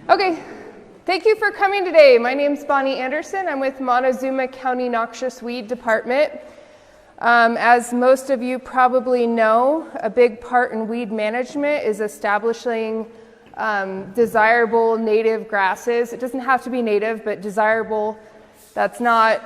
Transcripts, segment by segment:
Okay, thank you for coming today. My name is Bonnie Anderson. I'm with Montezuma County Noxious Weed Department. As most of you probably know, a big part in weed management is establishing desirable native grasses. It doesn't have to be native, but desirable that's not,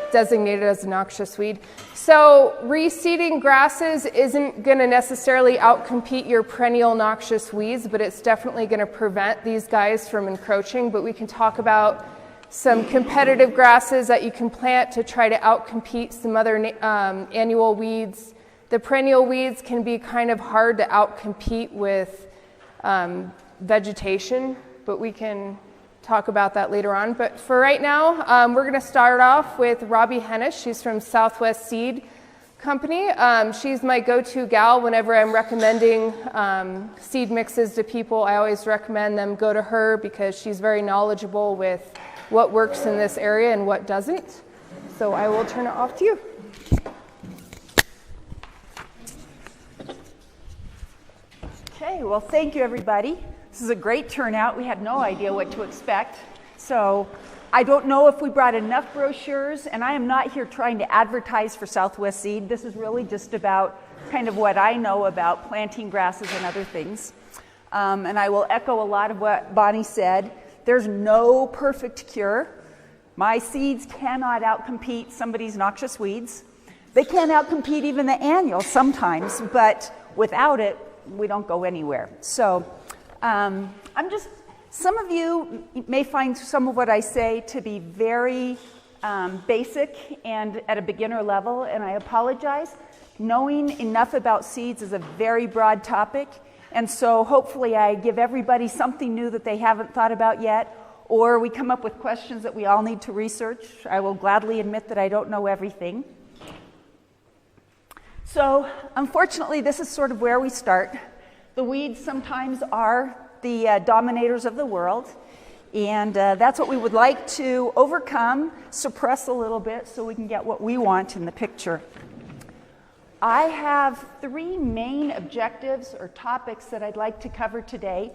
designated as a noxious weed. So reseeding grasses isn't going to necessarily outcompete your perennial noxious weeds, but it's definitely going to prevent these guys from encroaching. But we can talk about some competitive grasses that you can plant to try to outcompete some other annual weeds. The perennial weeds can be kind of hard to outcompete with vegetation, but we can talk about that later on. But for right now, we're going to start off with Robbie Hennish. She's from Southwest Seed Company. She's my go-to gal whenever I'm recommending seed mixes to people. I always recommend them go to her because she's very knowledgeable with what works in this area and what doesn't. So I will turn it off to you. Okay, well, thank you, everybody. This is a great turnout. We had no idea what to expect. So I don't know if we brought enough brochures, and I am not here trying to advertise for Southwest Seed. This is really just about kind of what I know about planting grasses and other things. And I will echo a lot of what Bonnie said. There's no perfect cure. My seeds cannot outcompete somebody's noxious weeds. They can outcompete even the annual sometimes, but without it, we don't go anywhere. So some of you may find some of what I say to be very basic and at a beginner level, and I apologize. Knowing enough about seeds is a very broad topic, and so hopefully I give everybody something new that they haven't thought about yet, or we come up with questions that we all need to research. I will gladly admit that I don't know everything. So unfortunately, this is sort of where we start. The weeds sometimes are the dominators of the world, and that's what we would like to overcome, suppress a little bit so we can get what we want in the picture. I have three main objectives or topics that I'd like to cover today.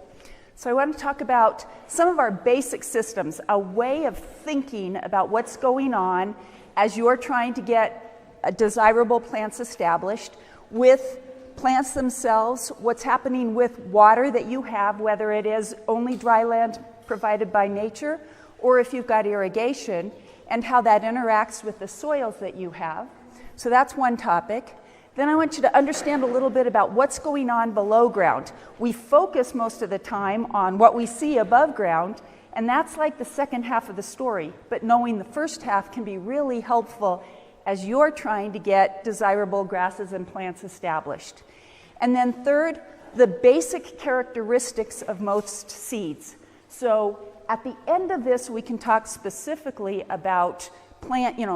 So I want to talk about some of our basic systems, a way of thinking about what's going on as you're trying to get desirable plants established with plants themselves, what's happening with water that you have, whether it is only dry land provided by nature or if you've got irrigation, and how that interacts with the soils that you have. So that's one topic. Then I want you to understand a little bit about what's going on below ground. We focus most of the time on what we see above ground, and that's like the second half of the story. But knowing the first half can be really helpful as you're trying to get desirable grasses and plants established. And then third, the basic characteristics of most seeds. So at the end of this, we can talk specifically about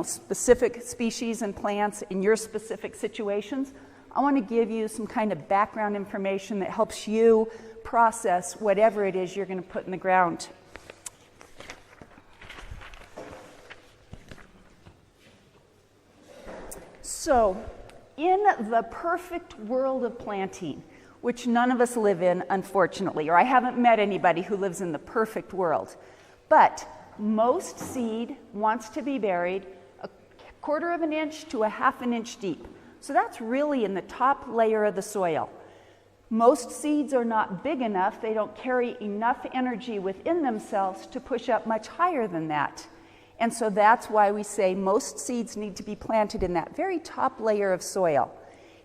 specific species and plants in your specific situations. I want to give you some kind of background information that helps you process whatever it is you're going to put in the ground. So, in the perfect world of planting, which none of us live in, unfortunately, or I haven't met anybody who lives in the perfect world, but most seed wants to be buried 1/4 of an inch to 1/2 an inch deep. So that's really in the top layer of the soil. Most seeds are not big enough, they don't carry enough energy within themselves to push up much higher than that. And so that's why we say most seeds need to be planted in that very top layer of soil.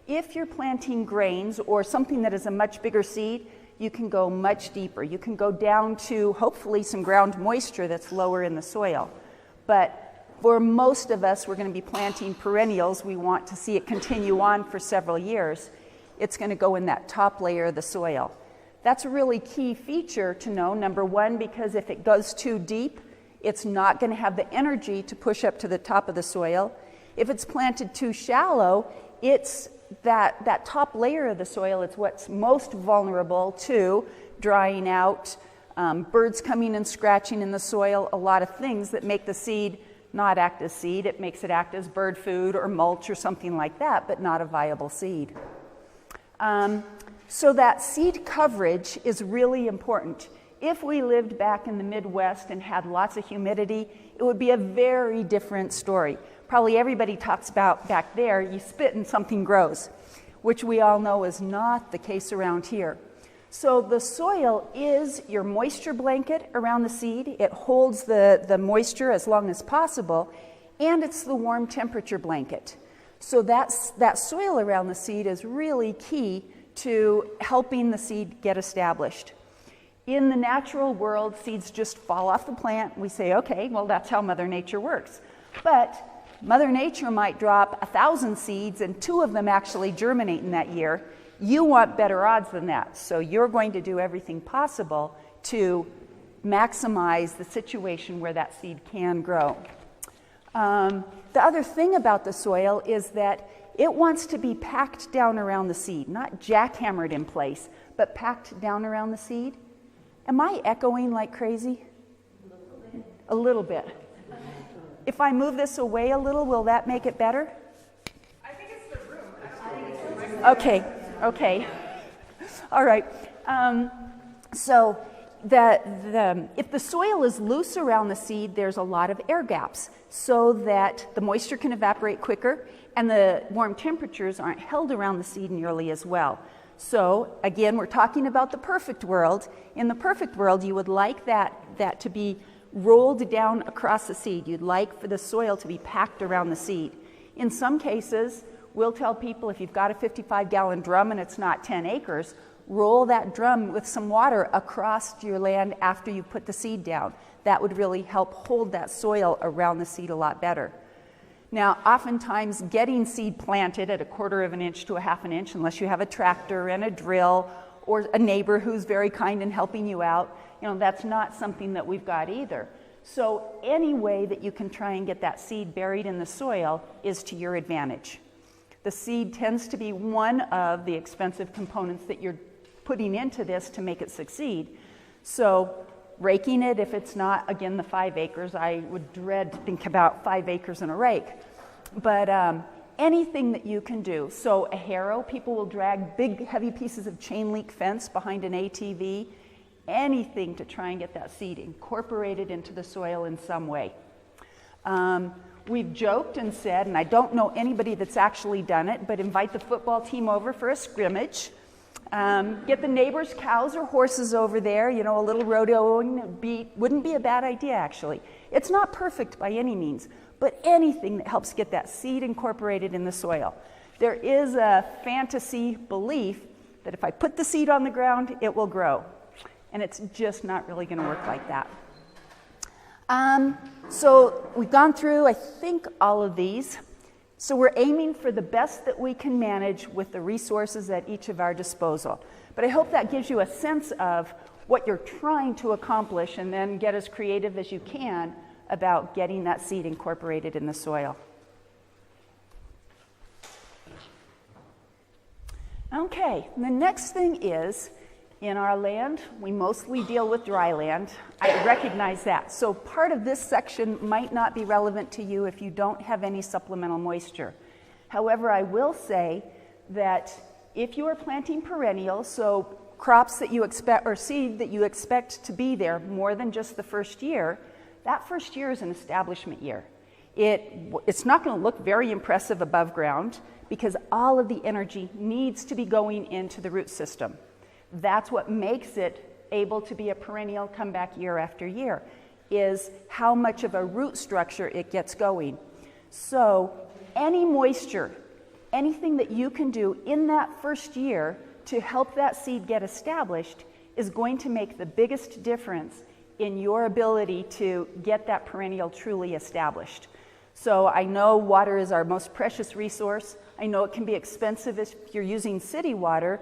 If you're planting grains or something that is a much bigger seed, you can go much deeper. You can go down to hopefully some ground moisture that's lower in the soil. But for most of us, we're going to be planting perennials. We want to see it continue on for several years. It's going to go in that top layer of the soil. That's a really key feature to know, number one, because if it goes too deep, it's not going to have the energy to push up to the top of the soil. If it's planted too shallow, it's that top layer of the soil is what's most vulnerable to drying out, birds coming and scratching in the soil, a lot of things that make the seed not act as seed. It makes it act as bird food or mulch or something like that, but not a viable seed. So that seed coverage is really important. If we lived back in the Midwest and had lots of humidity, it would be a very different story. Probably everybody talks about back there, you spit and something grows, which we all know is not the case around here. So the soil is your moisture blanket around the seed. It holds the moisture as long as possible, and it's the warm temperature blanket. So that soil around the seed is really key to helping the seed get established. In the natural world, seeds just fall off the plant. We say, okay, well, that's how Mother Nature works. But Mother Nature might drop 1,000 seeds and 2 of them actually germinate in that year. You want better odds than that. So you're going to do everything possible to maximize the situation where that seed can grow. The other thing about the soil is that it wants to be packed down around the seed, not jackhammered in place, but packed down around the seed. Am I echoing like crazy? A little bit. If I move this away a little, will that make it better? I think it's the room. I don't think it's the microphone. Okay. All right. So if the soil is loose around the seed, there's a lot of air gaps so that the moisture can evaporate quicker and the warm temperatures aren't held around the seed nearly as well. So again, we're talking about the perfect world. In the perfect world, you would like that to be rolled down across the seed. You'd like for the soil to be packed around the seed. In some cases, we'll tell people if you've got a 55-gallon drum and it's not 10 acres, roll that drum with some water across your land after you put the seed down. That would really help hold that soil around the seed a lot better. Now, oftentimes getting seed planted at 1/4 of an inch to 1/2 an inch, unless you have a tractor and a drill or a neighbor who's very kind in helping you out, that's not something that we've got either. So any way that you can try and get that seed buried in the soil is to your advantage. The seed tends to be one of the expensive components that you're putting into this to make it succeed. So raking it, if it's not, again, the 5 acres, I would dread to think about 5 acres in a rake. But anything that you can do. So a harrow, people will drag big, heavy pieces of chain link fence behind an ATV. Anything to try and get that seed incorporated into the soil in some way. We've joked and said, and I don't know anybody that's actually done it, but invite the football team over for a scrimmage. Get the neighbors' cows or horses over there, a little rodeoing wouldn't be a bad idea, actually. It's not perfect by any means, but anything that helps get that seed incorporated in the soil. There is a fantasy belief that if I put the seed on the ground, it will grow. And it's just not really going to work like that. So we've gone through, I think, all of these. So we're aiming for the best that we can manage with the resources at each of our disposal. But I hope that gives you a sense of what you're trying to accomplish, and then get as creative as you can about getting that seed incorporated in the soil. Okay, the next thing is, in our land, we mostly deal with dry land. I recognize that. So part of this section might not be relevant to you if you don't have any supplemental moisture. However, I will say that if you are planting perennials, so crops that you expect, or seed that you expect to be there more than just the first year, that first year is an establishment year. It's not going to look very impressive above ground because all of the energy needs to be going into the root system. That's what makes it able to be a perennial comeback year after year, is how much of a root structure it gets going. So any moisture, anything that you can do in that first year to help that seed get established is going to make the biggest difference in your ability to get that perennial truly established. So I know water is our most precious resource. I know it can be expensive if you're using city water,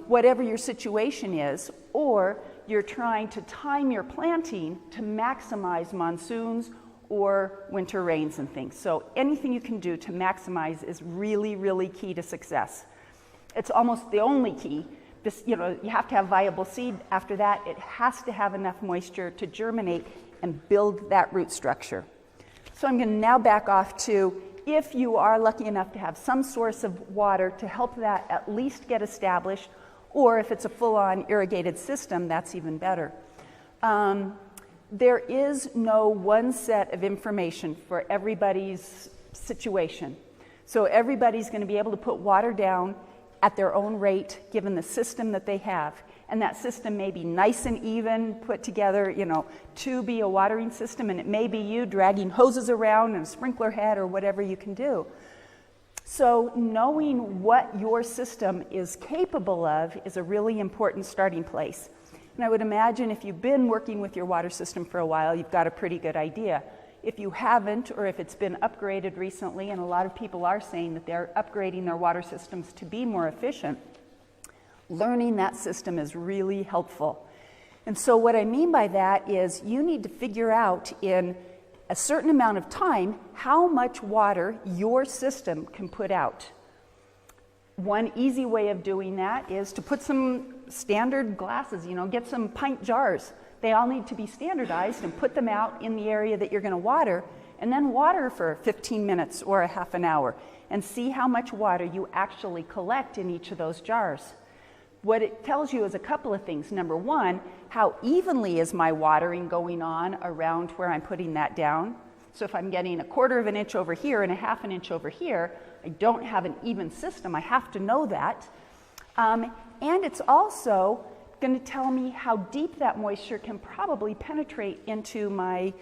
whatever your situation is, or you're trying to time your planting to maximize monsoons or winter rains and things. So anything you can do to maximize is really, really key to success. It's almost the only key. You have to have viable seed. After that, it has to have enough moisture to germinate and build that root structure. So I'm going to now back off to, if you are lucky enough to have some source of water to help that at least get established, Or if it's a full-on irrigated system, that's even better. There is no one set of information for everybody's situation. So everybody's going to be able to put water down at their own rate given the system that they have. And that system may be nice and even put together, to be a watering system, and it may be you dragging hoses around and a sprinkler head or whatever you can do. So knowing what your system is capable of is a really important starting place. And I would imagine if you've been working with your water system for a while, you've got a pretty good idea. If you haven't, or if it's been upgraded recently, and a lot of people are saying that they're upgrading their water systems to be more efficient, learning that system is really helpful. And so what I mean by that is you need to figure out in a certain amount of time how much water your system can put out. One easy way of doing that is to put some standard glasses, get some pint jars. They all need to be standardized, and put them out in the area that you're going to water, and then water for 15 minutes or a half an hour and see how much water you actually collect in each of those jars. What it tells you is a couple of things. Number one, how evenly is my watering going on around where I'm putting that down? So if I'm getting 1/4 of an inch over here and 1/2 an inch over here, I don't have an even system. I have to know that. And it's also going to tell me how deep that moisture can probably penetrate into my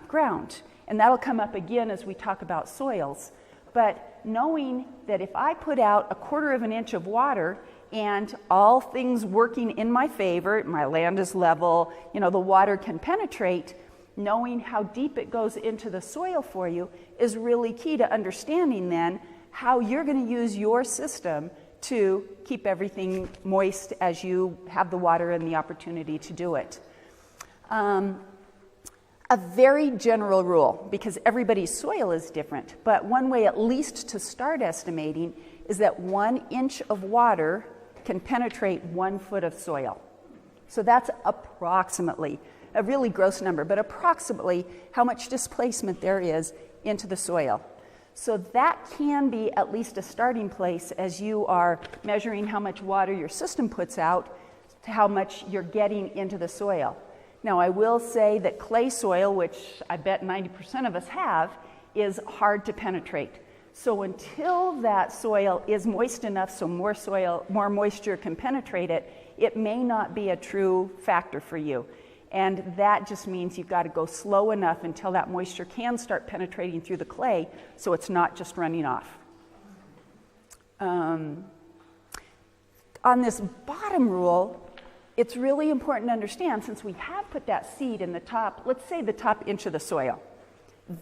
ground. And that'll come up again as we talk about soils. But knowing that if I put out 1/4 of an inch of water and all things working in my favor, my land is level, the water can penetrate, knowing how deep it goes into the soil for you is really key to understanding then how you're going to use your system to keep everything moist as you have the water and the opportunity to do it. A very general rule, because everybody's soil is different, but one way at least to start estimating is that 1 inch of water can penetrate 1 foot of soil. So that's approximately, a really gross number, but approximately how much displacement there is into the soil. So that can be at least a starting place as you are measuring how much water your system puts out to how much you're getting into the soil. Now, I will say that clay soil, which I bet 90% of us have, is hard to penetrate. So until that soil is moist enough so more moisture can penetrate it, it may not be a true factor for you. And that just means you've got to go slow enough until that moisture can start penetrating through the clay so it's not just running off. On this bottom rule, it's really important to understand, since we have put that seed in the top, let's say the top inch of the soil,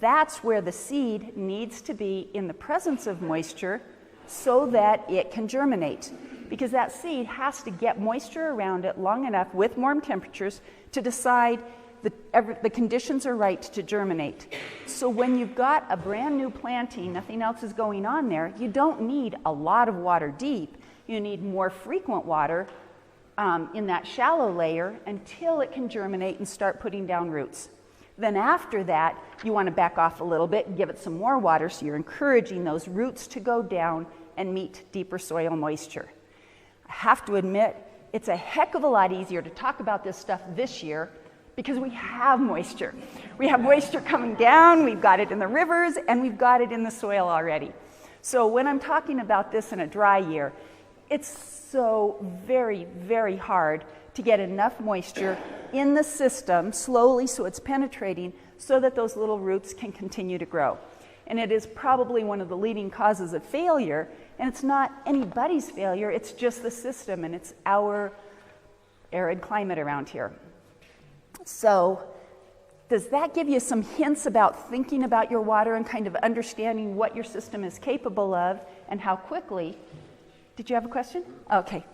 that's where the seed needs to be in the presence of moisture so that it can germinate. Because that seed has to get moisture around it long enough with warm temperatures to decide the conditions are right to germinate. So when you've got a brand new planting, nothing else is going on there, you don't need a lot of water deep. You need more frequent water in that shallow layer until it can germinate and start putting down roots. Then after that, you want to back off a little bit and give it some more water so you're encouraging those roots to go down and meet deeper soil moisture. I have to admit, it's a heck of a lot easier to talk about this stuff this year because we have moisture. We have moisture coming down, we've got it in the rivers, and we've got it in the soil already. So when I'm talking about this in a dry year, it's so very, very hard to get enough moisture in the system slowly so it's penetrating so that those little roots can continue to grow. And it is probably one of the leading causes of failure, and it's not anybody's failure, it's just the system, and it's our arid climate around here. So does that give you some hints about thinking about your water and kind of understanding what your system is capable of and how quickly? Did you have a question? Okay.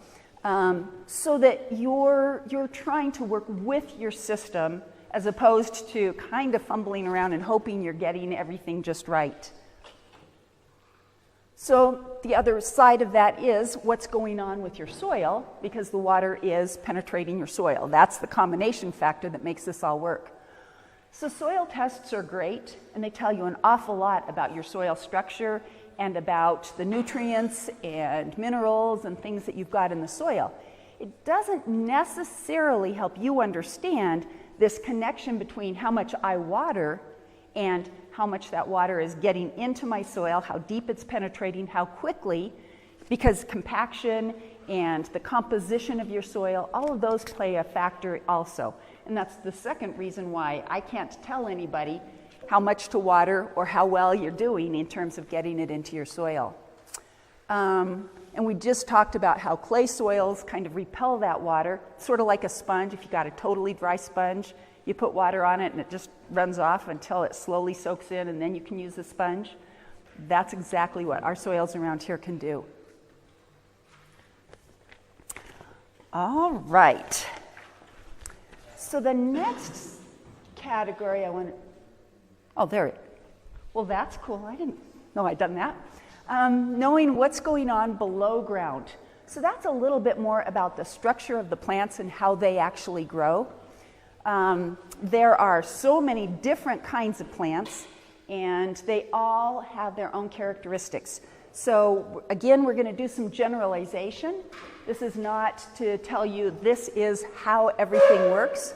So that you're trying to work with your system as opposed to kind of fumbling around and hoping you're getting everything just right. So the other side of that is what's going on with your soil, because the water is penetrating your soil. That's the combination factor that makes this all work. So soil tests are great, and they tell you an awful lot about your soil structure and about the nutrients and minerals and things that you've got in the soil. It doesn't necessarily help you understand this connection between how much I water and how much that water is getting into my soil, how deep it's penetrating, how quickly, because compaction and the composition of your soil, all of those play a factor also. And that's the second reason why I can't tell anybody how much to water or how well you're doing in terms of getting it into your soil. And we just talked about how clay soils kind of repel that water, sort of like a sponge. If you got a totally dry sponge, you put water on it and it just runs off until it slowly soaks in, and then you can use the sponge. That's exactly what our soils around here can do. All right. So the next category I want to... Oh, there it is. Well, that's cool. I didn't know I'd done that. Knowing what's going on below ground. So that's a little bit more about the structure of the plants and how they actually grow. There are so many different kinds of plants, and they all have their own characteristics. So again, we're going to do some generalization. This is not to tell you this is how everything works.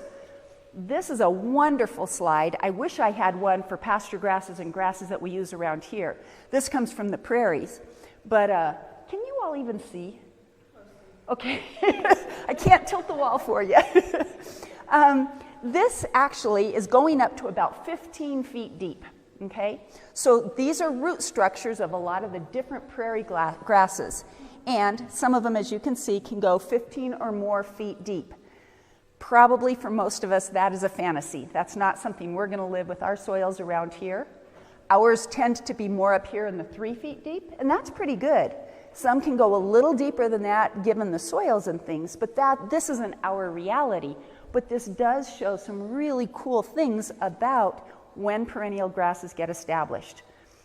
This is a wonderful slide. I wish I had one for pasture grasses and grasses that we use around here. This comes from the prairies. But can you all even see? Okay. I can't tilt the wall for you. This actually is going up to about 15 feet deep. Okay? So these are root structures of a lot of the different prairie grasses. And some of them, as you can see, can go 15 or more feet deep. Probably for most of us, that is a fantasy. That's not something we're going to live with our soils around here. Ours tend to be more up here in the 3 feet deep, and that's pretty good. Some can go a little deeper than that given the soils and things, but this isn't our reality. But this does show some really cool things about when perennial grasses get established.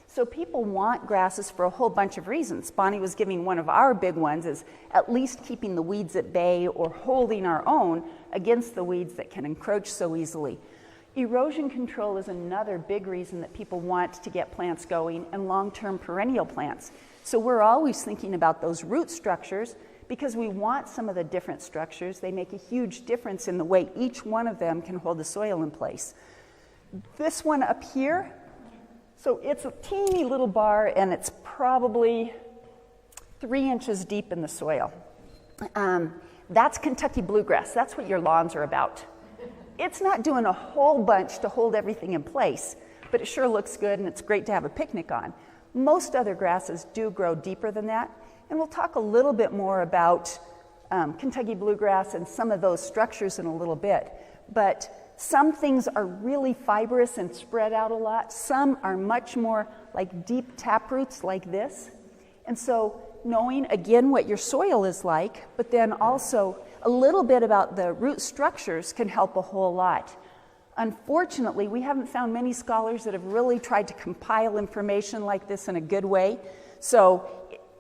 So people want grasses for a whole bunch of reasons. Bonnie was giving one of our big ones is at least keeping the weeds at bay or holding our own against the weeds that can encroach so easily. Erosion control is another big reason that people want to get plants going, and long-term perennial plants. So we're always thinking about those root structures because we want some of the different structures. They make a huge difference in the way each one of them can hold the soil in place. This one up here, so it's a teeny little bar, and it's probably 3 inches deep in the soil. That's Kentucky bluegrass. That's what your lawns are about. It's not doing a whole bunch to hold everything in place, but it sure looks good, and it's great to have a picnic on. Most other grasses do grow deeper than that, and we'll talk a little bit more about Kentucky bluegrass and some of those structures in a little bit. But some things are really fibrous and spread out a lot. Some are much more like deep tap roots like this. And so knowing, again, what your soil is like, but then also a little bit about the root structures can help a whole lot. Unfortunately, we haven't found many scholars that have really tried to compile information like this in a good way. So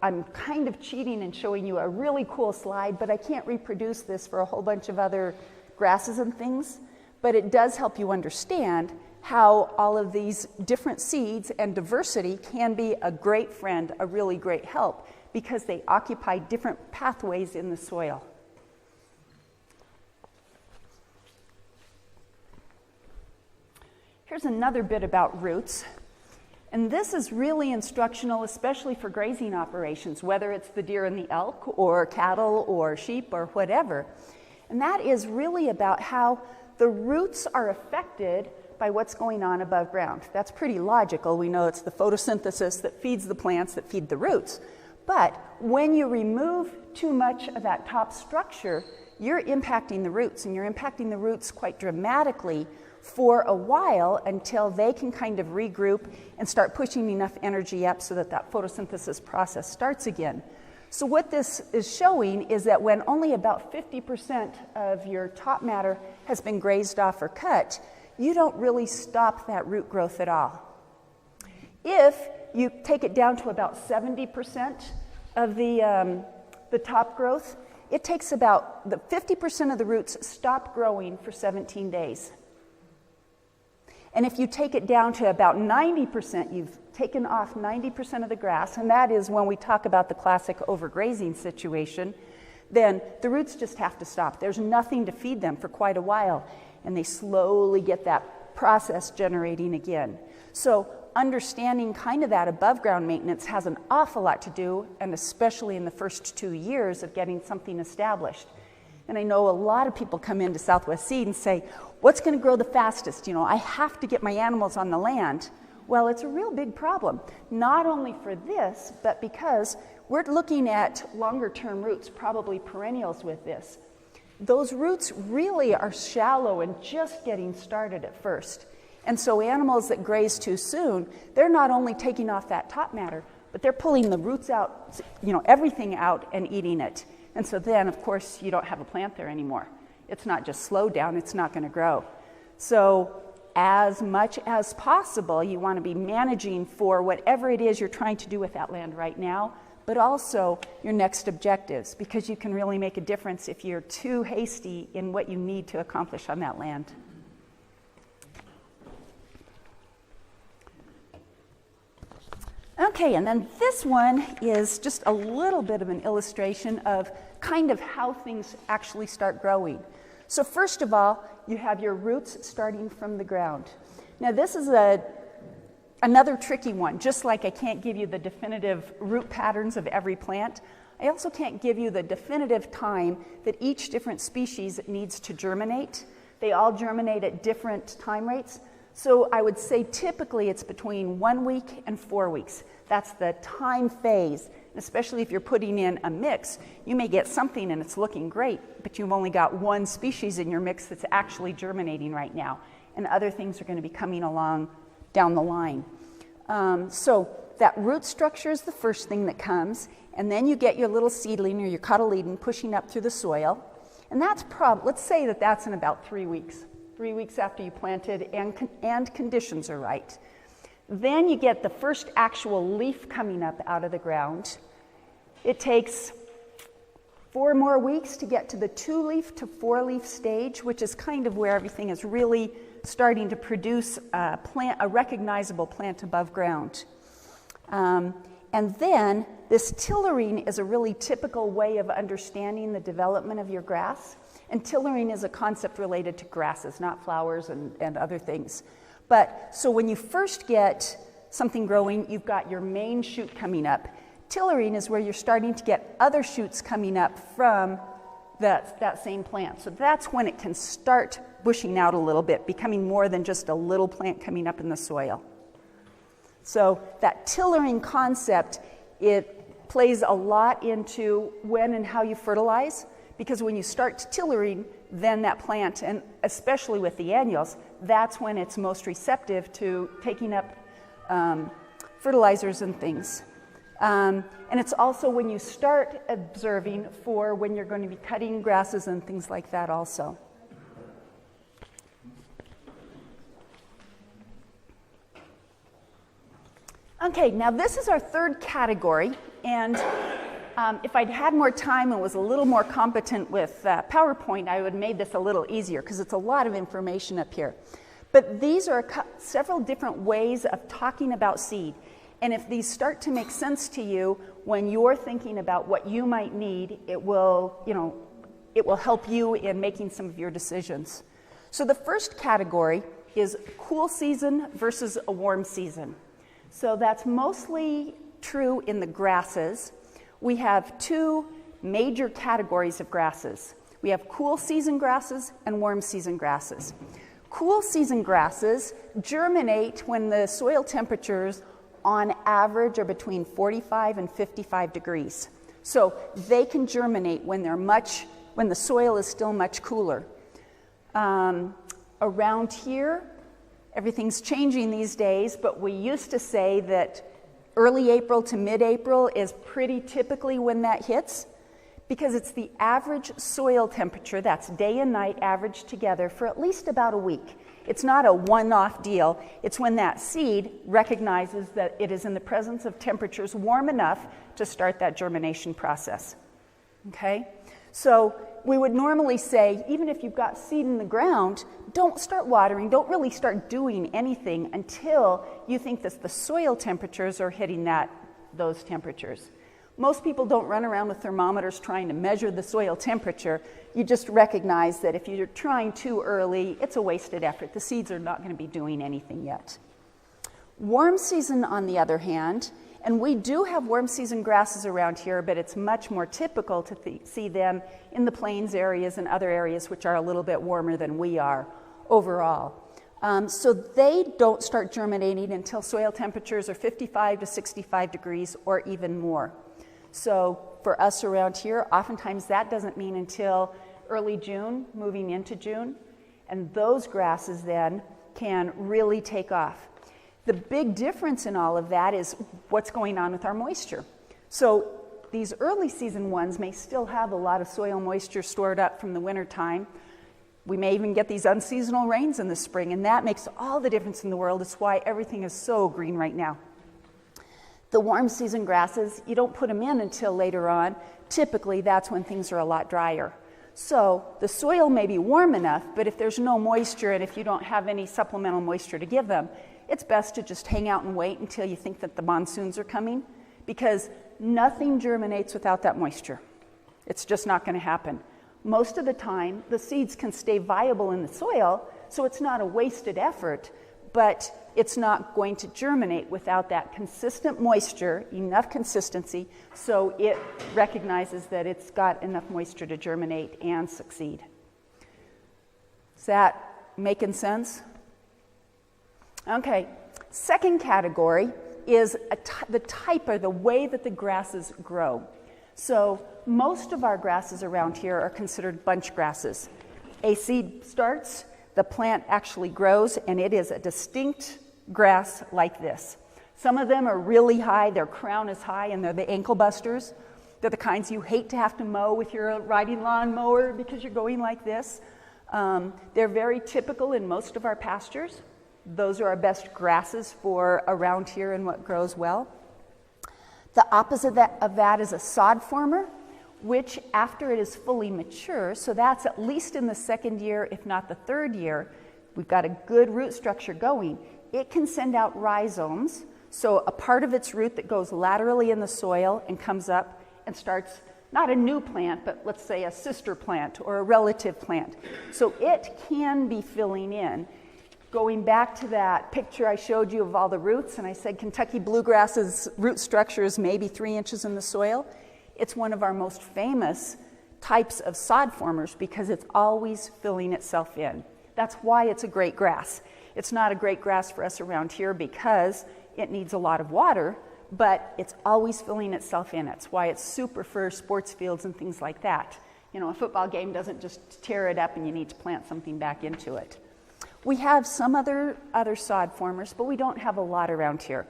I'm kind of cheating and showing you a really cool slide, but I can't reproduce this for a whole bunch of other grasses and things. But it does help you understand how all of these different seeds and diversity can be a great friend, a really great help, because they occupy different pathways in the soil. Here's another bit about roots. And this is really instructional, especially for grazing operations, whether it's the deer and the elk or cattle or sheep or whatever. And that is really about how the roots are affected by what's going on above ground. That's pretty logical. We know it's the photosynthesis that feeds the plants that feed the roots. But when you remove too much of that top structure, you're impacting the roots, and you're impacting the roots quite dramatically for a while until they can kind of regroup and start pushing enough energy up so that that photosynthesis process starts again. So what this is showing is that when only about 50% of your top matter has been grazed off or cut, you don't really stop that root growth at all. If you take it down to about 70% of the top growth, it takes about 50% of the roots stop growing for 17 days. And if you take it down to about 90%, you've taken off 90% of the grass, and that is when we talk about the classic overgrazing situation, then the roots just have to stop. There's nothing to feed them for quite a while, and they slowly get that process generating again. So understanding kind of that above ground maintenance has an awful lot to do, and especially in the first 2 years of getting something established. And I know a lot of people come into Southwest Seed and say, what's going to grow the fastest? I have to get my animals on the land. Well, it's a real big problem, not only for this, but because we're looking at longer term roots, probably perennials with this. Those roots really are shallow and just getting started at first. And so animals that graze too soon, they're not only taking off that top matter, but they're pulling the roots out, everything out and eating it. And so then, of course, you don't have a plant there anymore. It's not just slowed down, it's not going to grow. So as much as possible, you want to be managing for whatever it is you're trying to do with that land right now, but also your next objectives, because you can really make a difference if you're too hasty in what you need to accomplish on that land. Okay, and then this one is just a little bit of an illustration of kind of how things actually start growing. So first of all, you have your roots starting from the ground. Now this is another tricky one. Just like I can't give you the definitive root patterns of every plant, I also can't give you the definitive time that each different species needs to germinate. They all germinate at different time rates. So I would say typically it's between 1 week and 4 weeks. That's the time phase. Especially if you're putting in a mix, you may get something and it's looking great, but you've only got one species in your mix that's actually germinating right now, and other things are going to be coming along down the line. So that root structure is the first thing that comes, and then you get your little seedling or your cotyledon pushing up through the soil, and that's let's say that that's in about 3 weeks. 3 weeks after you planted and conditions are right. Then you get the first actual leaf coming up out of the ground. It takes 4 more weeks to get to the 2-leaf to 4-leaf stage, which is kind of where everything is really starting to produce a recognizable plant above ground. And then this tillering is a really typical way of understanding the development of your grass. And tillering is a concept related to grasses, not flowers and other things. But so when you first get something growing, you've got your main shoot coming up. Tillering is where you're starting to get other shoots coming up from that same plant. So that's when it can start bushing out a little bit, becoming more than just a little plant coming up in the soil. So that tillering concept, it plays a lot into when and how you fertilize, because when you start tillering, then that plant, and especially with the annuals, that's when it's most receptive to taking up fertilizers and things. And it's also when you start observing for when you're going to be cutting grasses and things like that also. Okay, now this is our third category, and if I'd had more time and was a little more competent with PowerPoint, I would have made this a little easier because it's a lot of information up here. But these are several different ways of talking about seed. And if these start to make sense to you when you're thinking about what you might need, it will help you in making some of your decisions. So the first category is cool season versus a warm season. So that's mostly true in the grasses. We have 2 major categories of grasses. We have cool season grasses and warm season grasses. Cool season grasses germinate when the soil temperatures on average are between 45 and 55 degrees. So they can germinate when the soil is still much cooler. Around here, everything's changing these days, but we used to say that early April to mid-April is pretty typically when that hits, because it's the average soil temperature, that's day and night averaged together for at least about a week. It's not a one-off deal. It's when that seed recognizes that it is in the presence of temperatures warm enough to start that germination process. Okay? So we would normally say, even if you've got seed in the ground, don't start watering, don't really start doing anything until you think that the soil temperatures are hitting those temperatures. Most people don't run around with thermometers trying to measure the soil temperature. You just recognize that if you're trying too early, it's a wasted effort. The seeds are not going to be doing anything yet. Warm season, on the other hand, and we do have warm season grasses around here, but it's much more typical to see them in the plains areas and other areas which are a little bit warmer than we are overall. So they don't start germinating until soil temperatures are 55 to 65 degrees or even more. So for us around here, oftentimes that doesn't mean until early June, moving into June, and those grasses then can really take off. The big difference in all of that is what's going on with our moisture. So these early season ones may still have a lot of soil moisture stored up from the winter time. We may even get these unseasonal rains in the spring, and that makes all the difference in the world. It's why everything is so green right now. The warm season grasses, you don't put them in until later on. Typically, that's when things are a lot drier. So the soil may be warm enough, but if there's no moisture and if you don't have any supplemental moisture to give them, it's best to just hang out and wait until you think that the monsoons are coming, because nothing germinates without that moisture. It's just not going to happen. Most of the time, the seeds can stay viable in the soil, so it's not a wasted effort, but it's not going to germinate without that consistent moisture, enough consistency, so it recognizes that it's got enough moisture to germinate and succeed. Is that making sense? Okay, second category is the type or the way that the grasses grow. So most of our grasses around here are considered bunch grasses. A seed starts, the plant actually grows, and it is a distinct grass like this. Some of them are really high, their crown is high, and they're the ankle busters. They're the kinds you hate to have to mow with your riding lawn mower because you're going like this. They're very typical in most of our pastures. Those are our best grasses for around here and what grows well. The opposite of that is a sod former, which after it is fully mature, so that's at least in the second year, if not the third year, we've got a good root structure going. It can send out rhizomes, so a part of its root that goes laterally in the soil and comes up and starts not a new plant, but let's say a sister plant or a relative plant. So it can be filling in. Going back to that picture I showed you of all the roots, and I said Kentucky bluegrass's root structure is maybe 3 inches in the soil. It's one of our most famous types of sod formers because it's always filling itself in. That's why it's a great grass. It's not a great grass for us around here because it needs a lot of water, but it's always filling itself in. That's why it's super for sports fields and things like that. You know, a football game doesn't just tear it up and you need to plant something back into it. We have some other sod formers, but we don't have a lot around here.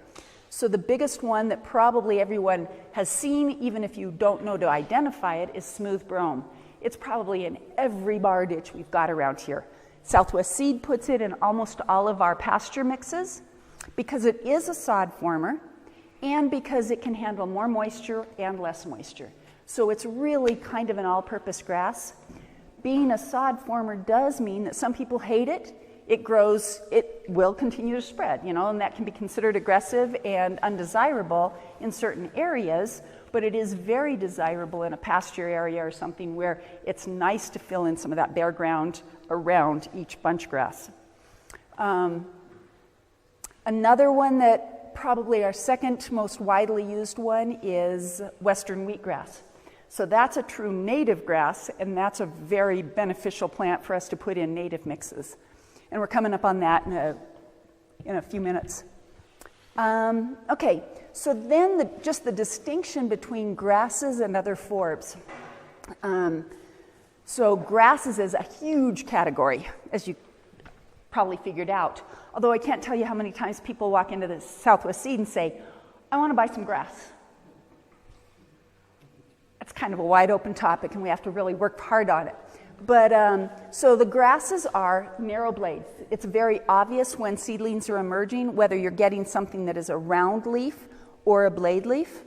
So the biggest one that probably everyone has seen, even if you don't know to identify it, is smooth brome. It's probably in every bar ditch we've got around here. Southwest Seed puts it in almost all of our pasture mixes because it is a sod former and because it can handle more moisture and less moisture. So it's really kind of an all-purpose grass. Being a sod former does mean that some people hate it. It grows, it will continue to spread, you know, and that can be considered aggressive and undesirable in certain areas, but it is very desirable in a pasture area or something where it's nice to fill in some of that bare ground around each bunch grass. Another one that probably our second most widely used one is western wheatgrass. So that's a true native grass, and that's a very beneficial plant for us to put in native mixes. And we're coming up on that in a few minutes. Okay, so then just the distinction between grasses and other forbs. So grasses is a huge category, as you probably figured out. Although I can't tell you how many times people walk into the Southwest Seed and say, I want to buy some grass. That's kind of a wide open topic, and we have to really work hard on it. But so the grasses are narrow blades. It's very obvious when seedlings are emerging whether you're getting something that is a round leaf or a blade leaf.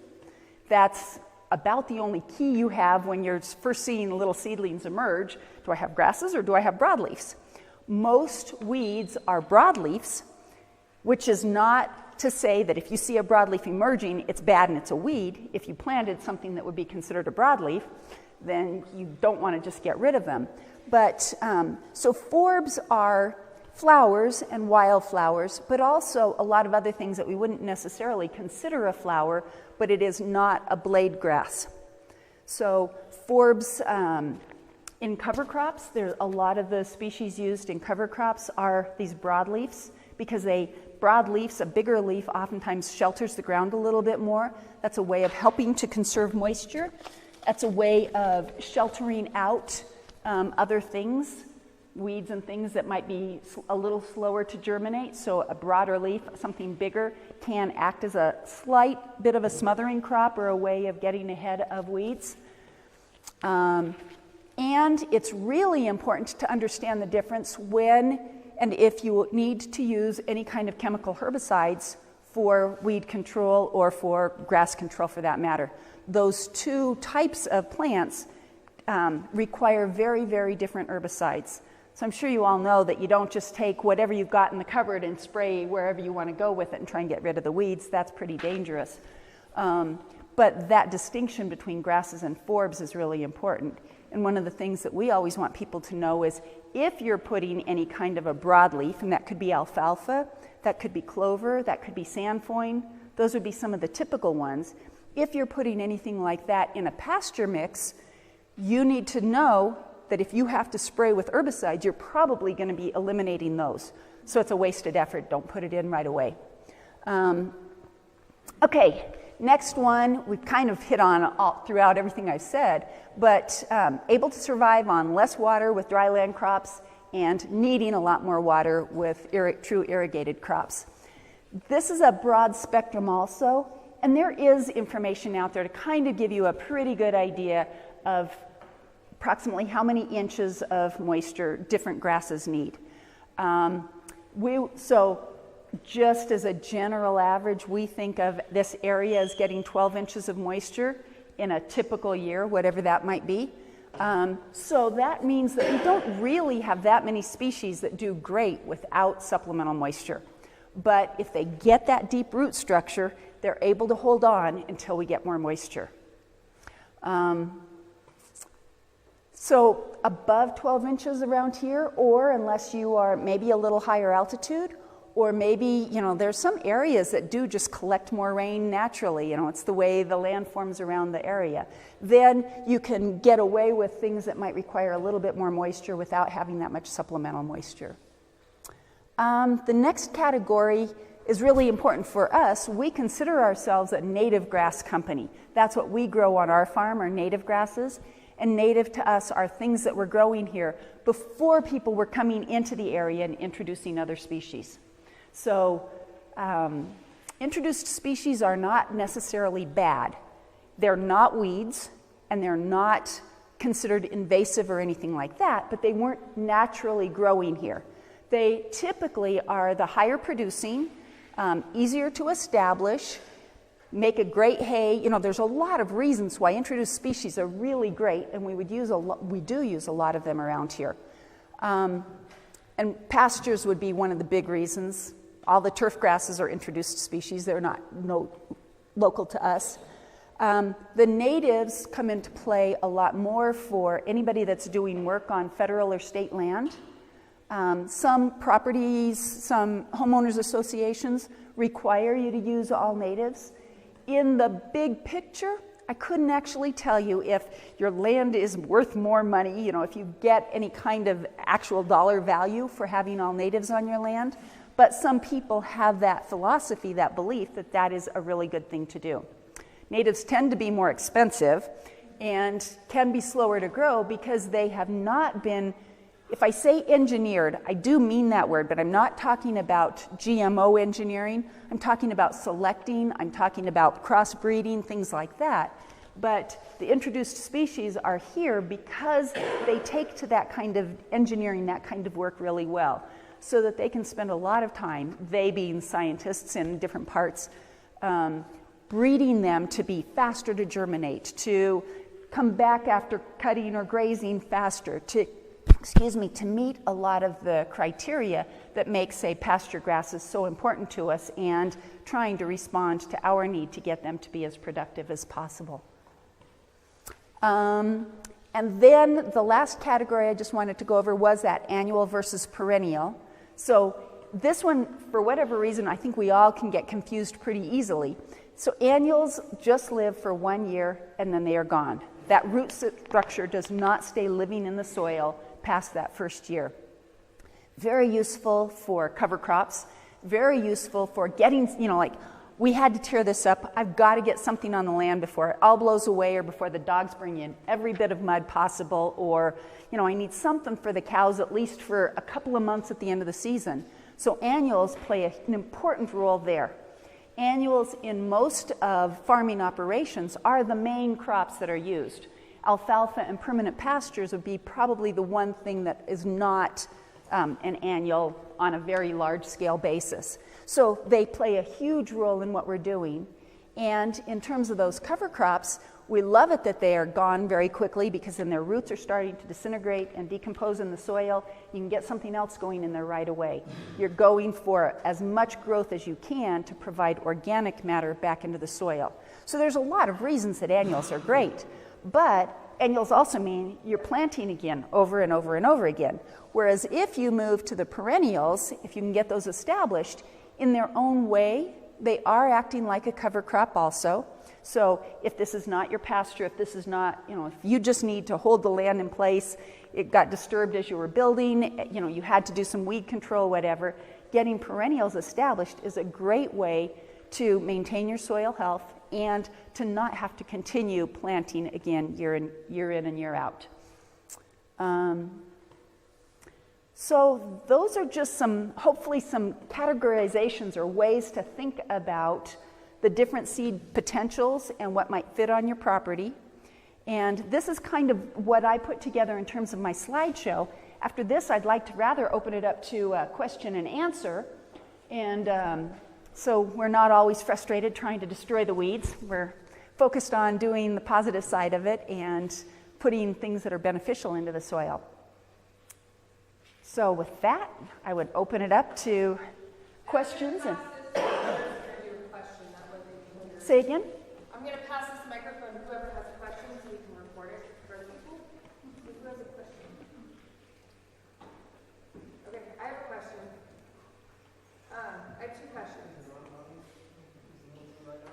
That's about the only key you have when you're first seeing little seedlings emerge. Do I have grasses or do I have broadleafs? Most weeds are broadleafs, which is not to say that if you see a broadleaf emerging, it's bad and it's a weed. If you planted something that would be considered a broadleaf, then you don't want to just get rid of them. But so forbs are flowers and wildflowers, but also a lot of other things that we wouldn't necessarily consider a flower, but it is not a blade grass. So forbs in cover crops, there's a lot of the species used in cover crops are these broadleafs, because broadleafs, a bigger leaf, oftentimes shelters the ground a little bit more. That's a way of helping to conserve moisture. That's a way of sheltering out other things, weeds and things that might be a little slower to germinate. So a broader leaf, something bigger, can act as a slight bit of a smothering crop or a way of getting ahead of weeds. And it's really important to understand the difference when and if you need to use any kind of chemical herbicides for weed control or for grass control for that matter. Those two types of plants require very, very different herbicides. So I'm sure you all know that you don't just take whatever you've got in the cupboard and spray wherever you want to go with it and try and get rid of the weeds. That's pretty dangerous. But that distinction between grasses and forbs is really important. And one of the things that we always want people to know is if you're putting any kind of a broadleaf, and that could be alfalfa, that could be clover, that could be sainfoin, those would be some of the typical ones. If you're putting anything like that in a pasture mix, you need to know that if you have to spray with herbicides, you're probably going to be eliminating those. So it's a wasted effort. Don't put it in right away. Okay, next one, we've kind of hit on all throughout everything I've said, but able to survive on less water with dryland crops and needing a lot more water with true irrigated crops. This is a broad spectrum also, and there is information out there to kind of give you a pretty good idea of approximately how many inches of moisture different grasses need. So just as a general average, we think of this area as getting 12 inches of moisture in a typical year, whatever that might be. So that means that we don't really have that many species that do great without supplemental moisture. But if they get that deep root structure, they're able to hold on until we get more moisture. So above 12 inches around here, or unless you are maybe a little higher altitude, or maybe, there's some areas that do just collect more rain naturally. It's the way the land forms around the area. Then you can get away with things that might require a little bit more moisture without having that much supplemental moisture. The next category is really important for us. We consider ourselves a native grass company. That's what we grow on our farm, are native grasses. And native to us are things that we're growing here before people were coming into the area and introducing other species. So introduced species are not necessarily bad. They're not weeds, and they're not considered invasive or anything like that, but they weren't naturally growing here. They typically are the higher producing, easier to establish, make a great hay. There's a lot of reasons why introduced species are really great, and we do use a lot of them around here. And pastures would be one of the big reasons. All the turf grasses are introduced species. They're not local to us. The natives come into play a lot more for anybody that's doing work on federal or state land. Some properties, some homeowners associations require you to use all natives. In the big picture, I couldn't actually tell you if your land is worth more money, if you get any kind of actual dollar value for having all natives on your land. But some people have that philosophy, that belief that that is a really good thing to do. Natives tend to be more expensive and can be slower to grow because they have not been, if I say engineered, I do mean that word, but I'm not talking about GMO engineering. I'm talking about selecting, I'm talking about crossbreeding, things like that. But the introduced species are here because they take to that kind of engineering, that kind of work really well, so that they can spend a lot of time, they being scientists in different parts, breeding them to be faster to germinate, to come back after cutting or grazing faster, to meet a lot of the criteria that make, say, pasture grasses so important to us, and trying to respond to our need to get them to be as productive as possible. And then the last category I just wanted to go over was that annual versus perennial. So this one, for whatever reason, I think we all can get confused pretty easily. So annuals just live for 1 year and then they are gone. That root structure does not stay living in the soil past that first year. Very useful for cover crops, very useful for getting, like we had to tear this up. I've got to get something on the land before it all blows away or before the dogs bring in every bit of mud possible, or, I need something for the cows at least for a couple of months at the end of the season. So annuals play an important role there. Annuals in most of farming operations are the main crops that are used. Alfalfa and permanent pastures would be probably the one thing that is not an annual on a very large scale basis. So they play a huge role in what we're doing. And in terms of those cover crops, we love it that they are gone very quickly, because then their roots are starting to disintegrate and decompose in the soil. You can get something else going in there right away. You're going for as much growth as you can to provide organic matter back into the soil. So there's a lot of reasons that annuals are great, but annuals also mean you're planting again over and over and over again. Whereas if you move to the perennials, if you can get those established in their own way, they are acting like a cover crop also. So if this is not your pasture, if this is not, if you just need to hold the land in place, it got disturbed as you were building, you had to do some weed control, whatever, getting perennials established is a great way to maintain your soil health and to not have to continue planting again year in and year out. So those are just hopefully some categorizations or ways to think about the different seed potentials and what might fit on your property. And this is kind of what I put together in terms of my slideshow. After this, I'd like to rather open it up to question and answer. And so we're not always frustrated trying to destroy the weeds. We're focused on doing the positive side of it and putting things that are beneficial into the soil. So with that, I would open it up to questions. And say again? I'm going to pass this microphone to whoever has questions so we can record it for other people. Who has a question? Okay, I have a question. I have two questions. Okay, I have two questions.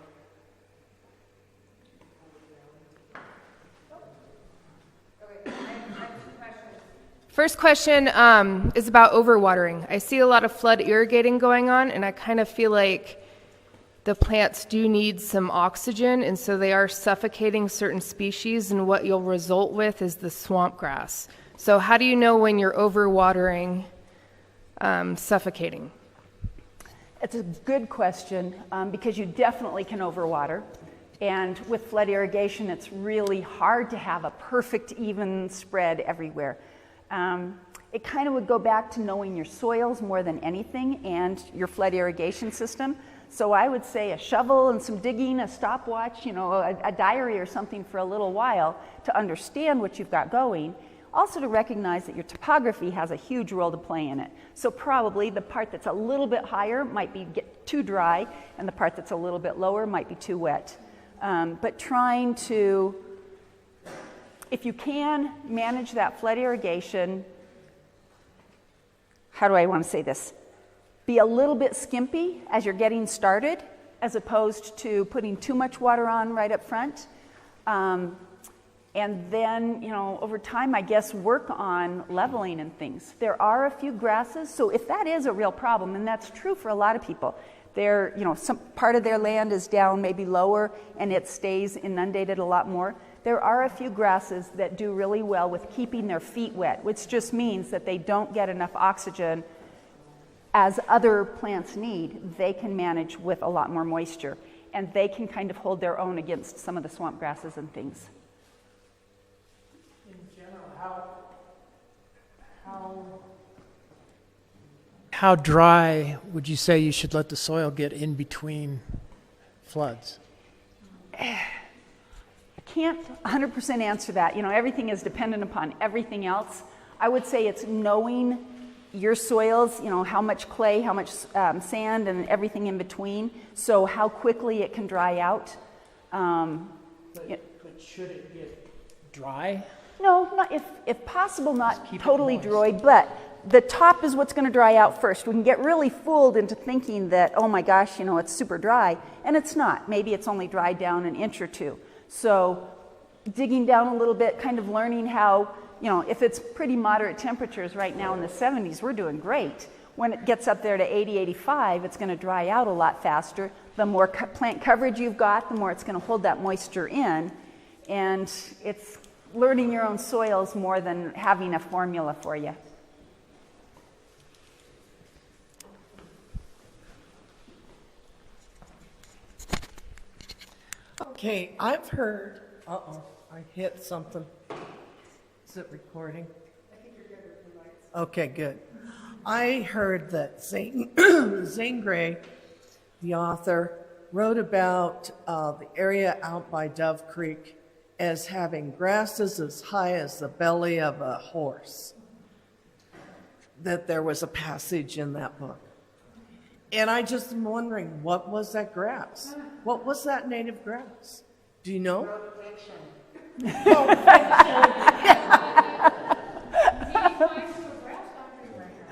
First question is about overwatering. I see a lot of flood irrigating going on, and I kind of feel like the plants do need some oxygen, and so they are suffocating certain species, and what you'll result with is the swamp grass. So how do you know when you're overwatering, suffocating? It's a good question, because you definitely can overwater. And with flood irrigation, it's really hard to have a perfect even spread everywhere. It kind of would go back to knowing your soils more than anything and your flood irrigation system. So I would say a shovel and some digging, a stopwatch, a diary or something for a little while to understand what you've got going. Also to recognize that your topography has a huge role to play in it. So probably the part that's a little bit higher might get too dry, and the part that's a little bit lower might be too wet. But trying to, if you can, manage that flood irrigation, how do I want to say this? Be a little bit skimpy as you're getting started, as opposed to putting too much water on right up front. And then, over time, I guess, work on leveling and things. There are a few grasses, so if that is a real problem, and that's true for a lot of people, some part of their land is down maybe lower and it stays inundated a lot more. There are a few grasses that do really well with keeping their feet wet, which just means that they don't get enough oxygen as other plants need. They can manage with a lot more moisture, and they can kind of hold their own against some of the swamp grasses and things. In general, how dry would you say you should let the soil get in between floods? I can't 100% answer that. You know, everything is dependent upon everything else. I would say it's knowing your soils, you know, how much clay, how much sand, and everything in between, so how quickly it can dry out. But should it get dry? No, not, if possible, not totally dry, but the top is what's going to dry out first. We can get really fooled into thinking that, oh my gosh, you know, it's super dry, and it's not. Maybe it's only dried down an inch or two. So digging down a little bit, kind of learning how, you know, if it's pretty moderate temperatures right now in the 70s, we're doing great. When it gets up there to 80, 85, it's going to dry out a lot faster. The more plant coverage you've got, the more it's going to hold that moisture in. And it's learning your own soils more than having a formula for you. Okay, I've heard, I hit something. Is it recording? I think you're good with the lights. Okay, good. I heard that Zane Grey, the author, wrote about the area out by Dove Creek as having grasses as high as the belly of a horse. That there was a passage in that book. And I just am wondering, what was that grass? What was that native grass? Do you know?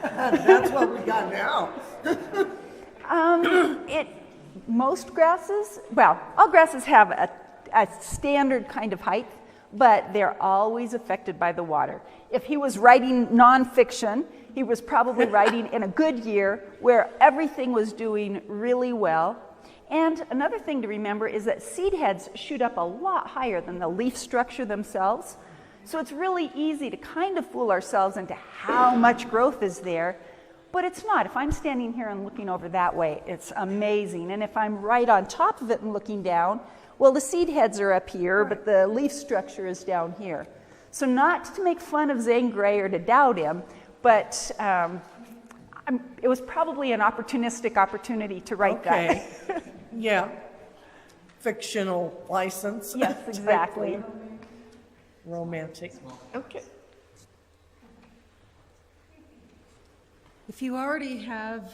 That's what we got now. Most grasses, well, all grasses have a standard kind of height, but they're always affected by the water. If he was writing nonfiction, he was probably writing in a good year where everything was doing really well. And another thing to remember is that seed heads shoot up a lot higher than the leaf structure themselves. So it's really easy to kind of fool ourselves into how much growth is there, but it's not. If I'm standing here and looking over that way, it's amazing. And if I'm right on top of it and looking down, well, the seed heads are up here, but the leaf structure is down here. So not to make fun of Zane Grey or to doubt him, but it was probably an opportunistic opportunity to write that. Yeah. Fictional license. Yes, exactly. Romantic. Okay. If you already have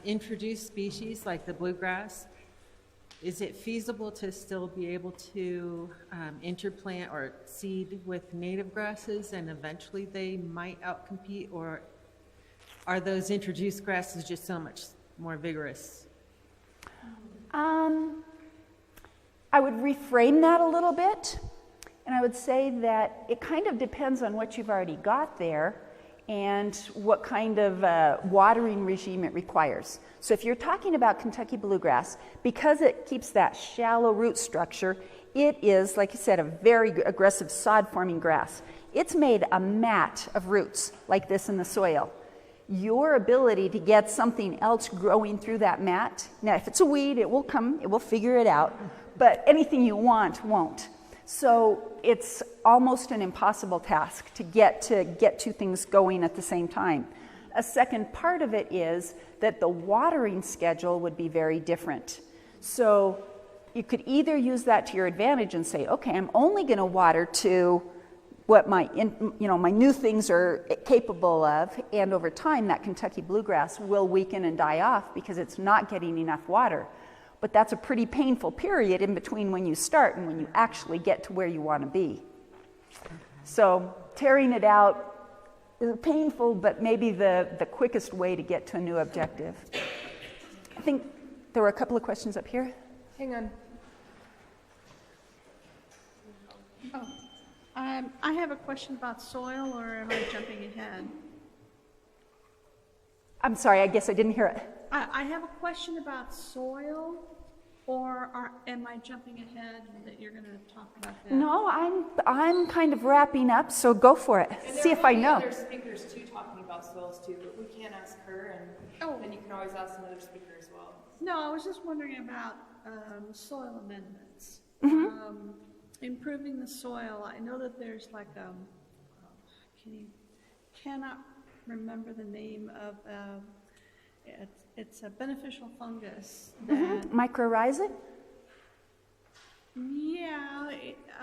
introduced species like the bluegrass, is it feasible to still be able to interplant or seed with native grasses and eventually they might outcompete, or are those introduced grasses just so much more vigorous? I would reframe that a little bit, and I would say that it kind of depends on what you've already got there and what kind of watering regime it requires. So if you're talking about Kentucky bluegrass, because it keeps that shallow root structure, it is, like you said, a very aggressive sod-forming grass. It's made a mat of roots like this in the soil. Your ability to get something else growing through that mat, now if it's a weed, it will come, it will figure it out, but anything you want won't. So it's almost an impossible task to get two things going at the same time. A second part of it is that the watering schedule would be very different. So you could either use that to your advantage and say, okay, I'm only going to water to what my new things are capable of, and over time that Kentucky bluegrass will weaken and die off because it's not getting enough water. But that's a pretty painful period in between when you start and when you actually get to where you want to be. So tearing it out is painful, but maybe the quickest way to get to a new objective. I think there were a couple of questions up here. Hang on. I have a question about soil, or am I jumping ahead? I'm sorry, I guess I didn't hear it. I have a question about soil, or am I jumping ahead that you're going to talk about that? No, I'm kind of wrapping up, so go for it. See if I know. There are speakers too talking about soils too, but we can't ask her, and you can always ask another speaker as well. No, I was just wondering about soil amendments. Improving the soil. I know that there's like cannot remember the name of it's a beneficial fungus that Mycorrhiza? Yeah,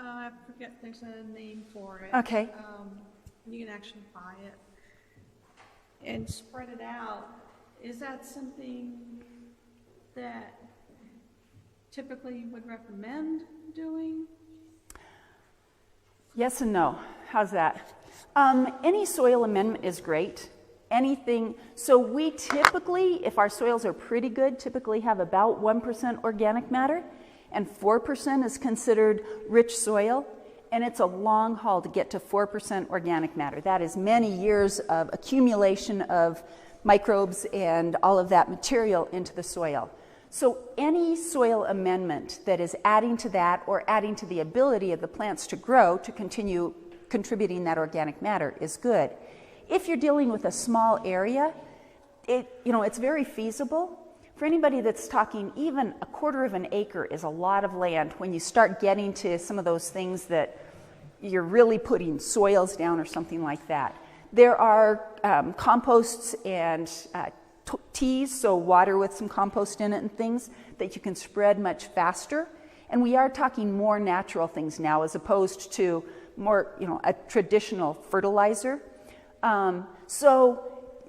I forget, there's a name for it. Okay. You can actually buy it and spread it out. Is that something that typically you would recommend doing? Yes and no. How's that? Any soil amendment is great. Anything. So we typically, if our soils are pretty good, typically have about 1% organic matter, and 4% is considered rich soil. And it's a long haul to get to 4% organic matter. That is many years of accumulation of microbes and all of that material into the soil. So any soil amendment that is adding to that or adding to the ability of the plants to grow to continue contributing that organic matter is good. If you're dealing with a small area, it's very feasible. For anybody that's talking, even a quarter of an acre is a lot of land when you start getting to some of those things that you're really putting soils down or something like that. There are composts and teas, so water with some compost in it and things that you can spread much faster. And we are talking more natural things now as opposed to more, a traditional fertilizer. So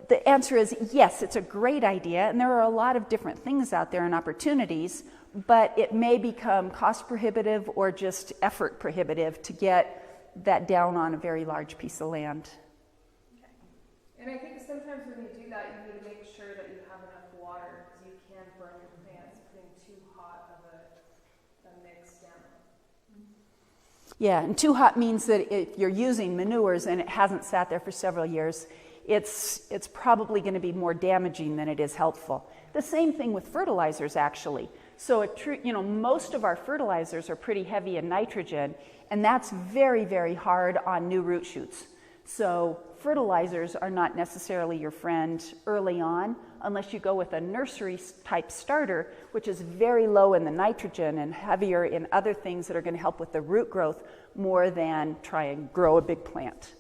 the answer is yes, it's a great idea, and there are a lot of different things out there and opportunities, but it may become cost prohibitive or just effort prohibitive to get that down on a very large piece of land. Okay. And I think sometimes when you do that, you need to make sure that you have enough water, because you can burn your plants putting too hot of a mix down. Yeah, and too hot means that if you're using manures and it hasn't sat there for several years, it's probably going to be more damaging than it is helpful. The same thing with fertilizers, actually. So most of our fertilizers are pretty heavy in nitrogen, and that's very, very hard on new root shoots. So fertilizers are not necessarily your friend early on unless you go with a nursery type starter, which is very low in the nitrogen and heavier in other things that are going to help with the root growth more than try and grow a big plant.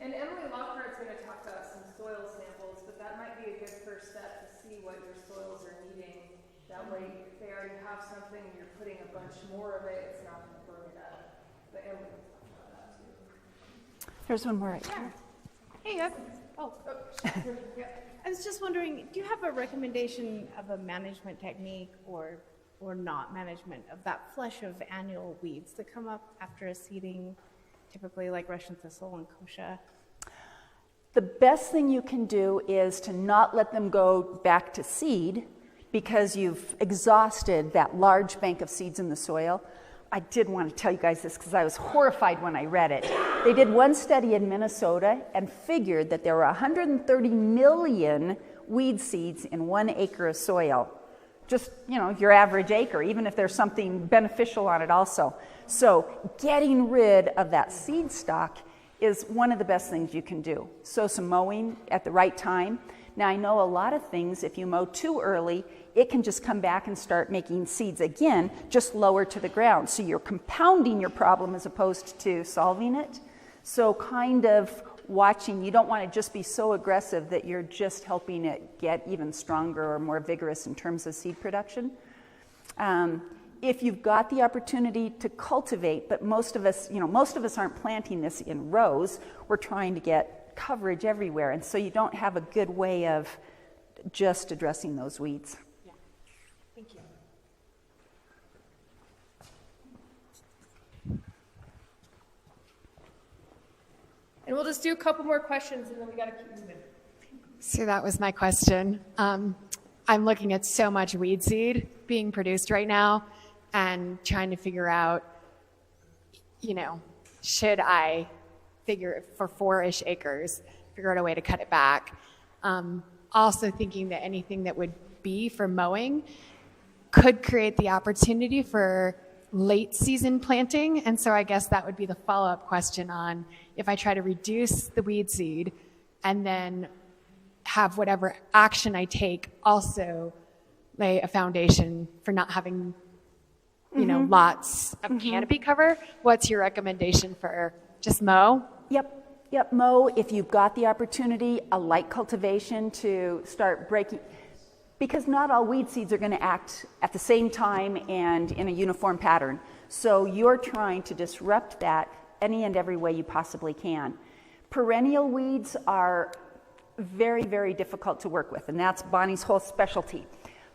And Emily Lockhart's going to talk about some soil samples, but that might be a good first step to see what your soils are needing. That way, if they already have something and you're putting a bunch more of it, it's not going to burn it up. But Emily will talk about that too. There's one more right here. Hey, I was just wondering, do you have a recommendation of a management technique or not management of that flush of annual weeds that come up after a seeding, typically like Russian thistle and kochia? The best thing you can do is to not let them go back to seed because you've exhausted that large bank of seeds in the soil. I did want to tell you guys this because I was horrified when I read it. They did one study in Minnesota and figured that there were 130 million weed seeds in 1 acre of soil. Just, your average acre, even if there's something beneficial on it also. So getting rid of that seed stock is one of the best things you can do. So some mowing at the right time. Now I know a lot of things, if you mow too early, it can just come back and start making seeds again, just lower to the ground. So you're compounding your problem as opposed to solving it. So kind of watching, you don't want to just be so aggressive that you're just helping it get even stronger or more vigorous in terms of seed production. If you've got the opportunity to cultivate, but most of us aren't planting this in rows, we're trying to get coverage everywhere, and so you don't have a good way of just addressing those weeds. Yeah. Thank you. And we'll just do a couple more questions, and then we got to keep moving. So that was my question. I'm looking at so much weed seed being produced right now and trying to figure out, should I figure for 4-ish acres, figure out a way to cut it back. Also thinking that anything that would be for mowing could create the opportunity for late season planting. And so I guess that would be the follow-up question on if I try to reduce the weed seed and then have whatever action I take also lay a foundation for not having, lots of canopy cover. What's your recommendation for just mow? Yep, mow if you've got the opportunity, a light cultivation to start breaking. Because not all weed seeds are going to act at the same time and in a uniform pattern. So you're trying to disrupt that any and every way you possibly can. Perennial weeds are very, very difficult to work with, and that's Bonnie's whole specialty.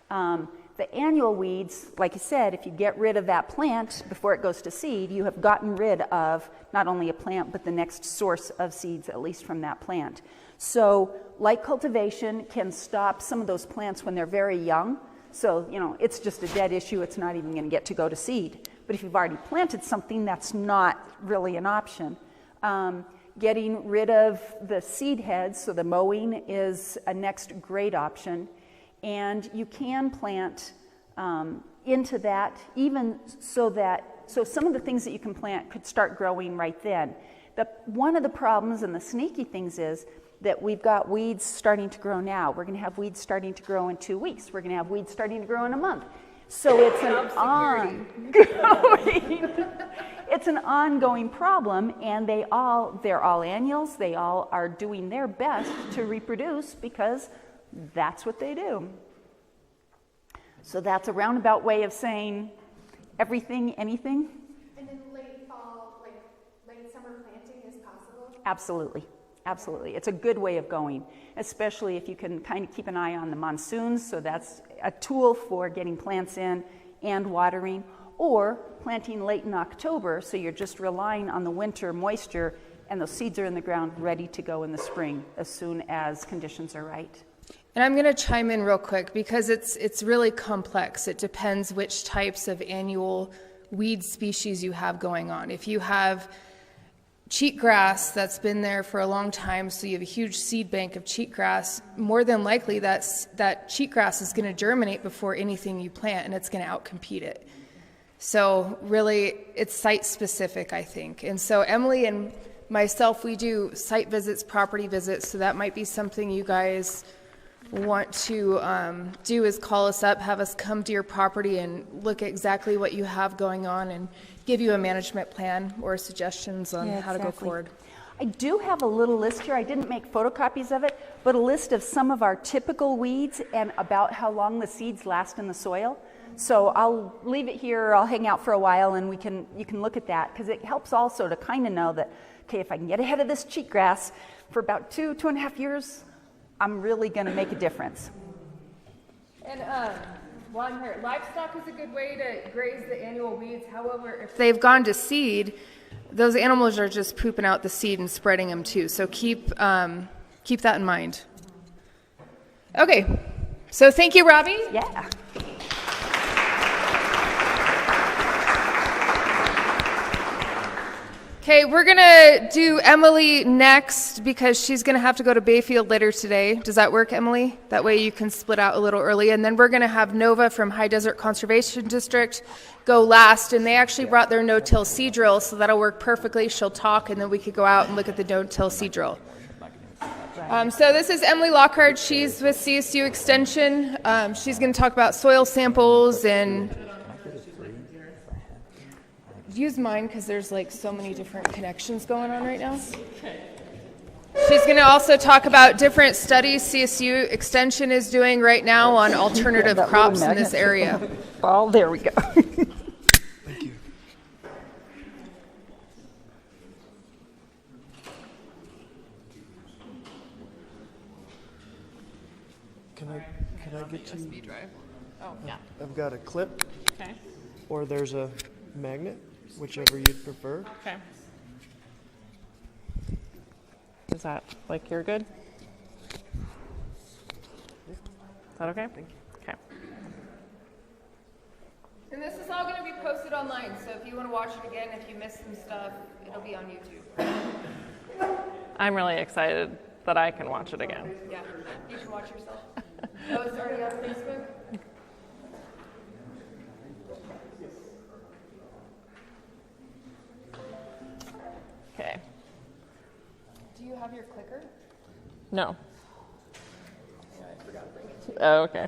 The annual weeds, like I said, if you get rid of that plant before it goes to seed, you have gotten rid of not only a plant, but the next source of seeds, at least from that plant. So light cultivation can stop some of those plants when they're very young. So, it's just a dead issue. It's not even going to get to go to seed. But if you've already planted something, that's not really an option. Getting rid of the seed heads, so the mowing is a next great option. And you can plant into that, even so some of the things that you can plant could start growing right then. One of the problems and the sneaky things is that we've got weeds starting to grow now. We're going to have weeds starting to grow in 2 weeks. We're going to have weeds starting to grow in a month. So it's an ongoing problem, and they're all annuals. They all are doing their best to reproduce because that's what they do. So that's a roundabout way of saying everything, anything. And then late fall, like late summer planting is possible? Absolutely. Absolutely. It's a good way of going, especially if you can kind of keep an eye on the monsoons. So that's a tool for getting plants in and watering, or planting late in October, so you're just relying on the winter moisture and those seeds are in the ground ready to go in the spring as soon as conditions are right. And I'm going to chime in real quick because it's really complex. It depends which types of annual weed species you have going on. If you have cheatgrass that's been there for a long time, so you have a huge seed bank of cheatgrass, more than likely that cheatgrass is going to germinate before anything you plant, and it's going to outcompete it. So really, it's site specific, I think. And so Emily and myself, we do site visits, property visits, so that might be something you guys want to do, is call us up, have us come to your property and look at exactly what you have going on and give you a management plan or suggestions on how to go forward. I do have a little list here. I didn't make photocopies of it, but a list of some of our typical weeds and about how long the seeds last in the soil. So I'll leave it here, I'll hang out for a while, and you can look at that, because it helps also to kind of know that, okay, if I can get ahead of this cheatgrass for about 2.5 years, I'm really going to make a difference. And while I'm here, livestock is a good way to graze the annual weeds. However, if they've gone to seed, those animals are just pooping out the seed and spreading them too. So keep that in mind. Okay, so thank you, Robbie. Yeah. Okay, we're going to do Emily next because she's going to have to go to Bayfield later today. Does that work, Emily? That way you can split out a little early. And then we're going to have Nova from High Desert Conservation District go last. And they actually brought their no-till seed drill, so that'll work perfectly. She'll talk, and then we could go out and look at the no-till seed drill. So this is Emily Lockhart. She's with CSU Extension. She's going to talk about soil samples and... Use mine because there's like so many different connections going on right now. She's going to also talk about different studies CSU Extension is doing right now on alternative crops in this area. Oh, there we go. Thank you. Can I get you? Oh, yeah. I've got a clip, Okay. or there's a magnet, whichever you'd prefer. Okay. Is that like you're good? Is that okay? Thank you. Okay. And this is all going to be posted online, so if you want to watch it again, if you missed some stuff, it'll be on YouTube. I'm really excited that I can watch it again. Yeah, you can watch yourself. Oh, it's already on Facebook? Okay. Do you have your clicker? No. Oh, okay.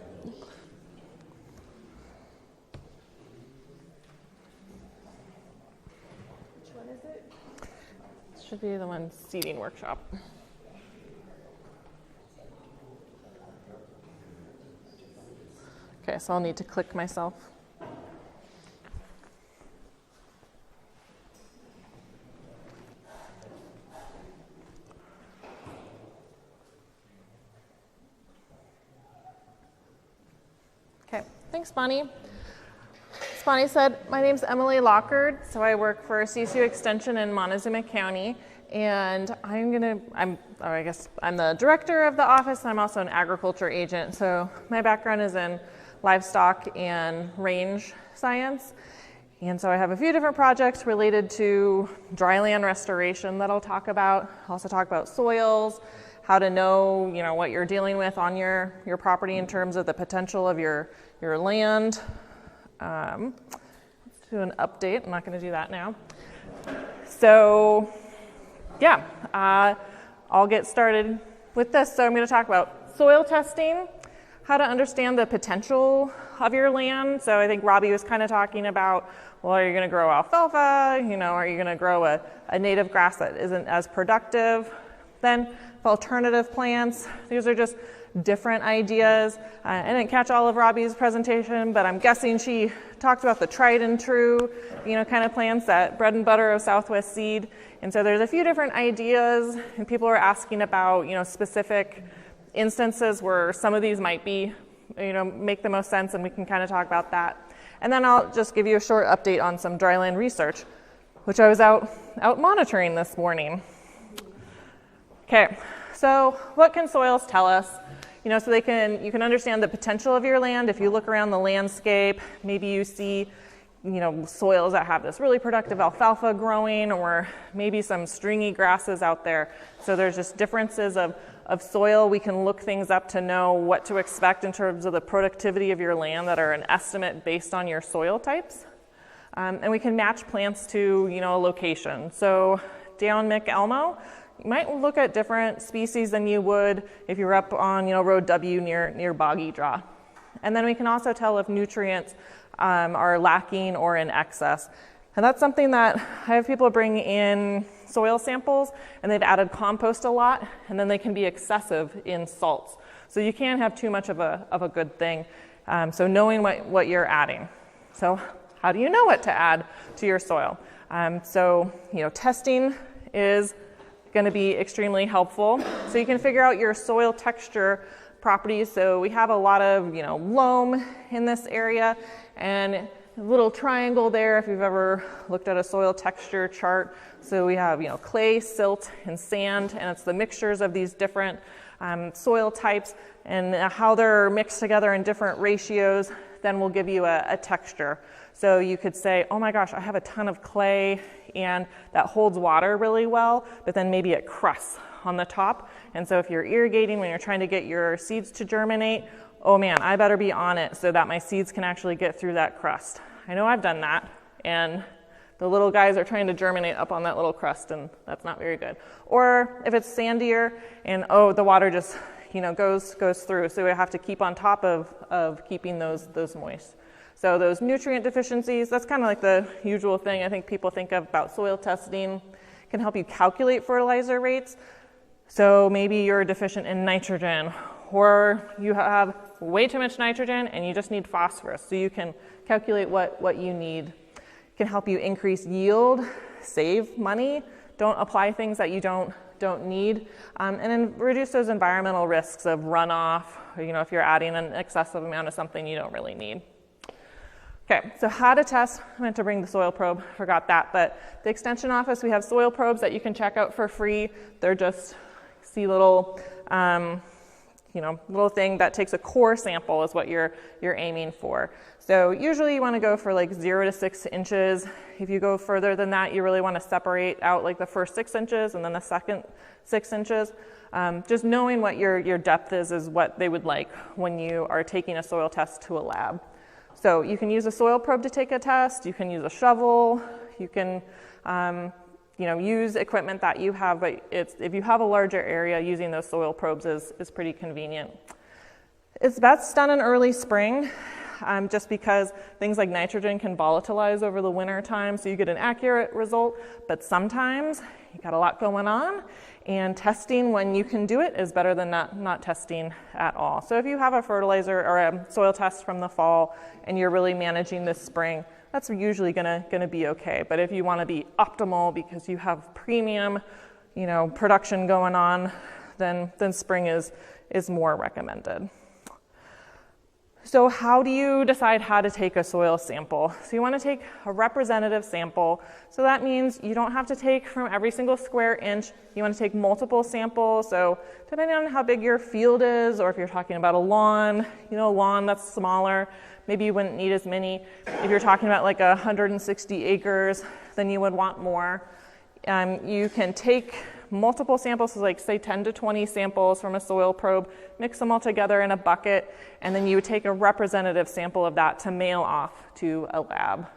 Which one is it? Should be the one seeding workshop. Okay, so I'll need to click myself. Okay, thanks, Bonnie. As Bonnie said, my name's Emily Lockard, so I work for CSU Extension in Montezuma County, and I'm the director of the office, and I'm also an agriculture agent, so my background is in livestock and range science, and so I have a few different projects related to dryland restoration that I'll talk about. I'll also talk about soils, how to know, what you're dealing with on your property in terms of the potential of your land. Let's do an update. I'm not going to do that now. So, yeah, I'll get started with this. So I'm going to talk about soil testing, how to understand the potential of your land. So I think Robbie was kind of talking about, well, are you going to grow alfalfa? Are you going to grow a native grass that isn't as productive? Then alternative plants. These are just different ideas. I didn't catch all of Robbie's presentation, but I'm guessing she talked about the tried and true, kind of plants, that bread and butter of Southwest Seed. And so there's a few different ideas, and people are asking about, specific instances where some of these might be, make the most sense, and we can kind of talk about that. And then I'll just give you a short update on some dryland research, which I was out monitoring this morning. Okay, so what can soils tell us? So you can understand the potential of your land. If you look around the landscape, maybe you see, soils that have this really productive alfalfa growing, or maybe some stringy grasses out there. So there's just differences of soil. We can look things up to know what to expect in terms of the productivity of your land that are an estimate based on your soil types. And we can match plants to, a location. So down McElmo, you might look at different species than you would if you were up on, Road W near Boggy Draw. And then we can also tell if nutrients are lacking or in excess. And that's something that I have people bring in soil samples, and they've added compost a lot, and then they can be excessive in salts. So you can't have too much of a good thing. So knowing what you're adding. So how do you know what to add to your soil? Testing is going to be extremely helpful. So you can figure out your soil texture properties. So we have a lot of, loam in this area, and a little triangle there if you've ever looked at a soil texture chart. So we have, clay, silt, and sand, and it's the mixtures of these different soil types and how they're mixed together in different ratios then will give you a texture. So you could say, oh my gosh, I have a ton of clay and that holds water really well, but then maybe it crusts on the top. And so if you're irrigating when you're trying to get your seeds to germinate, oh man, I better be on it so that my seeds can actually get through that crust. I know I've done that, and the little guys are trying to germinate up on that little crust, and that's not very good. Or if it's sandier and the water just goes through, so we have to keep on top of keeping those moist. So those nutrient deficiencies, that's kind of like the usual thing I think people think of about soil testing. Can help you calculate fertilizer rates. So maybe you're deficient in nitrogen, or you have way too much nitrogen and you just need phosphorus. So you can calculate what you need. Can help you increase yield, save money, don't apply things that you don't need, and then reduce those environmental risks of runoff, or, if you're adding an excessive amount of something you don't really need. Okay, so how to test. I meant to bring the soil probe, forgot that, but the Extension office, we have soil probes that you can check out for free. They're just little, little thing that takes a core sample is what you're aiming for. So usually you want to go for 0 to 6 inches. If you go further than that, you really want to separate out the first 6 inches and then the second 6 inches. Just knowing what your depth is what they would like when you are taking a soil test to a lab. So you can use a soil probe to take a test, you can use a shovel, you can use equipment that you have, but if you have a larger area, using those soil probes is pretty convenient. It's best done in early spring, just because things like nitrogen can volatilize over the winter time, so you get an accurate result, but sometimes you got a lot going on, And testing when you can do it is better than not testing at all. So if you have a fertilizer or a soil test from the fall and you're really managing this spring, that's usually gonna be okay. But if you want to be optimal because you have premium, production going on, then spring is more recommended. So how do you decide how to take a soil sample? So you want to take a representative sample. So that means you don't have to take from every single square inch. You want to take multiple samples. So depending on how big your field is, or if you're talking about a lawn, a lawn that's smaller, maybe you wouldn't need as many. If you're talking about like 160 acres, then you would want more. You can take multiple samples, so like say 10 to 20 samples from a soil probe, mix them all together in a bucket, and then you would take a representative sample of that to mail off to a lab.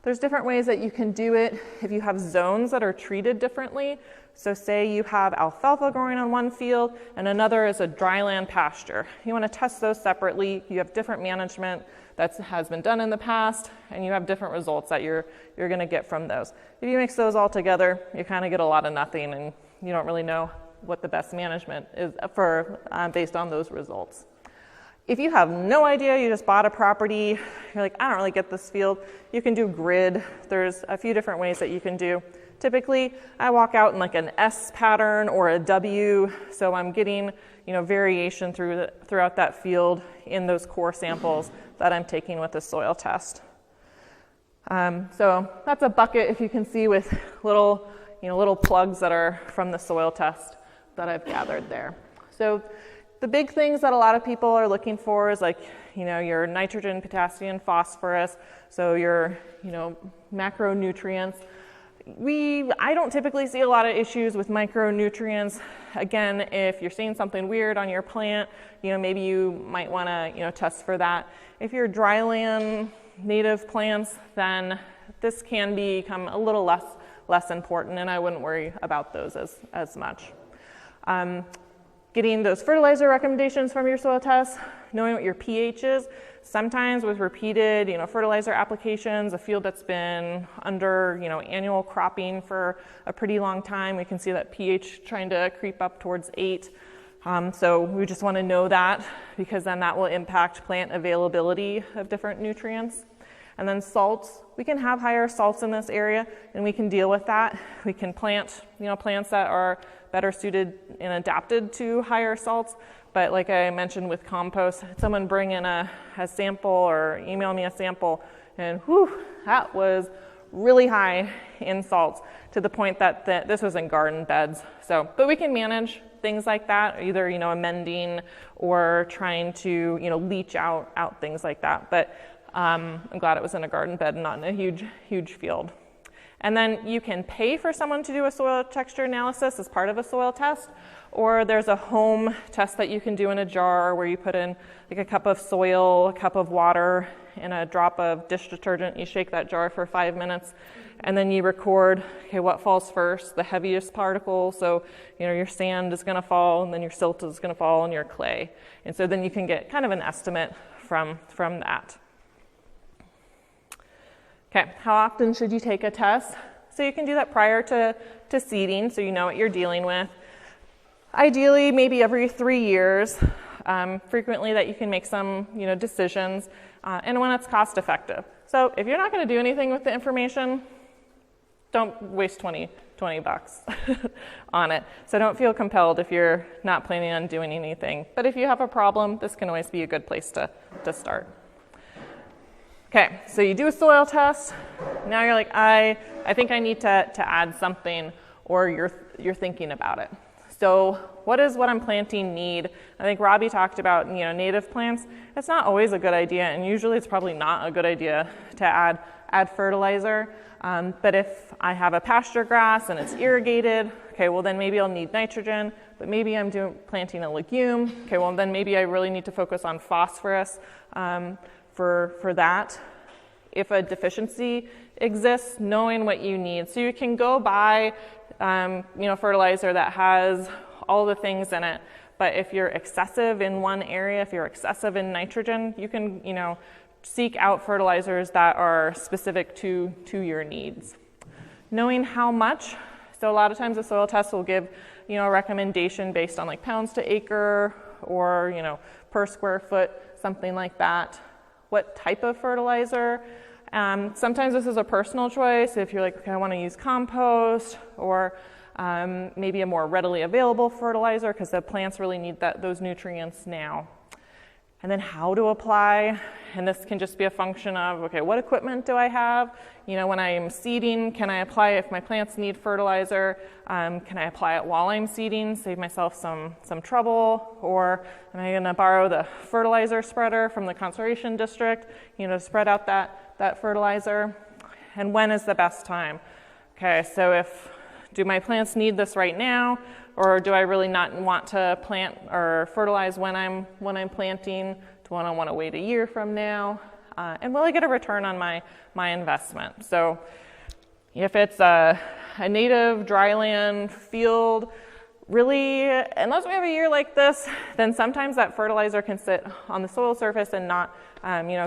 There's different ways that you can do it if you have zones that are treated differently. So say you have alfalfa growing on one field and another is a dryland pasture. You want to test those separately. You have different management that has been done in the past, and you have different results that you're going to get from those. If you mix those all together, you kind of get a lot of nothing, and you don't really know what the best management is for based on those results. If you have no idea, you just bought a property, you're like, I don't really get this field, you can do grid. There's a few different ways that you can do. Typically, I walk out in like an S pattern or a W, so I'm getting variation throughout that field in those core samples that I'm taking with the soil test. So that's a bucket, if you can see, with little plugs that are from the soil test that I've gathered there. So the big things that a lot of people are looking for is like, your nitrogen, potassium, phosphorus, so your, macronutrients. I don't typically see a lot of issues with micronutrients. Again, if you're seeing something weird on your plant, maybe you might want to, test for that. If you're dryland native plants, then this can become a little less important, and I wouldn't worry about those as much. Getting those fertilizer recommendations from your soil test, knowing what your pH is. Sometimes with repeated, fertilizer applications, a field that's been under, annual cropping for a pretty long time, we can see that pH trying to creep up towards 8. So we just want to know that, because then that will impact plant availability of different nutrients. And then salts, we can have higher salts in this area, and we can deal with that. We can plant, plants that are better suited and adapted to higher salts. But like I mentioned with compost, someone bring in a sample or email me a sample, and that was really high in salts, to the point that this was in garden beds. But we can manage things like that, either amending or trying to leach out things like that. But I'm glad it was in a garden bed and not in a huge field. And then you can pay for someone to do a soil texture analysis as part of a soil test, or there's a home test that you can do in a jar where you put in like a cup of soil, a cup of water, and a drop of dish detergent. You shake that jar for 5 minutes, and then you record, what falls first, the heaviest particle. So, your sand is going to fall, and then your silt is going to fall, and your clay. And so then you can get kind of an estimate from that. Okay, how often should you take a test? So you can do that prior to seeding, so you know what you're dealing with. Ideally, maybe every 3 years, frequently that you can make some decisions, and when it's cost effective. So if you're not going to do anything with the information, don't waste $20 on it. So don't feel compelled if you're not planning on doing anything. But if you have a problem, this can always be a good place to start. Okay, so you do a soil test. Now you're like, I think I need to add something, or you're thinking about it. So what does what I'm planting need? I think Robbie talked about native plants. It's not always a good idea, and usually it's probably not a good idea to add fertilizer. But if I have a pasture grass and it's irrigated, okay, well then maybe I'll need nitrogen. But maybe I'm planting a legume. Okay, well then maybe I really need to focus on phosphorus for that. If a deficiency exists, knowing what you need. So you can go buy fertilizer that has all the things in it, but if you're excessive in one area, if you're excessive in nitrogen, you can seek out fertilizers that are specific to your needs. Knowing how much, so a lot of times a soil test will give a recommendation based on like pounds to acre or, per square foot, something like that. What type of fertilizer? Sometimes this is a personal choice. If you're like, okay, I want to use compost or maybe a more readily available fertilizer because the plants really need those nutrients now. And then how to apply, and this can just be a function of, okay, what equipment do I have? When I'm seeding, can I apply if my plants need fertilizer? Can I apply it while I'm seeding, save myself some trouble? Or am I gonna borrow the fertilizer spreader from the conservation district, to spread out that fertilizer? And when is the best time? Okay, so do my plants need this right now? Or do I really not want to plant or fertilize when I'm planting? Do I want to wait a year from now? And will I get a return on my investment? So if it's a native dryland field, really, unless we have a year like this, then sometimes that fertilizer can sit on the soil surface and not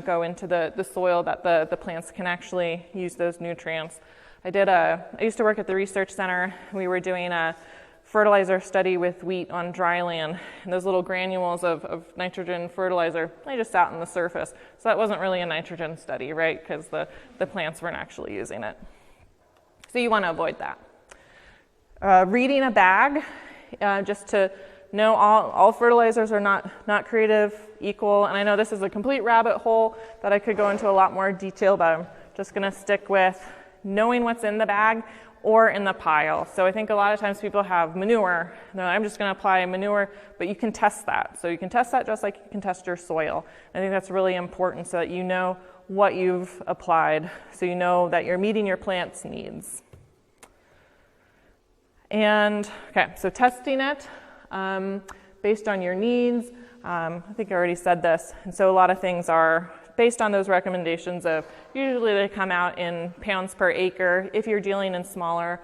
go into the soil that the plants can actually use those nutrients. I used to work at the research center. We were doing a fertilizer study with wheat on dry land, and those little granules of nitrogen fertilizer, they just sat on the surface. So that wasn't really a nitrogen study, right? Because the plants weren't actually using it. So you want to avoid that. Reading a bag, just to know all fertilizers are not created equal. And I know this is a complete rabbit hole that I could go into a lot more detail, but I'm just going to stick with knowing what's in the bag or in the pile. So I think a lot of times people have manure. I'm just going to apply manure, but you can test that. So you can test that just like you can test your soil. I think that's really important so that you know what you've applied, so you know that you're meeting your plant's needs. And okay, so testing it based on your needs. I think I already said this. And so a lot of things are based on those recommendations of usually they come out in pounds per acre. If you're dealing in smaller,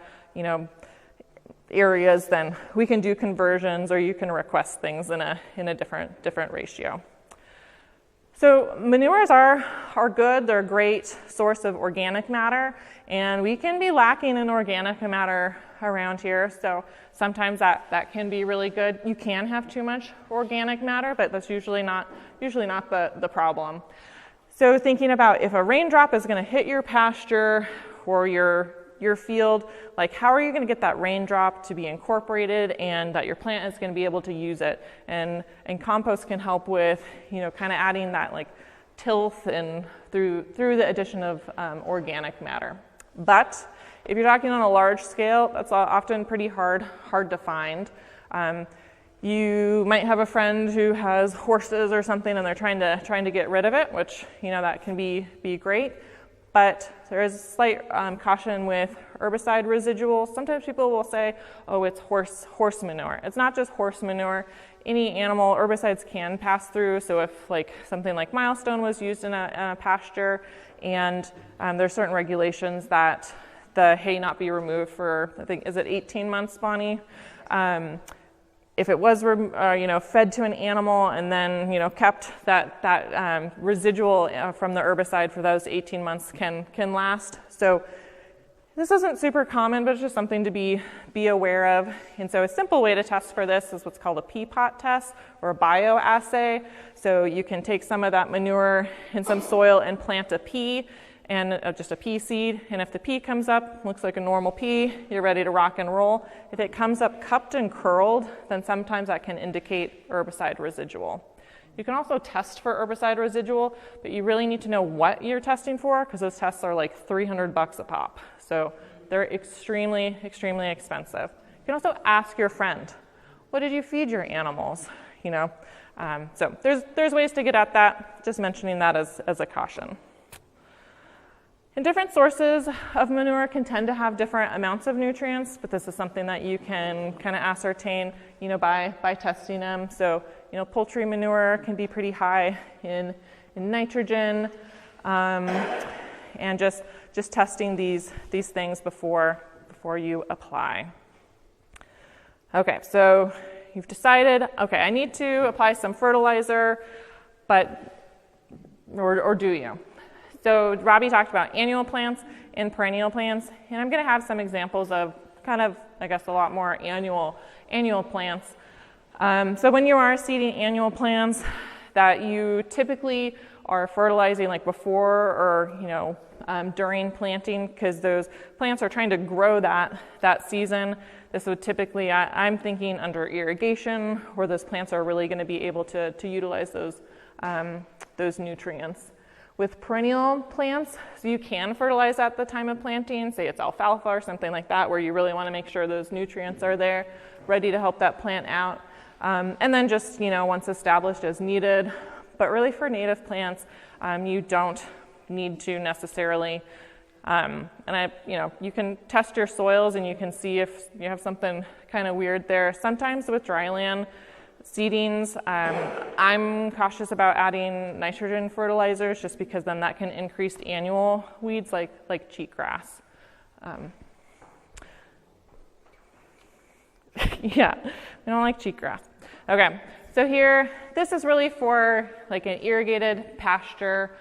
areas, then we can do conversions or you can request things in a different ratio. So manures are good. They're a great source of organic matter, and we can be lacking in organic matter around here. So sometimes that can be really good. You can have too much organic matter, but that's usually not the problem. So thinking about if a raindrop is going to hit your pasture or your field, like how are you going to get that raindrop to be incorporated and that your plant is going to be able to use it? And compost can help with, kind of adding that like tilth and through the addition of organic matter. But if you're talking on a large scale, that's often pretty hard to find. You might have a friend who has horses or something and they're trying to get rid of it, which, that can be great. But there is slight caution with herbicide residuals. Sometimes people will say, oh, it's horse manure. It's not just horse manure. Any animal herbicides can pass through. So if something like Milestone was used in a pasture and there's certain regulations that the hay not be removed for, I think, is it 18 months, Bonnie? If it was, fed to an animal and then, kept that residual from the herbicide for those 18 months can last. So this isn't super common, but it's just something to be aware of. And so a simple way to test for this is what's called a pea pot test or a bioassay. So you can take some of that manure in some soil and plant a pea and just a pea seed, and if the pea comes up, looks like a normal pea, you're ready to rock and roll. If it comes up cupped and curled, then sometimes that can indicate herbicide residual. You can also test for herbicide residual, but you really need to know what you're testing for because those tests are like $300 a pop. So they're extremely, extremely expensive. You can also ask your friend, what did you feed your animals? So there's ways to get at that, just mentioning that as a caution. And different sources of manure can tend to have different amounts of nutrients, but this is something that you can kind of ascertain, by testing them. So, poultry manure can be pretty high in nitrogen, and just testing these things before you apply. Okay, so you've decided, okay, I need to apply some fertilizer, or do you? So Robbie talked about annual plants and perennial plants, and I'm going to have some examples of kind of, I guess, a lot more annual annual plants. So when you are seeding annual plants that you typically are fertilizing like before or during planting, because those plants are trying to grow that season. This would typically, I'm thinking under irrigation, where those plants are really going to be able to utilize those nutrients. With perennial plants, so you can fertilize at the time of planting, say it's alfalfa or something like that, where you really want to make sure those nutrients are there, ready to help that plant out. And then just, once established as needed. But really for native plants, you don't need to necessarily, you can test your soils and you can see if you have something kind of weird there. Sometimes with dryland seedings, I'm cautious about adding nitrogen fertilizers just because then that can increase annual weeds like cheatgrass. Yeah, we don't like cheatgrass. Okay, so here, this is really for like an irrigated pasture.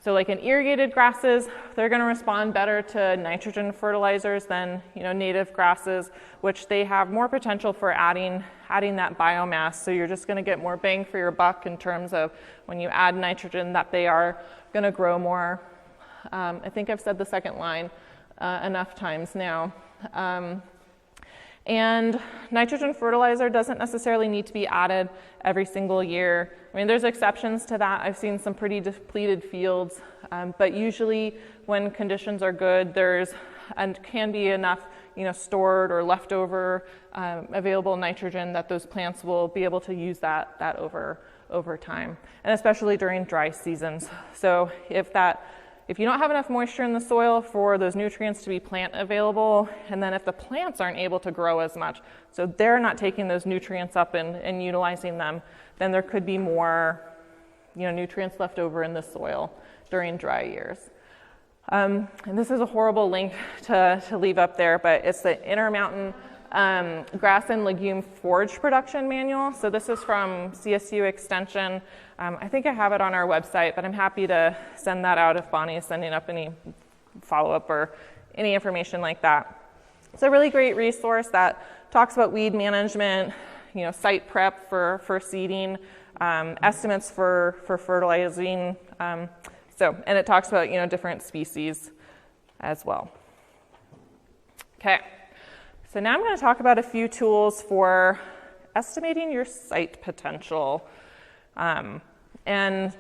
So like in irrigated grasses, they're going to respond better to nitrogen fertilizers than native grasses, which they have more potential for adding that biomass. So you're just going to get more bang for your buck in terms of when you add nitrogen that they are going to grow more. I think I've said the second line enough times now. And nitrogen fertilizer doesn't necessarily need to be added every single year. I mean, there's exceptions to that. I've seen some pretty depleted fields, but usually when conditions are good, there's and can be enough, stored or leftover available nitrogen that those plants will be able to use that over time, and especially during dry seasons. So if you don't have enough moisture in the soil for those nutrients to be plant available, and then if the plants aren't able to grow as much, so they're not taking those nutrients up and utilizing them, then there could be more nutrients left over in the soil during dry years. And this is a horrible link to leave up there, but it's the Intermountain Grass and Legume Forage Production Manual. So this is from CSU Extension. I think I have it on our website, but I'm happy to send that out if Bonnie is sending up any follow-up or any information like that. It's a really great resource that talks about weed management, site prep for seeding, estimates for fertilizing, and it talks about different species as well. Okay. So now I'm going to talk about a few tools for estimating your site potential. And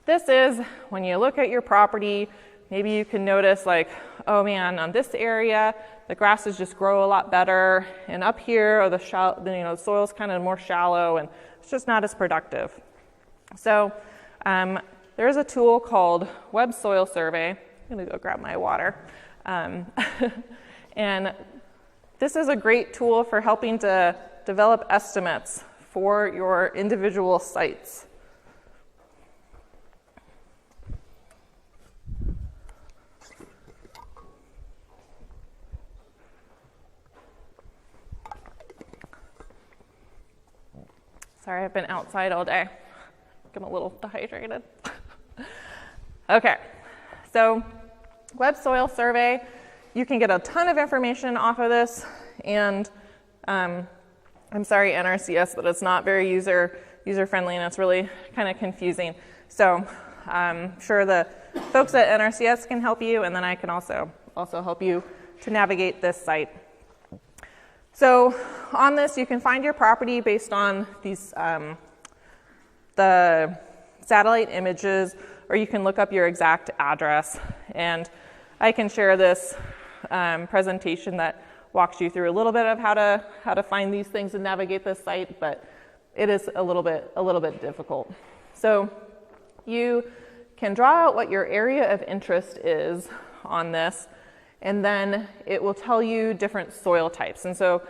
this is when you look at your property, maybe you can notice oh man, on this area, the grasses just grow a lot better, and up here, or the soil's kind of more shallow, and it's just not as productive. So there's a tool called Web Soil Survey. I'm going to go grab my water. And this is a great tool for helping to develop estimates for your individual sites. Sorry, I've been outside all day. I'm a little dehydrated. Okay, so Web Soil Survey. You can get a ton of information off of this, and I'm sorry, NRCS, but it's not very user-friendly, and it's really kind of confusing. So I'm sure the folks at NRCS can help you, and then I can also help you to navigate this site. So on this, you can find your property based on these the satellite images, or you can look up your exact address. And I can share this presentation that walks you through a little bit of how to find these things and navigate this site, but it is a little bit difficult. So you can draw out what your area of interest is on this, and then it will tell you different soil types. And so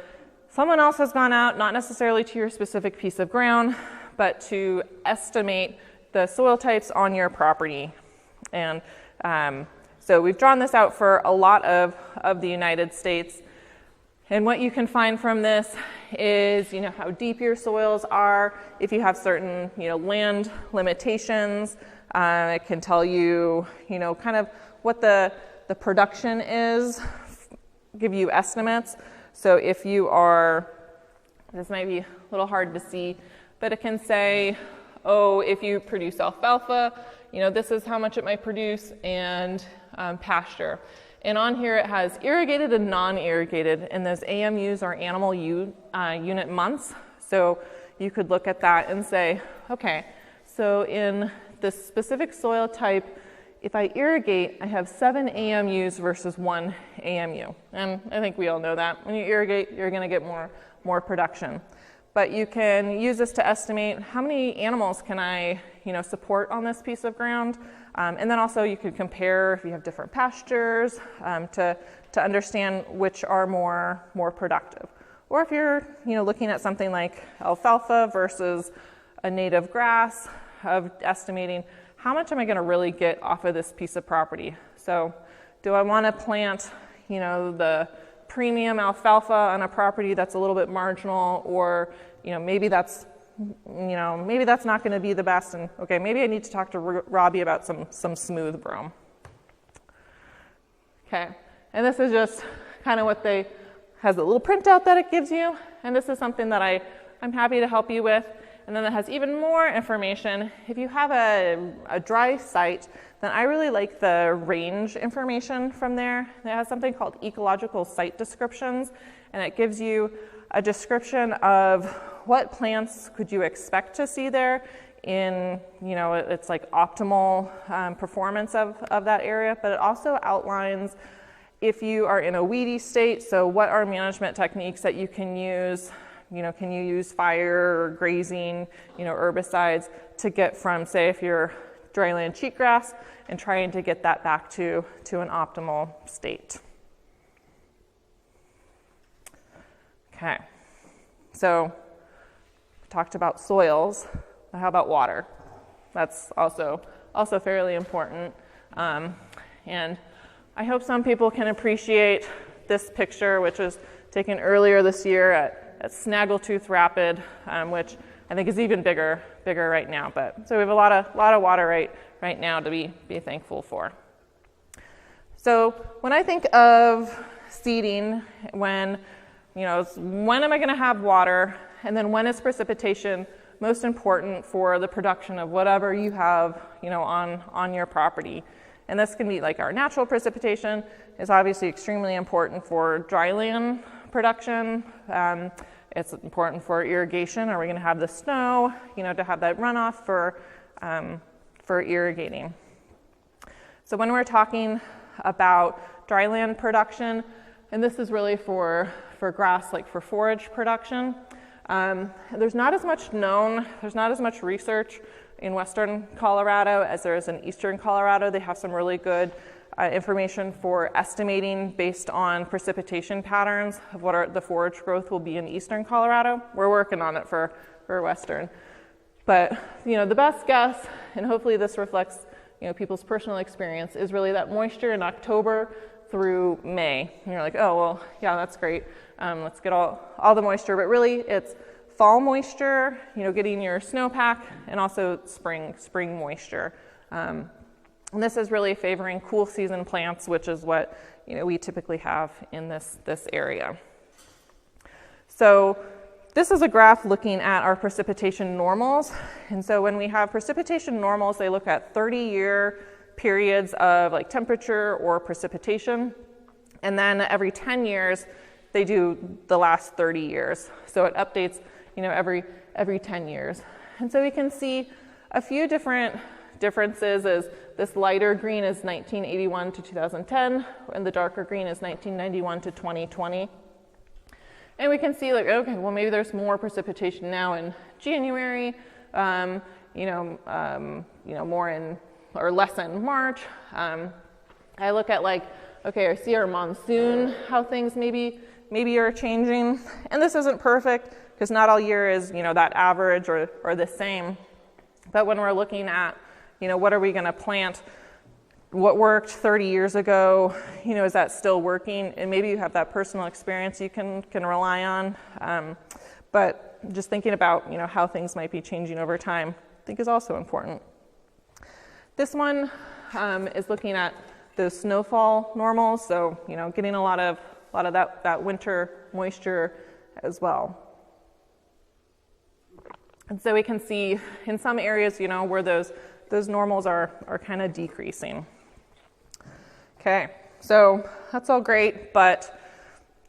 someone else has gone out, not necessarily to your specific piece of ground, but to estimate the soil types on your property. And so we've drawn this out for a lot of the United States. And what you can find from this is, how deep your soils are, if you have certain, land limitations. It can tell you, kind of what the production is, give you estimates. So if you are, this might be a little hard to see, but it can say, oh, if you produce alfalfa, this is how much it might produce, and pasture. And on here it has irrigated and non-irrigated, and those AMUs are animal unit months. So you could look at that and say, okay, so in this specific soil type, if I irrigate, I have 7 AMUs versus 1 AMU. And I think we all know that. When you irrigate, you're going to get more production. But you can use this to estimate how many animals can I support on this piece of ground. And then also you could compare if you have different pastures to understand which are more productive. Or if you're looking at something like alfalfa versus a native grass, of estimating how much am I going to really get off of this piece of property. So do I want to plant the premium alfalfa on a property that's a little bit marginal, or maybe that's not going to be the best, and okay, maybe I need to talk to Robbie about some smooth brome. Okay, and this is just kind of what has a little printout that it gives you, and this is something that I'm happy to help you with. And then it has even more information. If you have a dry site, then I really like the range information from there. It has something called ecological site descriptions, and it gives you a description of what plants could you expect to see there in, it's like optimal performance of that area, but it also outlines if you are in a weedy state, so what are management techniques that you can use. Can you use fire or grazing, herbicides to get from, say, if you're dryland cheatgrass and trying to get that back to an optimal state. Okay, so we talked about soils, but how about water? That's also fairly important. And I hope some people can appreciate this picture, which was taken earlier this year at Snaggletooth Rapid, which I think is even bigger right now. But so we have a lot of water right now to be thankful for. So when I think of seeding, when am I going to have water, and then when is precipitation most important for the production of whatever you have on your property. And this can be like our natural precipitation is obviously extremely important for dryland production. It's important for irrigation. Are we going to have the snow, to have that runoff for irrigating? So when we're talking about dryland production, and this is really for grass, like for forage production, there's not as much known, there's not as much research in western Colorado as there is in eastern Colorado. They have some really good information for estimating based on precipitation patterns of what the forage growth will be in eastern Colorado. We're working on it for western. But the best guess, and hopefully this reflects people's personal experience, is really that moisture in October through May. And you're like, oh, well, yeah, that's great. Let's get all the moisture. But really, it's fall moisture, getting your snowpack, and also spring moisture. And this is really favoring cool season plants, which is what we typically have in this area. So this is a graph looking at our precipitation normals. And so when we have precipitation normals, they look at 30-year periods of like temperature or precipitation. And then every 10 years, they do the last 30 years. So it updates every 10 years. And so we can see a few different differences. Is this lighter green is 1981 to 2010, and the darker green is 1991 to 2020. And we can see like, okay, well maybe there's more precipitation now in January, more in, or less in March. I look at like, okay, I see our monsoon, how things maybe are changing. And this isn't perfect because not all year is, that average or the same. But when we're looking at, what are we going to plant? What worked 30 years ago, is that still working? And maybe you have that personal experience you can rely on. But just thinking about, how things might be changing over time, I think is also important. This one is looking at those snowfall normals. So, getting a lot of a lot of that winter moisture as well. And so we can see in some areas, where those normals are kind of decreasing. Okay, so that's all great, but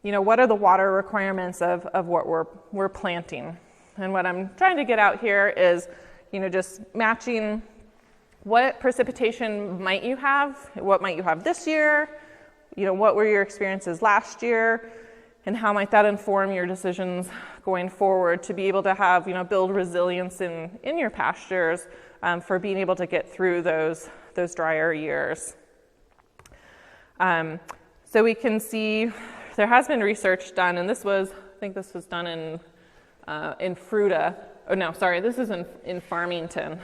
what are the water requirements of what we're planting? And what I'm trying to get out here is, just matching what precipitation might you have, what might you have this year, what were your experiences last year, and how might that inform your decisions going forward to be able to have, build resilience in your pastures for being able to get through those drier years. So we can see there has been research done, and I think this was done in Fruita. Oh no, sorry, this is in Farmington.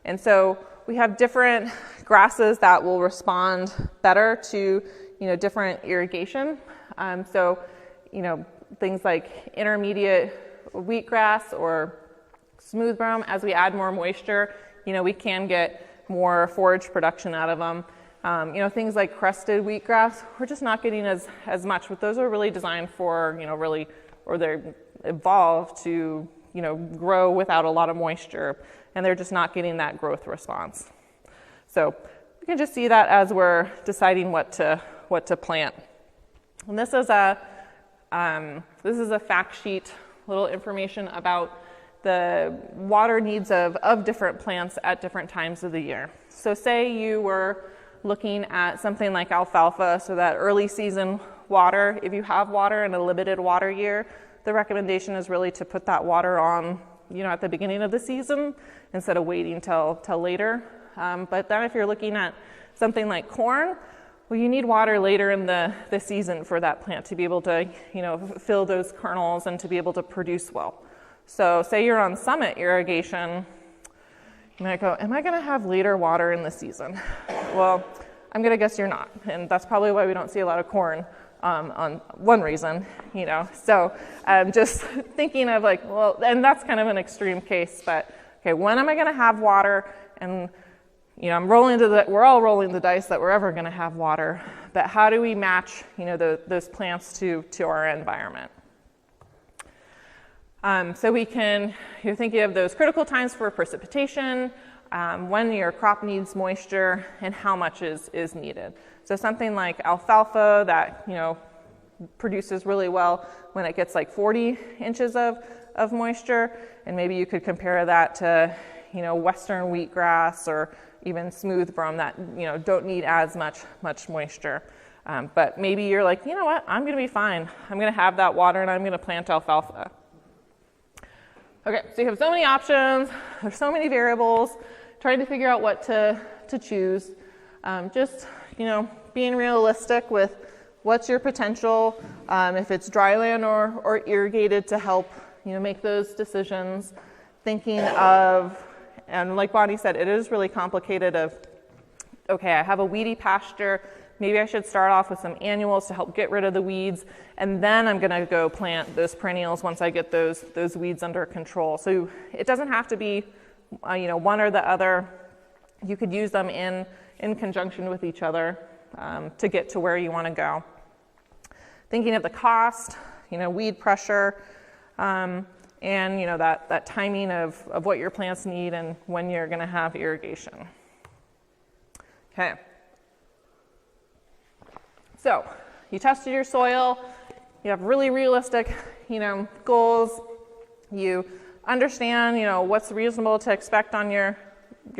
And so we have different grasses that will respond better to, different irrigation. So, things like intermediate wheatgrass or smooth brome, as we add more moisture, we can get more forage production out of them. Things like crested wheatgrass, we're just not getting as much, but those are really designed for, or they're evolved to, grow without a lot of moisture, and they're just not getting that growth response. So we can just see that as we're deciding what to plant. And this is a fact sheet, little information about the water needs of different plants at different times of the year. So say you were looking at something like alfalfa, so that early season water, if you have water in a limited water year, the recommendation is really to put that water on, at the beginning of the season instead of waiting till later. But then if you're looking at something like corn, well, you need water later in the season for that plant to be able to, fill those kernels and to be able to produce well. So say you're on summit irrigation, you might go, am I going to have later water in the season? Well, I'm going to guess you're not. And that's probably why we don't see a lot of corn on one reason, So just thinking of and that's kind of an extreme case, but okay, when am I going to have water? And, we're all rolling the dice that we're ever going to have water, but how do we match, those plants to our environment? So you're thinking of those critical times for precipitation, when your crop needs moisture, and how much is needed. So something like alfalfa that, produces really well when it gets like 40 inches of moisture, and maybe you could compare that to, western wheatgrass or even smooth brome that, don't need as much moisture. But maybe you're like, you know what, I'm going to be fine. I'm going to have that water and I'm going to plant alfalfa. Okay, so you have so many options, there's so many variables, trying to figure out what to choose. Just, being realistic with what's your potential, if it's dryland or irrigated, to help, make those decisions. Thinking of, and like Bonnie said, it is really complicated of, okay, I have a weedy pasture, maybe I should start off with some annuals to help get rid of the weeds, and then I'm going to go plant those perennials once I get those weeds under control. So it doesn't have to be, one or the other. You could use them in conjunction with each other to get to where you want to go. Thinking of the cost, weed pressure, and that timing of what your plants need and when you're going to have irrigation. Okay. So you tested your soil, you have really realistic, goals, you understand, what's reasonable to expect on your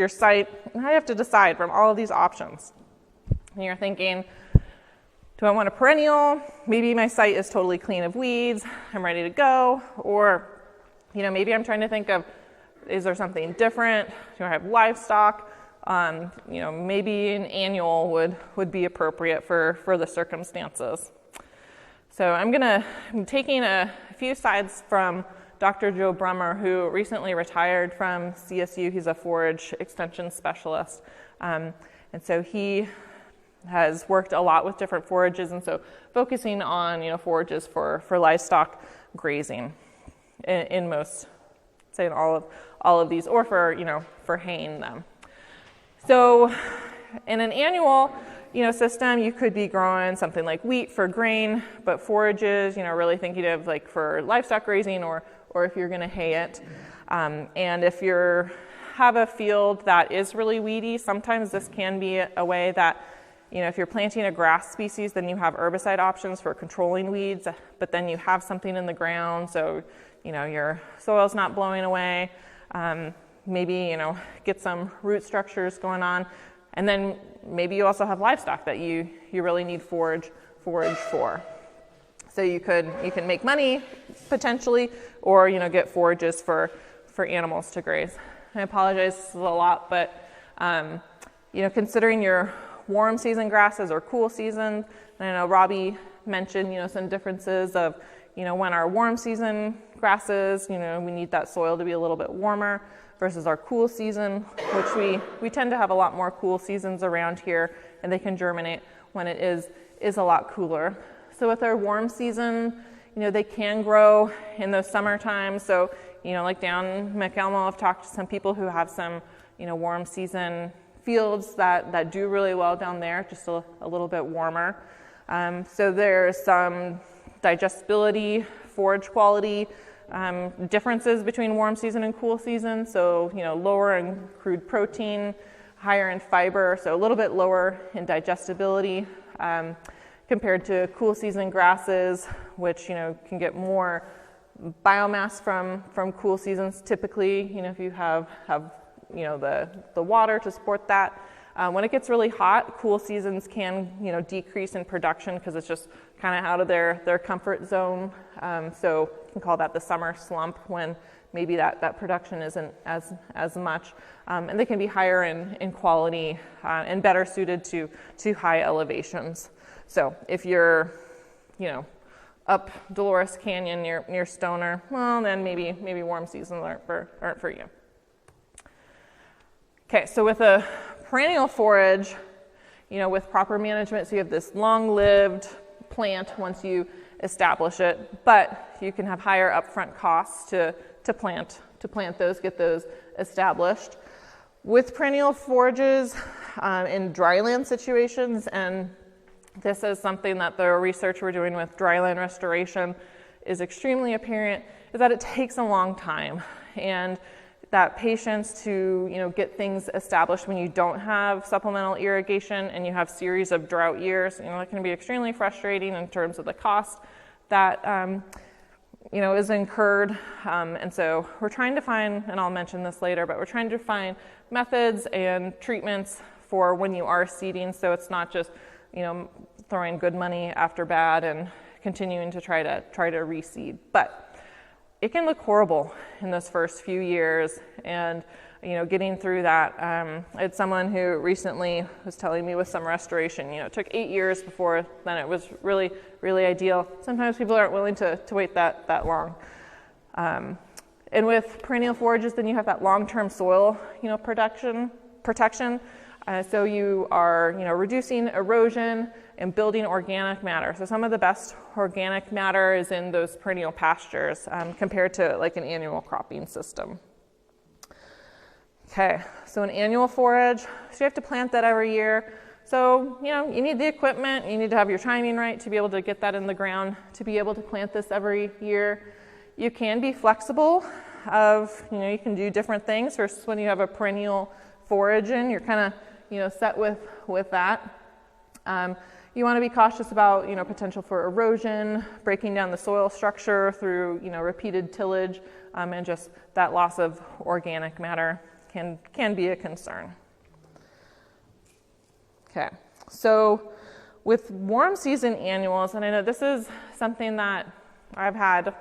site. Now you have to decide from all of these options. And you're thinking, do I want a perennial? Maybe my site is totally clean of weeds, I'm ready to go. Or, maybe I'm trying to think of, is there something different? Do I have livestock? Maybe an annual would be appropriate for the circumstances. So I'm taking a few sides from Dr. Joe Brummer, who recently retired from CSU. He's a forage extension specialist. And so he has worked a lot with different forages, and so focusing on, forages for livestock grazing in most, say in all of these, or for haying them. So in an annual, system, you could be growing something like wheat for grain, but forages, really thinking of like for livestock grazing or if you're going to hay it. And if you have a field that is really weedy, sometimes this can be a way that, if you're planting a grass species, then you have herbicide options for controlling weeds, but then you have something in the ground, so, your soil's not blowing away. Maybe, get some root structures going on. And then maybe you also have livestock that you really need forage for. So you can make money potentially, or get forages for animals to graze. I apologize, this is a lot, but considering your warm season grasses or cool season, and I know Robbie mentioned some differences of when our warm season grasses, we need that soil to be a little bit warmer versus our cool season, which we tend to have a lot more cool seasons around here, and they can germinate when it is a lot cooler. So with our warm season, they can grow in those summer times. So, like down in McElmo, I've talked to some people who have some, warm season fields that do really well down there, just a little bit warmer. So there's some digestibility, forage quality differences between warm season and cool season. So, lower in crude protein, higher in fiber, so a little bit lower in digestibility compared to cool season grasses, which, can get more biomass from cool seasons typically, if you have the water to support that. When it gets really hot, cool seasons can, decrease in production because it's just kind of out of their comfort zone. So you can call that the summer slump when maybe that production isn't as much. And they can be higher in quality and better suited to high elevations. So if you're, up Dolores Canyon near Stoner, well, then maybe warm seasons aren't for you. Okay, so with a perennial forage, with proper management, so you have this long-lived plant once you establish it, but you can have higher upfront costs to plant those, get those established. With perennial forages in dryland situations, and this is something that the research we're doing with dryland restoration is extremely apparent, is that it takes a long time. And that patience to get things established when you don't have supplemental irrigation and you have series of drought years, that can be extremely frustrating in terms of the cost that is incurred. And so we're trying to find, and I'll mention this later, but we're trying to find methods and treatments for when you are seeding, so it's not just throwing good money after bad and continuing to try to reseed. But it can look horrible in those first few years, and getting through that. I had someone who recently was telling me with some restoration, it took 8 years before then it was really, really ideal. Sometimes people aren't willing to wait that long. And with perennial forages, then you have that long-term soil, protection. So you are, reducing erosion and building organic matter. So some of the best organic matter is in those perennial pastures compared to like an annual cropping system. Okay, so an annual forage, so you have to plant that every year. So, you need the equipment, you need to have your timing right to be able to get that in the ground, to be able to plant this every year. You can be flexible of, you can do different things versus when you have a perennial forage in, you're kind of, set with that. You want to be cautious about, potential for erosion, breaking down the soil structure through, repeated tillage, and just that loss of organic matter can be a concern. Okay, so with warm season annuals, and I know this is something that I've had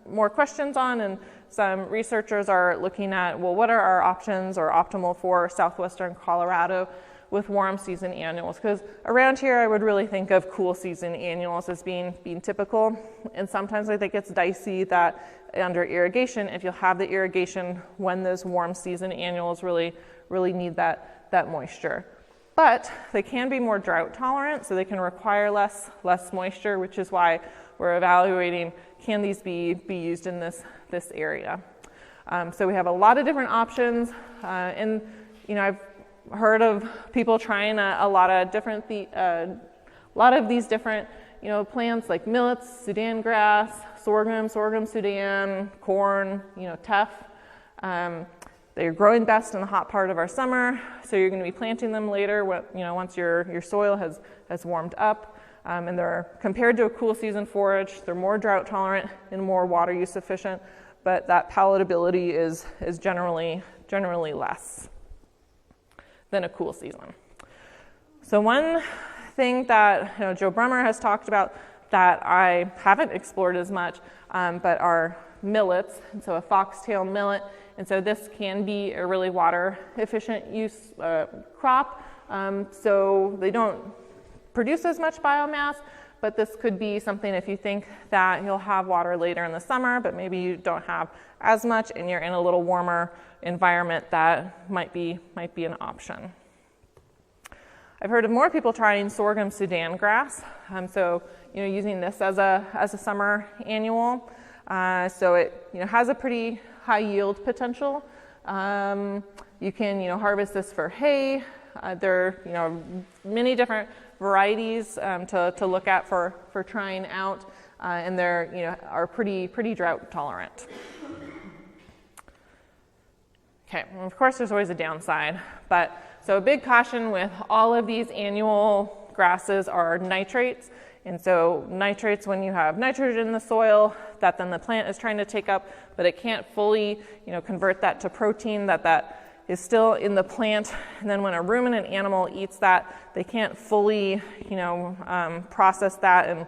more questions on, and some researchers are looking at, well, what are our options or optimal for southwestern Colorado with warm season annuals? Because around here I would really think of cool season annuals as being typical, and sometimes I think it's dicey that under irrigation, if you'll have the irrigation when those warm season annuals really need that moisture. But they can be more drought tolerant, so they can require less moisture, which is why we're evaluating, can these be used in this area? So we have a lot of different options, and I've heard of people trying a lot of different, lot of these different, plants like millets, Sudan grass, sorghum Sudan, corn, teff. They're growing best in the hot part of our summer, so you're going to be planting them later, once your soil has warmed up. And they're compared to a cool season forage. They're more drought tolerant and more water use efficient, but that palatability is generally less than a cool season. So one thing that Joe Brummer has talked about that I haven't explored as much, but are millets, and so a foxtail millet, and so this can be a really water efficient use crop, so they don't produce as much biomass, but this could be something if you think that you'll have water later in the summer, but maybe you don't have as much and you're in a little warmer environment, that might be an option. I've heard of more people trying sorghum Sudan grass, so using this as a summer annual. So it has a pretty high yield potential. You can are this for hay. There are many different varieties to look at for trying out, and they're are pretty drought tolerant. Okay, and of course there's always a downside, but so a big caution with all of these annual grasses are nitrates. And so nitrates, when you have nitrogen in the soil that then the plant is trying to take up, but it can't fully convert that to protein that is still in the plant, and then when a ruminant animal eats that, they can't fully process that, and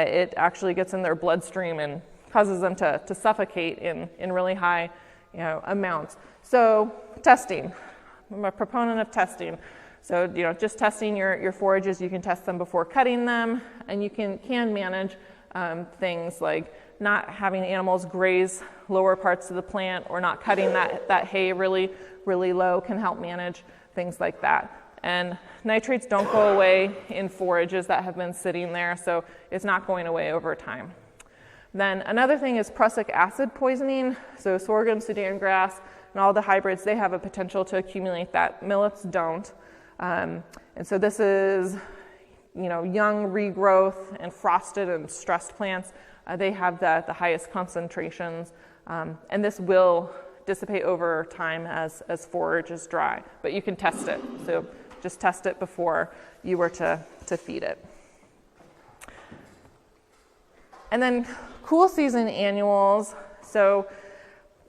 it actually gets in their bloodstream and causes them to suffocate in really high amounts. So testing, I'm a proponent of testing. So just testing your forages, you can test them before cutting them, and you can manage things like not having animals graze lower parts of the plant, or not cutting that hay really low can help manage things like that. And nitrates don't go away in forages that have been sitting there, so it's not going away over time. Then another thing is prussic acid poisoning. So sorghum, Sudan grass, and all the hybrids, they have a potential to accumulate that. Millets don't. And so this is, young regrowth and frosted and stressed plants. They have the highest concentrations, and this will dissipate over time as forage is dry. But you can test it. So just test it before you were to feed it. And then cool season annuals. So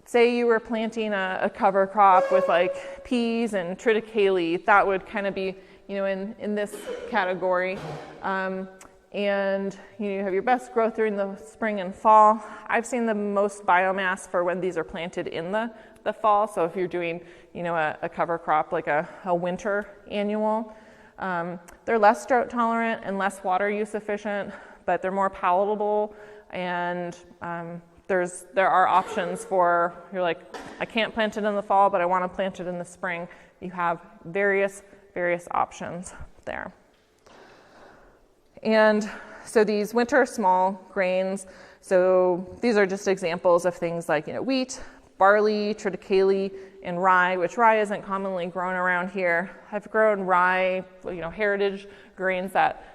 say you were planting a cover crop with like peas and triticale, that would kind of be, in this category. And you have your best growth during the spring and fall. I've seen the most biomass for when these are planted in the fall. So if you're doing, a cover crop like a winter annual, they're less drought tolerant and less water use efficient, but they're more palatable, and there are options for, you're like, I can't plant it in the fall, but I want to plant it in the spring. You have various options there. And so these winter small grains, so these are just examples of things like wheat, barley, triticale, and rye, which rye isn't commonly grown around here. I've grown rye, heritage grains that,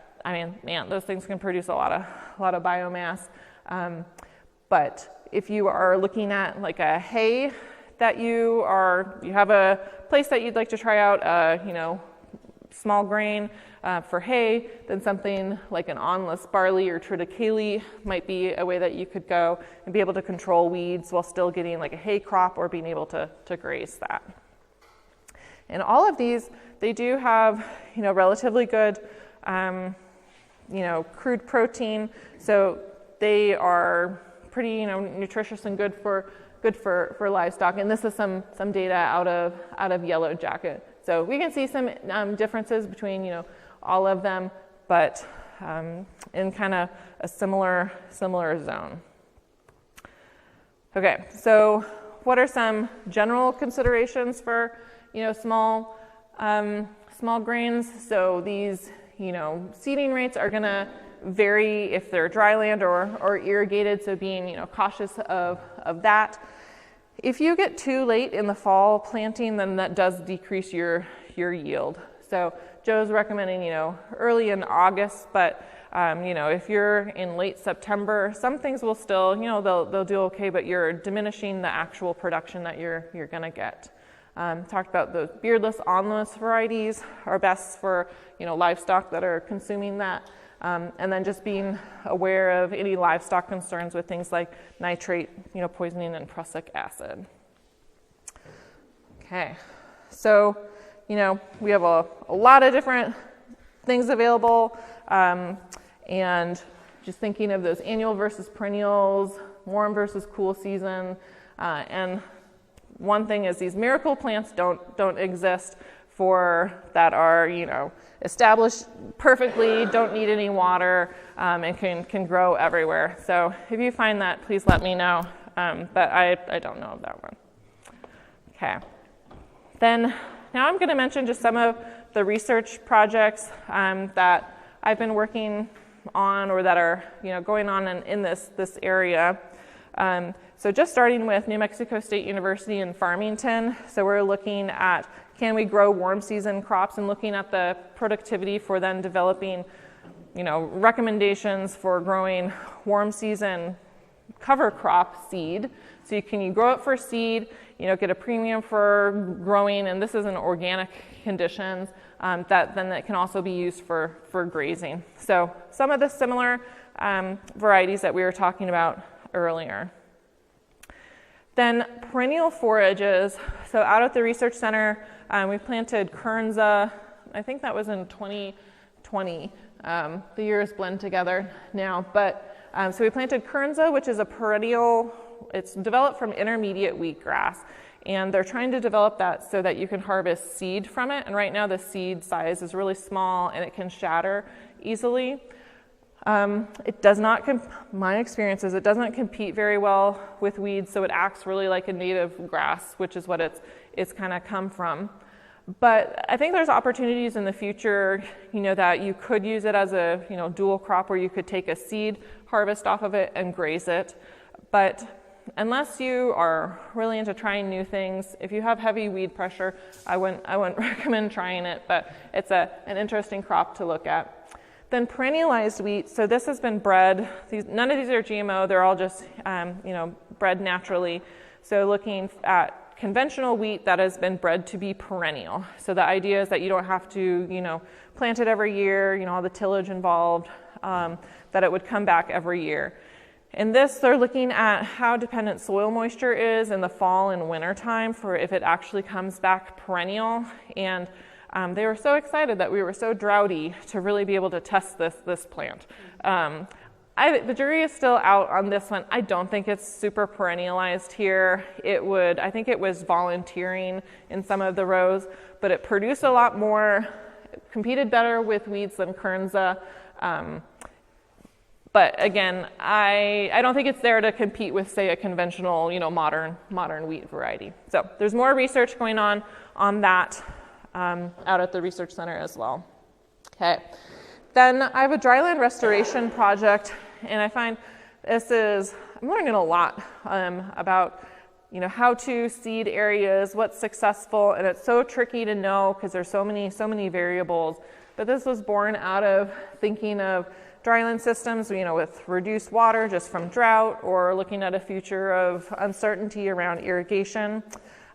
those things can produce a lot of biomass. But if you are looking at like a hay that you have a place that you'd like to try out, small grain for hay, then something like an awnless barley or triticale might be a way that you could go and be able to control weeds while still getting like a hay crop or being able to graze that. And all of these, they do have, relatively good, crude protein, so they are pretty, nutritious and good for livestock. And this is some data out of Yellow Jacket. So we can see some differences between, all of them, but in kind of a similar zone. Okay, so what are some general considerations for, small grains? So these, seeding rates are going to vary if they're dry land or irrigated, so being, cautious of that. If you get too late in the fall planting, then that does decrease your pure yield. So Joe's recommending, early in August, but if you're in late September, some things will still, they'll do okay, but you're diminishing the actual production that you're going to get. Talked about the beardless, awnless varieties are best for, livestock that are consuming that. And then just being aware of any livestock concerns with things like nitrate, poisoning, and prussic acid. Okay, so, we have a lot of different things available, and just thinking of those annual versus perennials, warm versus cool season, and one thing is these miracle plants don't exist for that are, established perfectly, don't need any water, and can grow everywhere. So if you find that, please let me know, but I don't know of that one. Okay. Then now I'm going to mention just some of the research projects that I've been working on or that are going on in this area. So just starting with New Mexico State University in Farmington. So we're looking at can we grow warm season crops and looking at the productivity for then developing recommendations for growing warm season cover crop seed. So can you grow it for seed, get a premium for growing, and this is in organic conditions, that can also be used for grazing. So some of the similar varieties that we were talking about earlier. Then perennial forages. So out at the research center, we planted Kernza. I think that was in 2020. The years blend together now, but so we planted Kernza, which is a perennial. It's developed from intermediate wheatgrass, and they're trying to develop that so that you can harvest seed from it. And right now the seed size is really small and it can shatter easily. It does not, my experience is it doesn't compete very well with weeds, so it acts really like a native grass, which is what it's kind of come from. But I think there's opportunities in the future, that you could use it as a, dual crop where you could take a seed harvest off of it and graze it. But unless you are really into trying new things, if you have heavy weed pressure, I wouldn't recommend trying it, but it's an interesting crop to look at. Then perennialized wheat, so this has been bred, none of these are GMO, they're all just bred naturally. So looking at conventional wheat that has been bred to be perennial. So the idea is that you don't have to, plant it every year, all the tillage involved, that it would come back every year. In this, they're looking at how dependent soil moisture is in the fall and winter time for if it actually comes back perennial. And they were so excited that we were so droughty to really be able to test this plant. The jury is still out on this one. I don't think it's super perennialized here. I think it was volunteering in some of the rows, but it produced a lot more, competed better with weeds than Kernza. But again, I don't think it's there to compete with, say, a conventional, modern wheat variety. So there's more research going on that out at the research center as well. Okay. Then I have a dryland restoration project, and I find I'm learning a lot about, how to seed areas, what's successful, and it's so tricky to know because there's so many variables. But this was born out of thinking of dryland systems, with reduced water just from drought, or looking at a future of uncertainty around irrigation,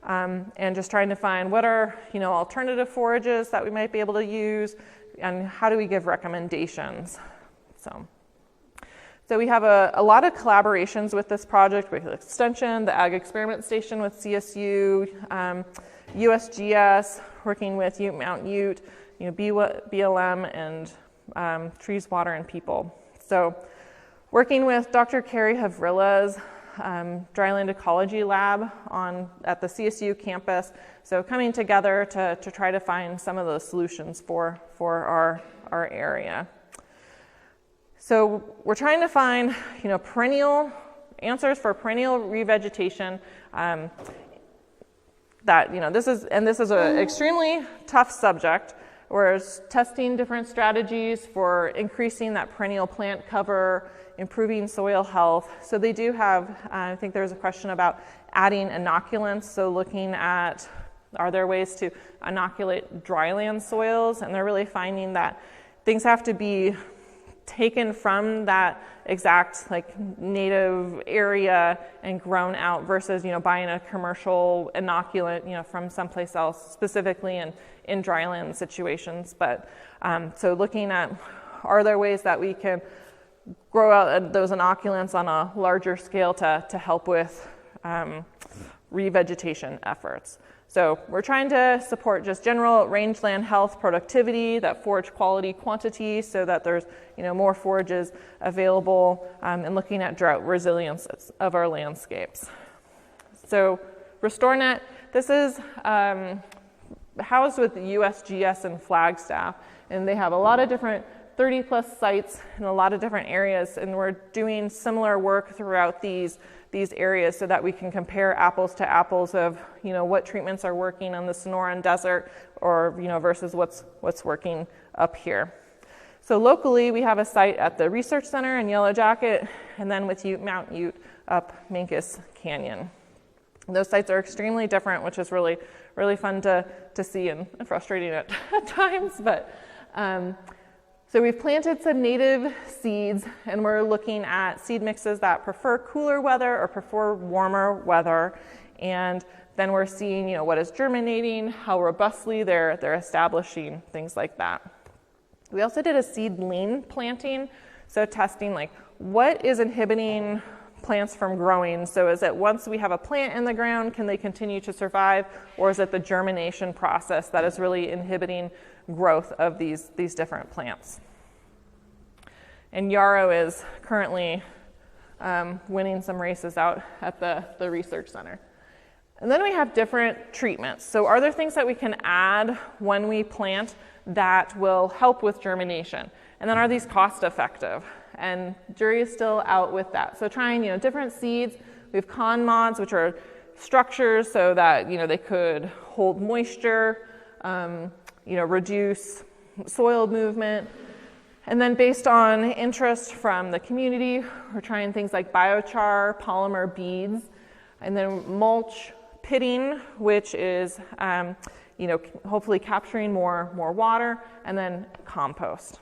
and just trying to find what are, alternative forages that we might be able to use, and how do we give recommendations. So we have a lot of collaborations with this project, with Extension, the Ag Experiment Station with CSU, USGS, working with Ute Mount Ute, BLM, and Trees, Water, and People. So working with Dr. Carrie Havrilla's Dryland Ecology Lab at the CSU campus. So coming together to try to find some of those solutions for our area. So we're trying to find, perennial answers for perennial revegetation. This is an extremely tough subject. We're testing different strategies for increasing that perennial plant cover, improving soil health. So they do have, I think there's a question about adding inoculants, so looking at Are there ways to inoculate dryland soils? And they're really finding that things have to be taken from that exact like native area and grown out versus, buying a commercial inoculant, from someplace else, specifically in dryland situations. But so looking at, are there ways that we can grow out those inoculants on a larger scale to help with revegetation efforts? So we're trying to support just general rangeland health, productivity, that forage quality, quantity, so that there's more forages available, and looking at drought resilience of our landscapes. So RestoreNet, this is housed with the USGS and Flagstaff, and they have a lot of different 30 plus sites in a lot of different areas, and we're doing similar work throughout these areas so that we can compare apples to apples of what treatments are working on the Sonoran Desert or versus what's working up here. So locally we have a site at the Research Center in Yellow Jacket, and then with Mount Ute up Minkus Canyon. Those sites are extremely different, which is really fun to see and frustrating at times, but so we've planted some native seeds, and we're looking at seed mixes that prefer cooler weather or prefer warmer weather. And then we're seeing, what is germinating, how robustly they're establishing, things like that. We also did a seedling planting, so testing like what is inhibiting plants from growing. So is it once we have a plant in the ground, can they continue to survive, or is it the germination process that is really inhibiting growth of these different plants? And yarrow is currently winning some races out at the Research Center. And then we have different treatments. So are there things that we can add when we plant that will help with germination? And then are these cost effective? And jury is still out with that. So trying, different seeds. We have con mods, which are structures so that, they could hold moisture, reduce soil movement. And then based on interest from the community, we're trying things like biochar, polymer beads, and then mulch pitting, which is, hopefully capturing more water, and then compost.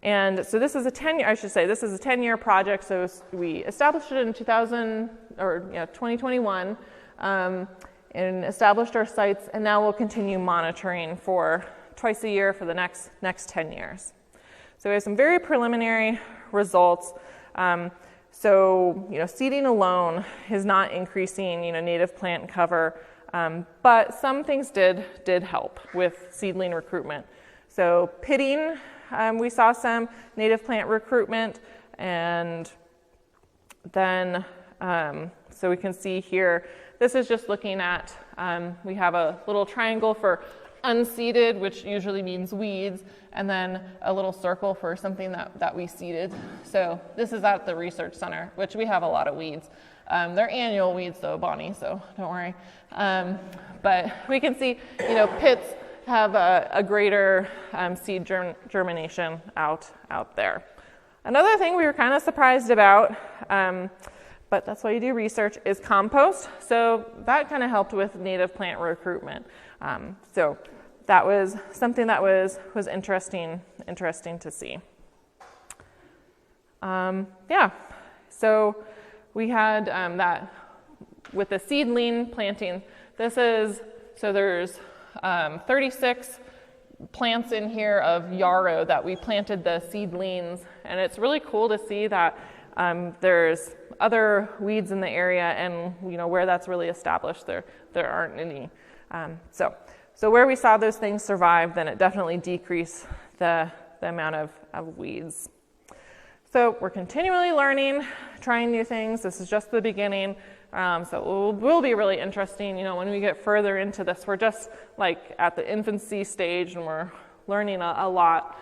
And so this is a 10-year project. So we established it in 2021, and established our sites, and now we'll continue monitoring for twice a year for the next 10 years. So we have some very preliminary results. Seeding alone is not increasing, native plant cover, but some things did help with seedling recruitment. So pitting, we saw some native plant recruitment, and then so we can see here, this is just looking at, we have a little triangle for unseeded, which usually means weeds, and then a little circle for something that we seeded. So this is at the Research Center, which we have a lot of weeds. They're annual weeds though, Bonnie, so don't worry. But we can see, pits have a greater seed germination out there. Another thing we were kind of surprised about, but that's why you do research, is compost. So that kind of helped with native plant recruitment. So that was something that was interesting to see. So we had that with the seedling planting. There's 36 plants in here of yarrow that we planted the seedlings, and it's really cool to see that there's other weeds in the area, and where that's really established, there aren't any. So where we saw those things survive, then it definitely decreased the amount of weeds. So we're continually learning, trying new things. This is just the beginning. So it will be really interesting, when we get further into this. We're just like at the infancy stage, and we're learning a lot.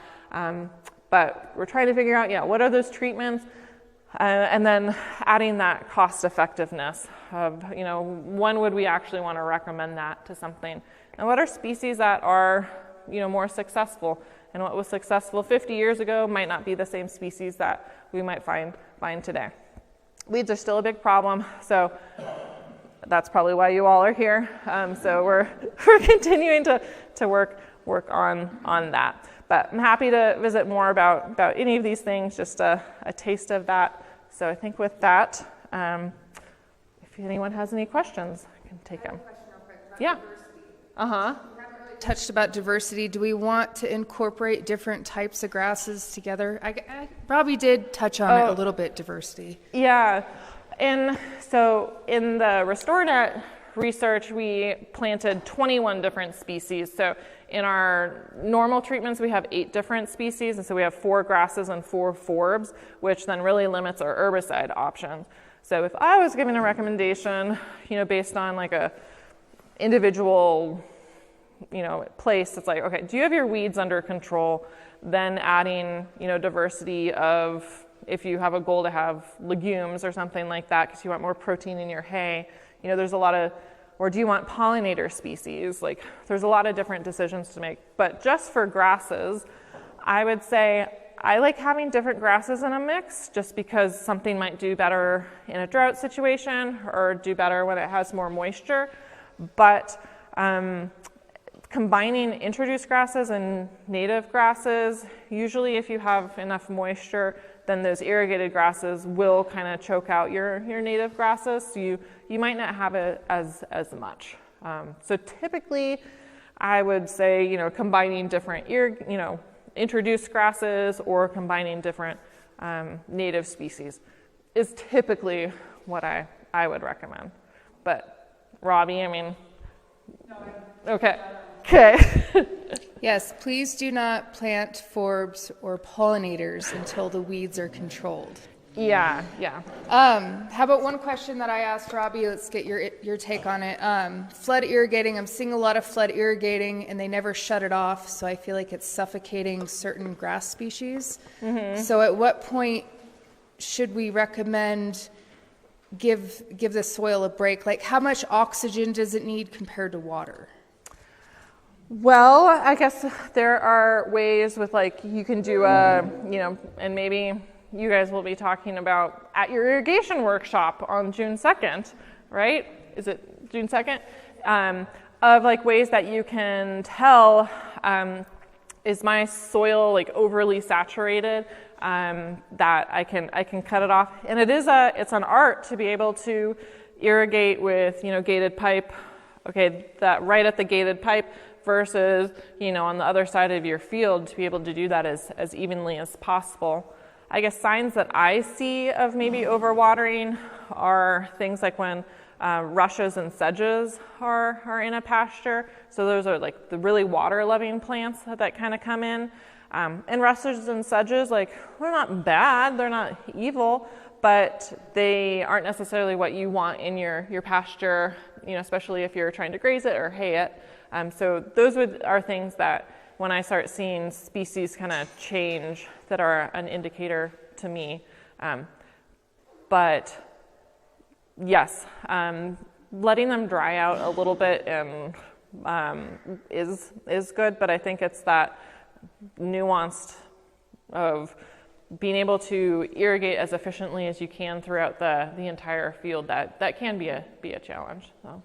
But we're trying to figure out, what are those treatments? And then adding that cost effectiveness of, when would we actually want to recommend that to something? And what are species that are, more successful? And what was successful 50 years ago might not be the same species that we might find today. Weeds are still a big problem, so that's probably why you all are here. So we're continuing to work on that. But I'm happy to visit more about any of these things, just a taste of that. So I think with that, if anyone has any questions, I can take them. Yeah. Touched about diversity. Do we want to incorporate different types of grasses together? Robbie did touch on it a little bit, diversity. Yeah. And so in the RestoreNet research, we planted 21 different species. So in our normal treatments, we have 8 different species, and so we have 4 grasses and 4 forbs, which then really limits our herbicide options. So if I was giving a recommendation, based on like a individual, place, it's like, okay, do you have your weeds under control? Then adding, diversity of, if you have a goal to have legumes or something like that, because you want more protein in your hay, there's a lot of, or do you want pollinator species? Like, there's a lot of different decisions to make. But just for grasses, I would say I like having different grasses in a mix, just because something might do better in a drought situation or do better when it has more moisture. But combining introduced grasses and native grasses, usually if you have enough moisture, then those irrigated grasses will kind of choke out your native grasses, so you might not have it as much. So typically, I would say, combining different introduced grasses or combining different native species is typically what I would recommend. But Robbie, okay. Yes, please do not plant forbs or pollinators until the weeds are controlled. Yeah. How about one question that I asked Robbie? Let's get your take on it. Flood irrigating. I'm seeing a lot of flood irrigating, and they never shut it off, so I feel like it's suffocating certain grass species. Mm-hmm. So at what point should we recommend give the soil a break? Like, how much oxygen does it need compared to water? Well, I guess there are ways with, like, you can do and maybe you guys will be talking about at your irrigation workshop on June 2nd, right? Is it June 2nd? Of like ways that you can tell, is my soil like overly saturated, that I can cut it off. And it's an art to be able to irrigate with, gated pipe, okay, that right at the gated pipe, versus, on the other side of your field, to be able to do that as evenly as possible. I guess signs that I see of maybe overwatering are things like when rushes and sedges are in a pasture. So those are like the really water-loving plants that kind of come in. And rushes and sedges, like, they're not bad, they're not evil, but they aren't necessarily what you want in your pasture, especially if you're trying to graze it or hay it. So those are things that when I start seeing species kind of change that are an indicator to me. But yes, letting them dry out a little bit is good, but I think it's that nuanced of being able to irrigate as efficiently as you can throughout the entire field that can be a challenge. So.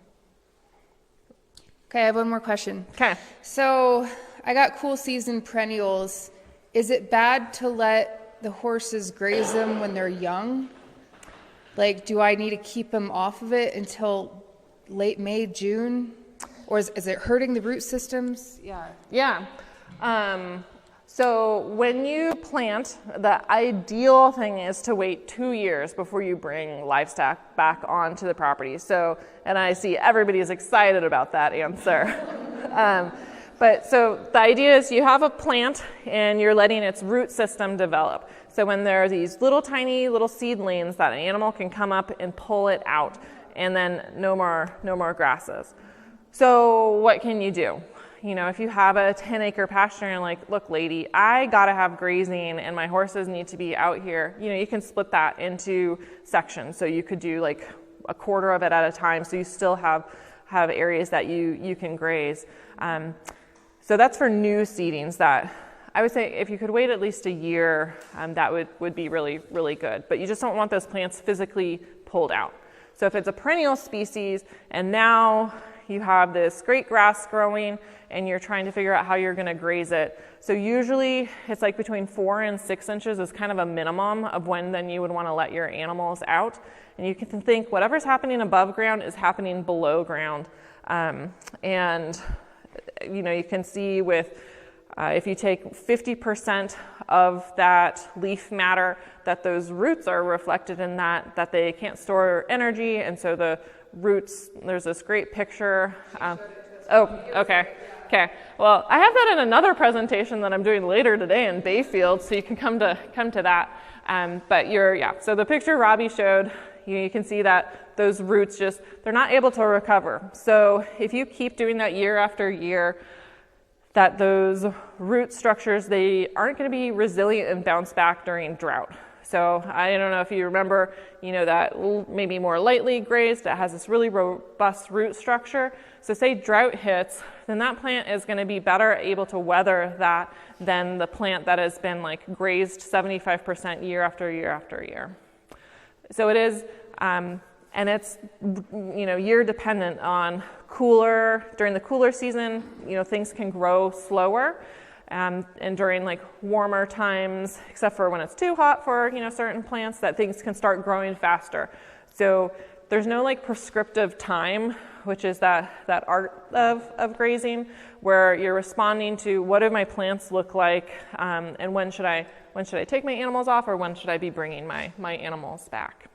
Okay, I have one more question. Okay. So I got cool season perennials. Is it bad to let the horses graze them when they're young? Like, do I need to keep them off of it until late May, June? Or is it hurting the root systems? Yeah. So when you plant, the ideal thing is to wait 2 years before you bring livestock back onto the property. So, and I see everybody is excited about that answer. But so the idea is you have a plant and you're letting its root system develop. So when there are these little tiny little seedlings that an animal can come up and pull it out, and then no more grasses. So what can you do? If you have a 10-acre pasture and you're like, look, lady, I gotta have grazing and my horses need to be out here, you can split that into sections. So you could do like a quarter of it at a time, so you still have areas that you can graze. So that's for new seedings. That I would say if you could wait at least a year, that would be really, really good. But you just don't want those plants physically pulled out. So if it's a perennial species and now you have this great grass growing and you're trying to figure out how you're going to graze it. So usually it's like between 4 and 6 inches is kind of a minimum of when then you would want to let your animals out. And you can think whatever's happening above ground is happening below ground. And you can see with if you take 50% of that leaf matter, that those roots are reflected in that they can't store energy, and so the roots, there's this great picture. Okay. Well, I have that in another presentation that I'm doing later today in Bayfield, so you can come to that. So the picture Robbie showed, you can see that those roots they're not able to recover. So if you keep doing that year after year, that those root structures, they aren't going to be resilient and bounce back during drought. So I don't know if you remember, that maybe more lightly grazed, it has this really robust root structure. So say drought hits, then that plant is going to be better able to weather that than the plant that has been like grazed 75% year after year after year. So it is, and it's, year dependent on during the cooler season, things can grow slower. And during like warmer times, except for when it's too hot for, certain plants, that things can start growing faster. So there's no like prescriptive time, which is that art of grazing, where you're responding to what do my plants look like, and when should I take my animals off, or when should I be bringing my animals back?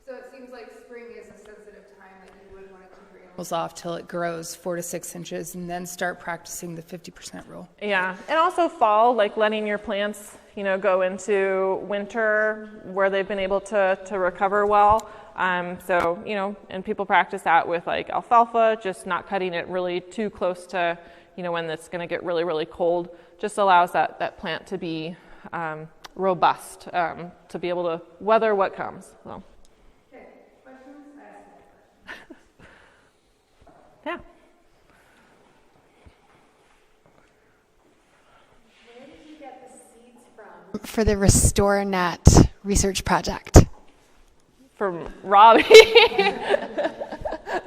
So it seems like spring is a sensitive time that you would want to keep your animals off till it grows 4 to 6 inches, and then start practicing the 50% rule. Yeah, and also fall, like letting your plants, go into winter where they've been able to recover well. And people practice that with like alfalfa, just not cutting it really too close to, when it's going to get really, really cold. Just allows that plant to be robust, to be able to weather what comes. So. Yeah. Where did you get the seeds from for the Restore Net research project? From Robbie.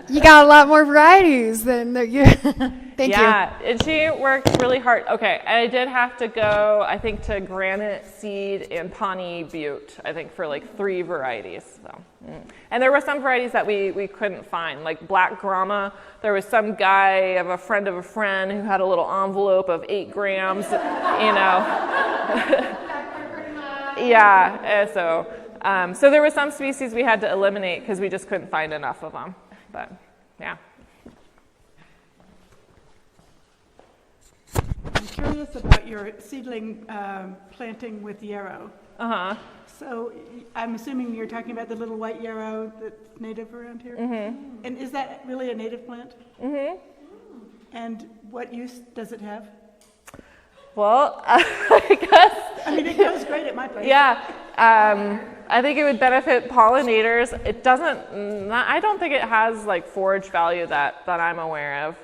You got a lot more varieties than you. Thank you. Yeah, and she worked really hard. Okay, I did have to go, I think, to Granite Seed and Pawnee Butte, I think, for like 3 varieties. So, And there were some varieties that we couldn't find, like Black Grama. There was some guy of a friend who had a little envelope of 8 grams, Yeah, so there were some species we had to eliminate because we just couldn't find enough of them. But, yeah. I'm curious about your seedling planting with yarrow. Uh-huh. So I'm assuming you're talking about the little white yarrow that's native around here? Mm-hmm. And is that really a native plant? Mm-hmm. And what use does it have? Well, I guess. I mean, it goes great at my place. Yeah. I think it would benefit pollinators. It doesn't, I don't think it has like forage value that I'm aware of.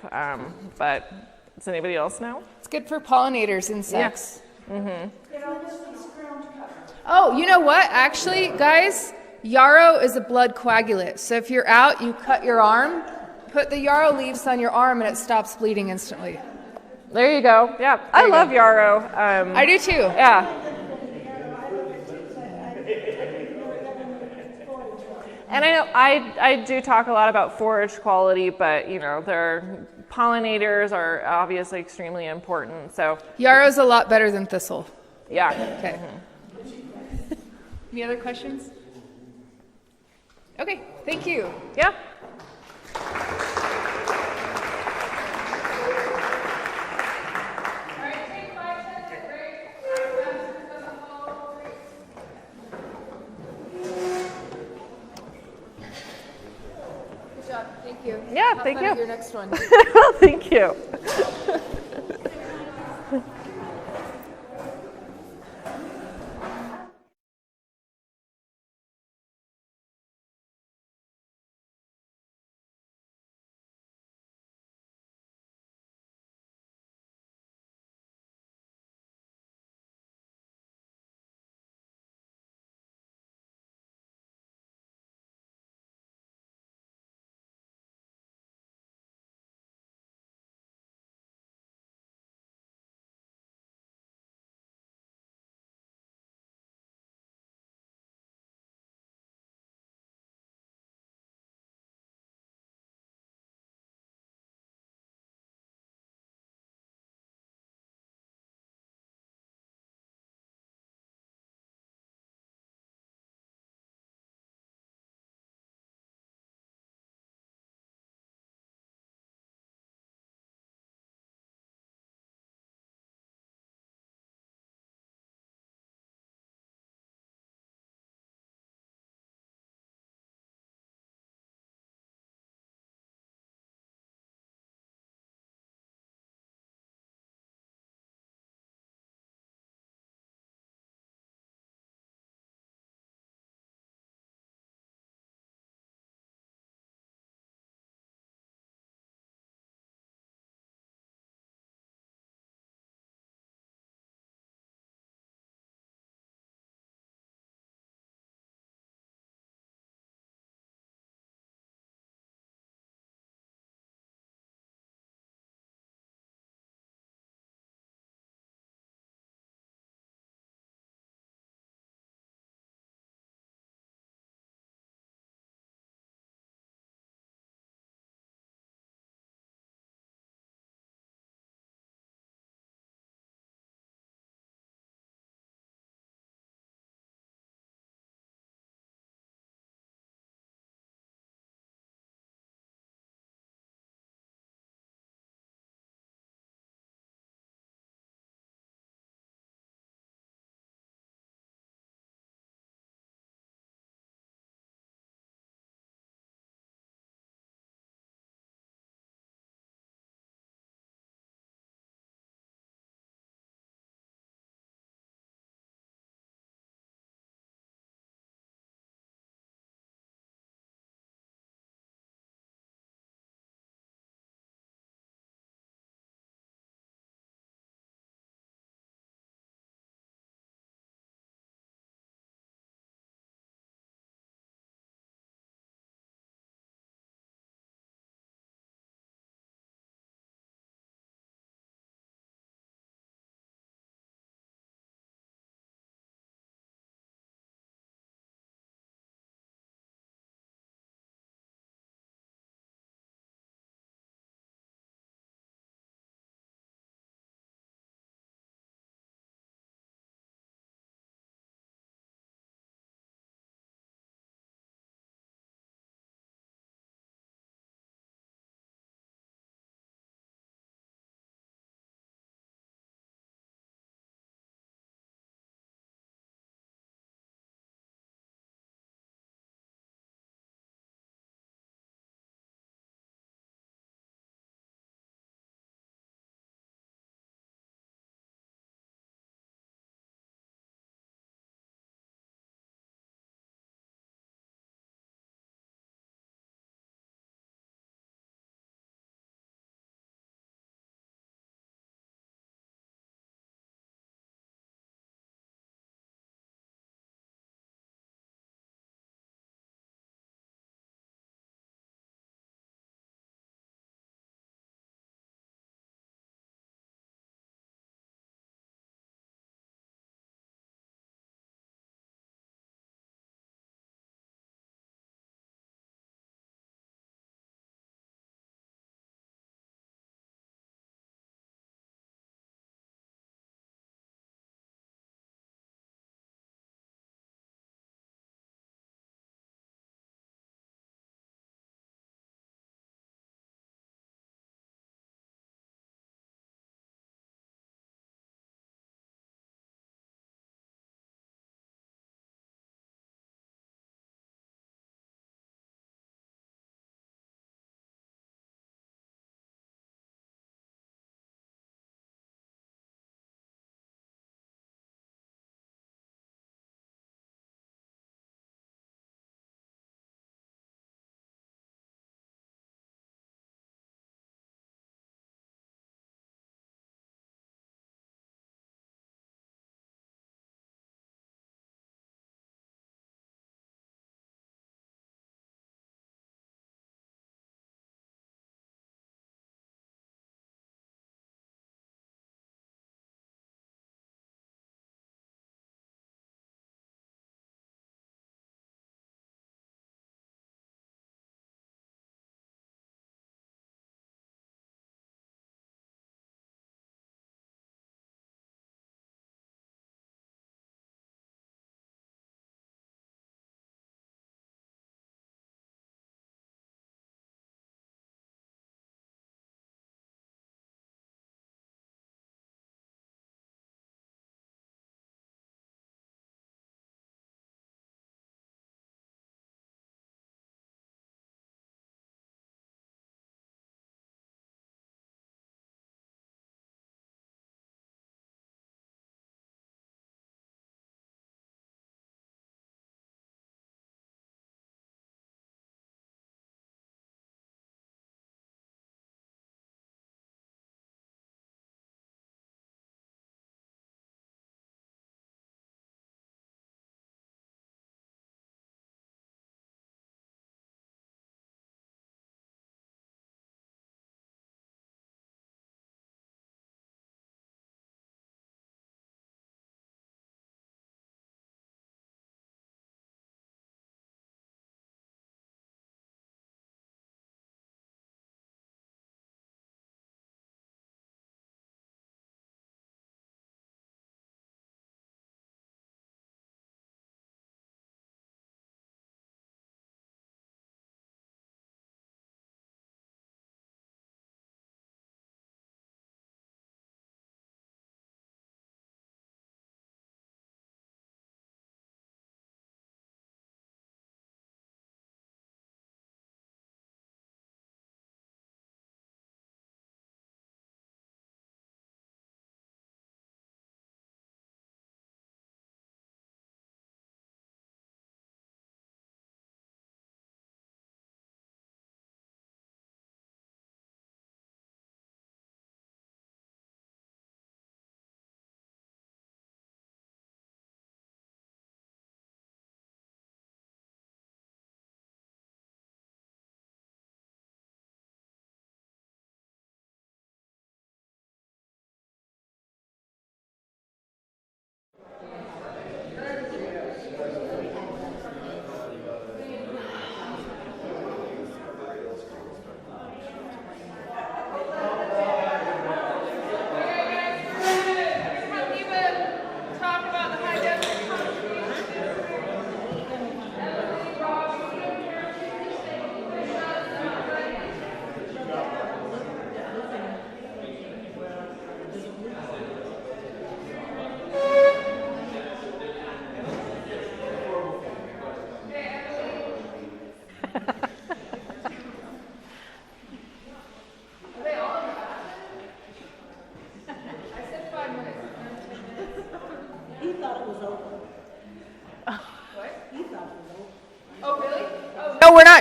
But does anybody else know? It's good for pollinators, insects. Yeah. Mm-hmm. Oh, you know what? Actually, guys, yarrow is a blood coagulant. So if you're out, you cut your arm, put the yarrow leaves on your arm, and it stops bleeding instantly. There you go. Yeah, I love yarrow. I do too. Yeah. And I know I do talk a lot about forage quality, but their pollinators are obviously extremely important. So yarrow's a lot better than thistle. Yeah. Okay. Any other questions? Okay, thank you. Yeah. Good job. Thank you. Yeah, Have thank fun you. at your next one. Thank you.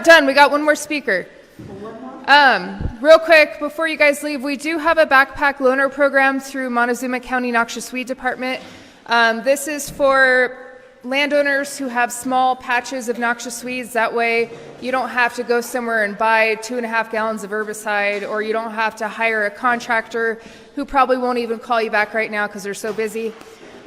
done. We got one more speaker. Real quick, before you guys leave, we do have a backpack loaner program through Montezuma County Noxious Weed Department. This is for landowners who have small patches of noxious weeds. That way you don't have to go somewhere and buy 2.5 gallons of herbicide, or you don't have to hire a contractor who probably won't even call you back right now because they're so busy.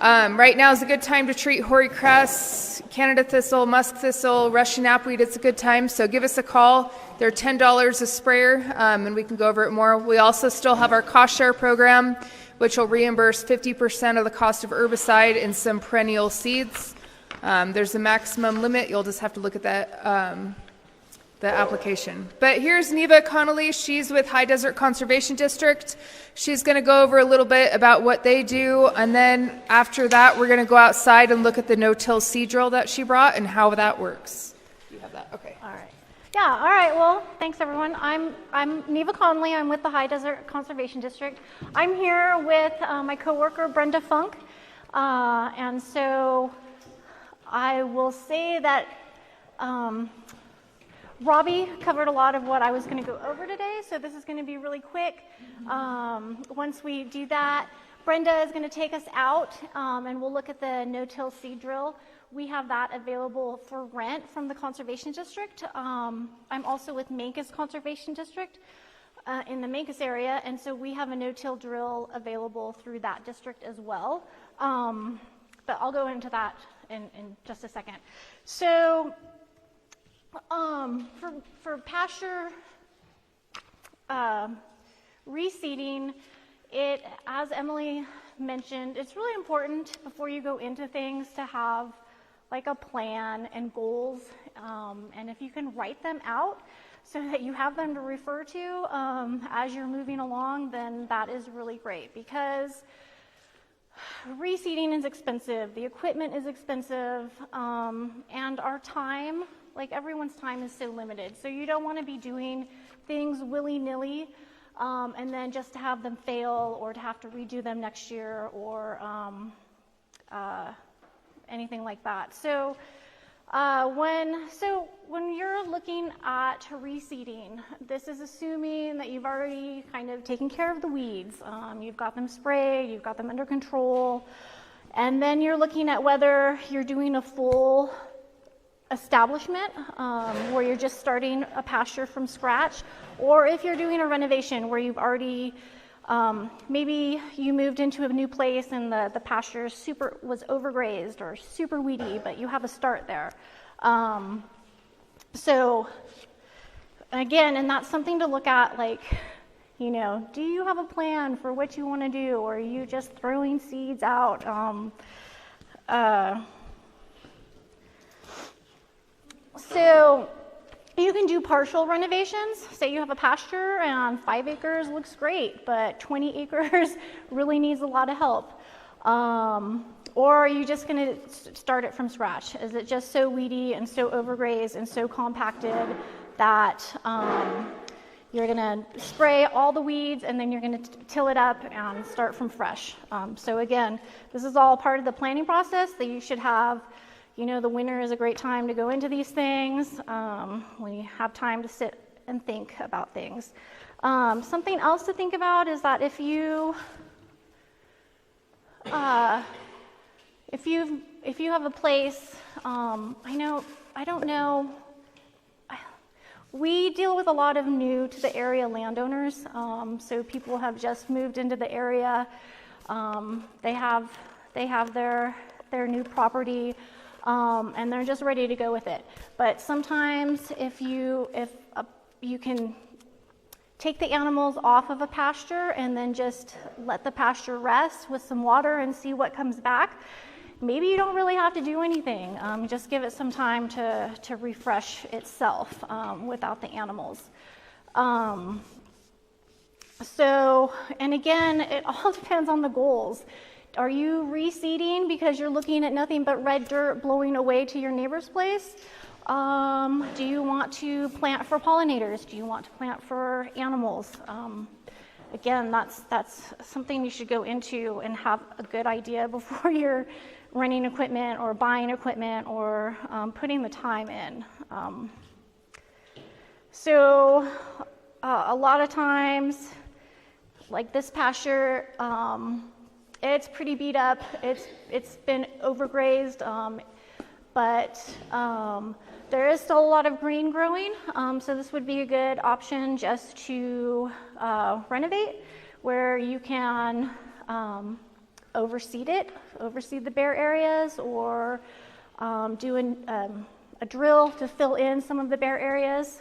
Right now is a good time to treat hoary cress, Canada thistle, musk thistle, Russian knapweed. It's a good time, so give us a call. They're $10 a sprayer, and we can go over it more. We also still have our cost share program, which will reimburse 50% of the cost of herbicide in some perennial seeds. There's a maximum limit. You'll just have to look at that, the application. But here's Neva Connolly. She's with High Desert Conservation District. She's going to go over a little bit about what they do, and then after that, we're going to go outside and look at the no-till seed drill that she brought and how that works. You have that? Okay. All right. Yeah, all right. Well, thanks, everyone. I'm Neva Conley. I'm with the High Desert Conservation District. I'm here with my coworker, Brenda Funk. And so I will say that Robbie covered a lot of what I was going to go over today, so this is going to be really quick. Once we do that, Brenda is going to take us out, and we'll look at the no-till seed drill. We have that available for rent from the Conservation District. I'm also with Mancos Conservation District in the Mancos area, and so we have a no-till drill available through that district as well. But I'll go into that in just a second. So for pasture reseeding, as Emily mentioned, it's really important before you go into things to have like a plan and goals, and if you can write them out so that you have them to refer to as you're moving along, then that is really great, because reseeding is expensive, the equipment is expensive, and our time, like everyone's time, is so limited. So you don't want to be doing things willy-nilly and then just to have them fail or to have to redo them next year or anything like that. So when you're looking at reseeding, this is assuming that you've already kind of taken care of the weeds. You've got them sprayed, you've got them under control, and then you're looking at whether you're doing a full establishment where you're just starting a pasture from scratch, or if you're doing a renovation where you've already maybe you moved into a new place and the pasture was overgrazed or super weedy, but you have a start there. So again, and that's something to look at, like, you know, do you have a plan for what you want to do, or are you just throwing seeds out? So you can do partial renovations. Say you have a pasture and 5 acres looks great, but 20 acres really needs a lot of help. Or are you just going to start it from scratch? Is it just so weedy and so overgrazed and so compacted that you're going to spray all the weeds and then you're going to till it up and start from fresh? So again, this is all part of the planning process that you should have. You know, the winter is a great time to go into these things when you have time to sit and think about things. Something else to think about is that if you have a place, we deal with a lot of new to the area landowners. So people have just moved into the area. They have their new property. And they're just ready to go with it. But sometimes if you can take the animals off of a pasture and then just let the pasture rest with some water and see what comes back, maybe you don't really have to do anything. Just give it some time to refresh itself without the animals. And again, it all depends on the goals. Are you reseeding because you're looking at nothing but red dirt blowing away to your neighbor's place? Do you want to plant for pollinators? Do you want to plant for animals? Again, that's something you should go into and have a good idea before you're renting equipment or buying equipment or putting the time in. So a lot of times, like this pasture, it's pretty beat up. It's been overgrazed, but there is still a lot of green growing. So this would be a good option just to renovate, where you can overseed the bare areas, or do a drill to fill in some of the bare areas.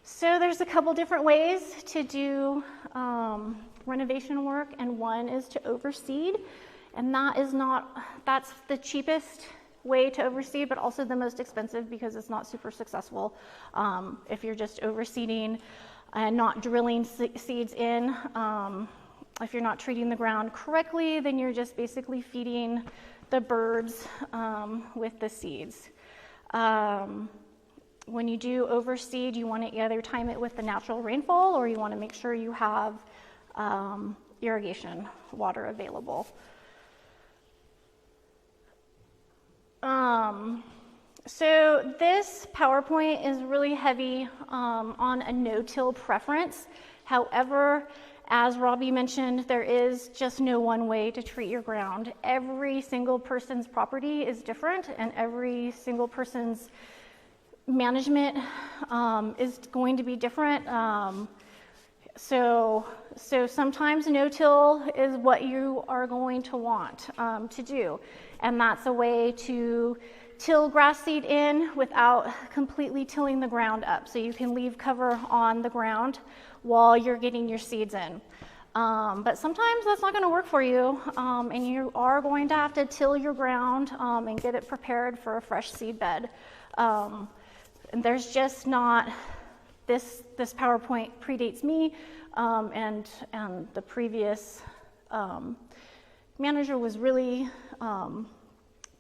So there's a couple different ways to do renovation work, and one is to overseed, and that's the cheapest way to overseed, but also the most expensive because it's not super successful. If you're just overseeding and not drilling seeds in, if you're not treating the ground correctly, then you're just basically feeding the birds with the seeds. When you do overseed, you want to either time it with the natural rainfall, or you want to make sure you have irrigation water available. So this PowerPoint is really heavy on a no-till preference. However, as Robbie mentioned, there is just no one way to treat your ground. Every single person's property is different, and every single person's management is going to be different. So sometimes no-till is what you are going to want to do, and that's a way to till grass seed in without completely tilling the ground up. So you can leave cover on the ground while you're getting your seeds in. But sometimes that's not going to work for you, and you are going to have to till your ground and get it prepared for a fresh seed bed. And there's just not, this PowerPoint predates me, and the previous manager was really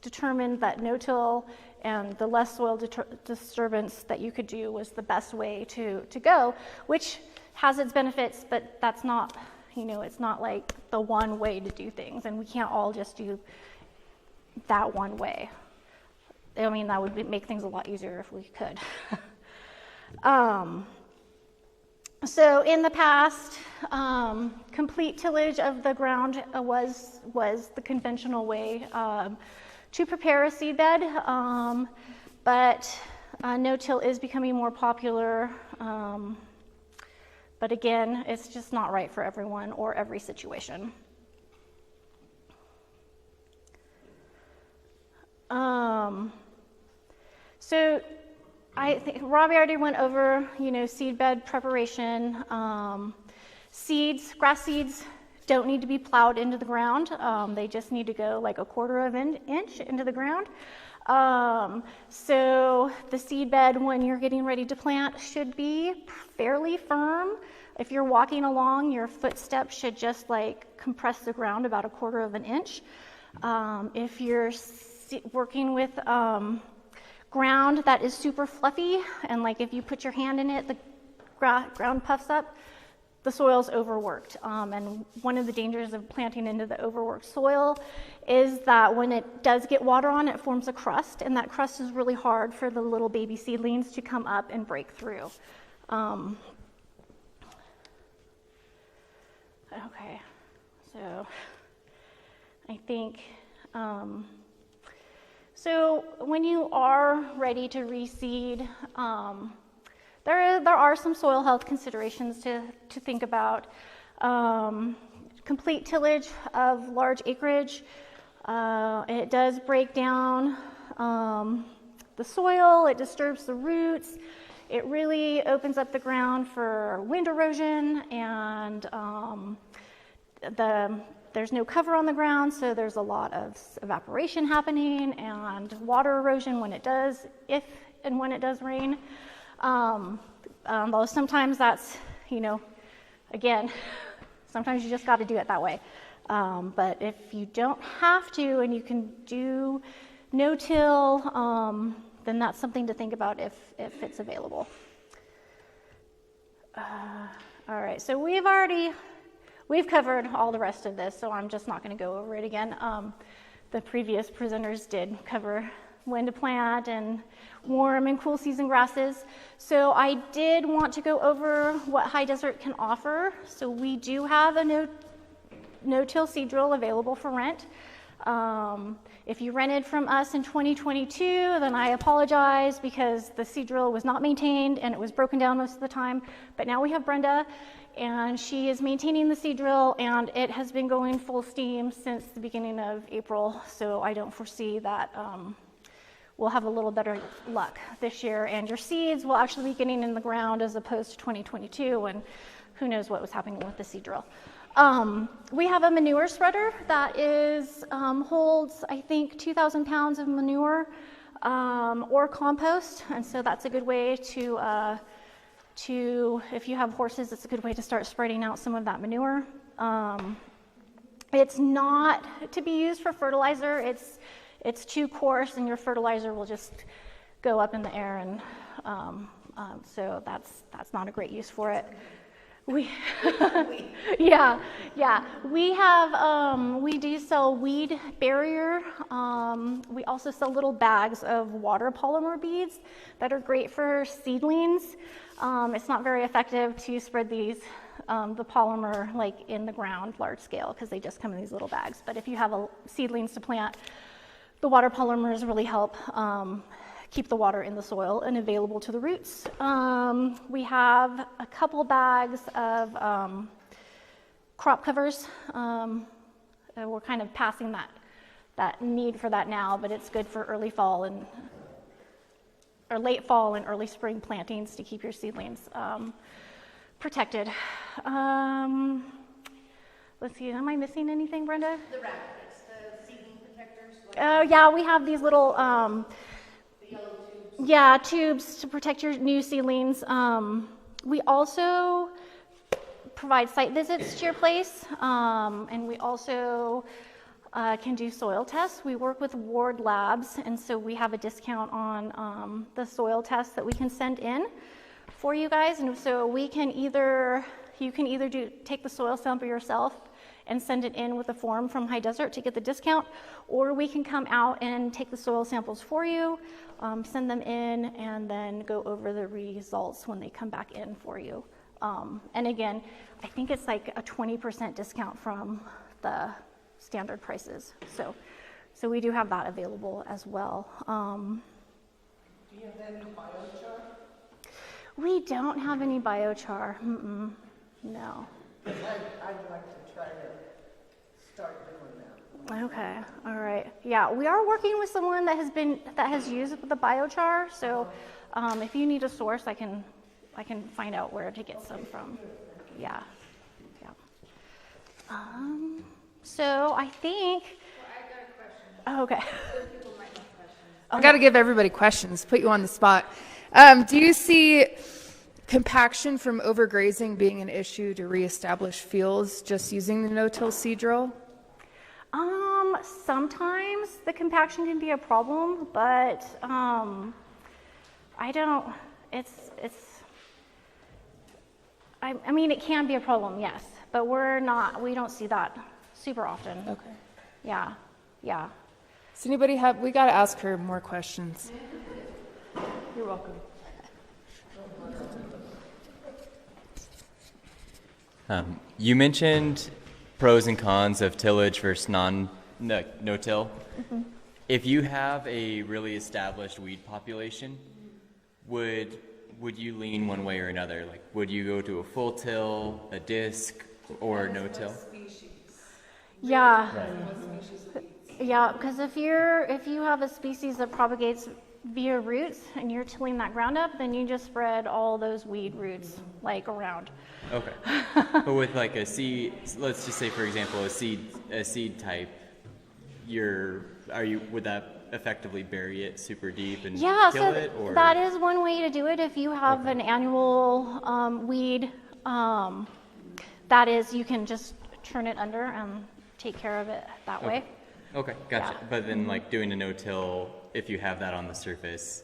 determined that no-till and the less soil disturbance that you could do was the best way to go, which has its benefits, but that's not, it's not like the one way to do things, and we can't all just do that one way. I mean, that would make things a lot easier if we could. So in the past, complete tillage of the ground was the conventional way to prepare a seed bed, but no-till is becoming more popular. But again, it's just not right for everyone or every situation. So I think Robbie already went over, seed bed preparation. Seeds, grass seeds, don't need to be plowed into the ground. They just need to go like 1/4 of an inch into the ground. So the seed bed, when you're getting ready to plant, should be fairly firm. If you're walking along, your footsteps should just compress the ground about 1/4 of an inch. If you're working with ground that is super fluffy, and if you put your hand in it, the ground puffs up, the soil's overworked. And one of the dangers of planting into the overworked soil is that when it does get water on, it forms a crust, and that crust is really hard for the little baby seedlings to come up and break through. Okay, so I think, so when you are ready to reseed, there are some soil health considerations to think about. Complete tillage of large acreage, it does break down the soil, it disturbs the roots, it really opens up the ground for wind erosion, and there's no cover on the ground, so there's a lot of evaporation happening and water erosion when it does, if and when it does rain. Though sometimes that's, again, sometimes you just got to do it that way. But if you don't have to and you can do no-till, then that's something to think about if it's available. All right, so we've covered all the rest of this, so I'm just not going to go over it again. The previous presenters did cover when to plant and warm and cool season grasses. So I did want to go over what High Desert can offer. So we do have a no-till seed drill available for rent. If you rented from us in 2022, then I apologize because the seed drill was not maintained and it was broken down most of the time. But now we have Brenda, and she is maintaining the seed drill, and it has been going full steam since the beginning of April. So I don't foresee that we'll have a little better luck this year, and your seeds will actually be getting in the ground as opposed to 2022, and who knows what was happening with the seed drill. We have a manure spreader that is holds, I think, 2,000 pounds of manure or compost, and so that's a good way to if you have horses, it's a good way to start spreading out some of that manure. It's not to be used for fertilizer. It's too coarse, and your fertilizer will just go up in the air, and so that's not a great use for it. We do sell weed barrier. We also sell little bags of water polymer beads that are great for seedlings. It's not very effective to spread these, the polymer like in the ground large scale, because they just come in these little bags. But if you have seedlings to plant, the water polymers really help keep the water in the soil and available to the roots. We have a couple bags of crop covers. We're kind of passing that need for that now, but it's good for early fall or late fall and early spring plantings to keep your seedlings protected. Let's see, am I missing anything, Brenda? The rackets, the seedling protectors. Oh yeah, we have these little tubes to protect your new seedlings. We also provide site visits to your place, and we also can do soil tests. We work with Ward Labs, and so we have a discount on the soil tests that we can send in for you guys. And so you can either take the soil sample yourself and send it in with a form from High Desert to get the discount, or we can come out and take the soil samples for you, send them in, and then go over the results when they come back in for you. And again, I think it's like a 20% discount from the standard prices. So we do have that available as well. Do you have any biochar? We don't have any biochar. No. I'd like to try to start doing that. Okay, all right. Yeah, we are working with someone that has used the biochar. So, if you need a source, I can find out where to get some from. Yeah. So I think. Well, I've got a question. Okay. I got to give everybody questions. Put you on the spot. Do you see compaction from overgrazing being an issue to reestablish fields just using the no-till seed drill? Sometimes the compaction can be a problem, but I mean, it can be a problem, yes, but we don't see that super often. Okay. Yeah. Does anybody we got to ask her more questions. You're welcome. You mentioned pros and cons of tillage versus no-till. Mm-hmm. If you have a really established weed population, would you lean one way or another? Like, would you go to a full till, a disc, or no-till? Yeah. Yeah, because if you have a species that propagates via roots and you're tilling that ground up, then you just spread all those weed roots like around. Okay. But with like a seed, let's just say for example a seed type, would that effectively bury it super deep and kill it? Or? That is one way to do it. If you have an annual weed, that is, you can just turn it under and take care of it that way. Okay, gotcha. Yeah. But then like doing a no-till, if you have that on the surface,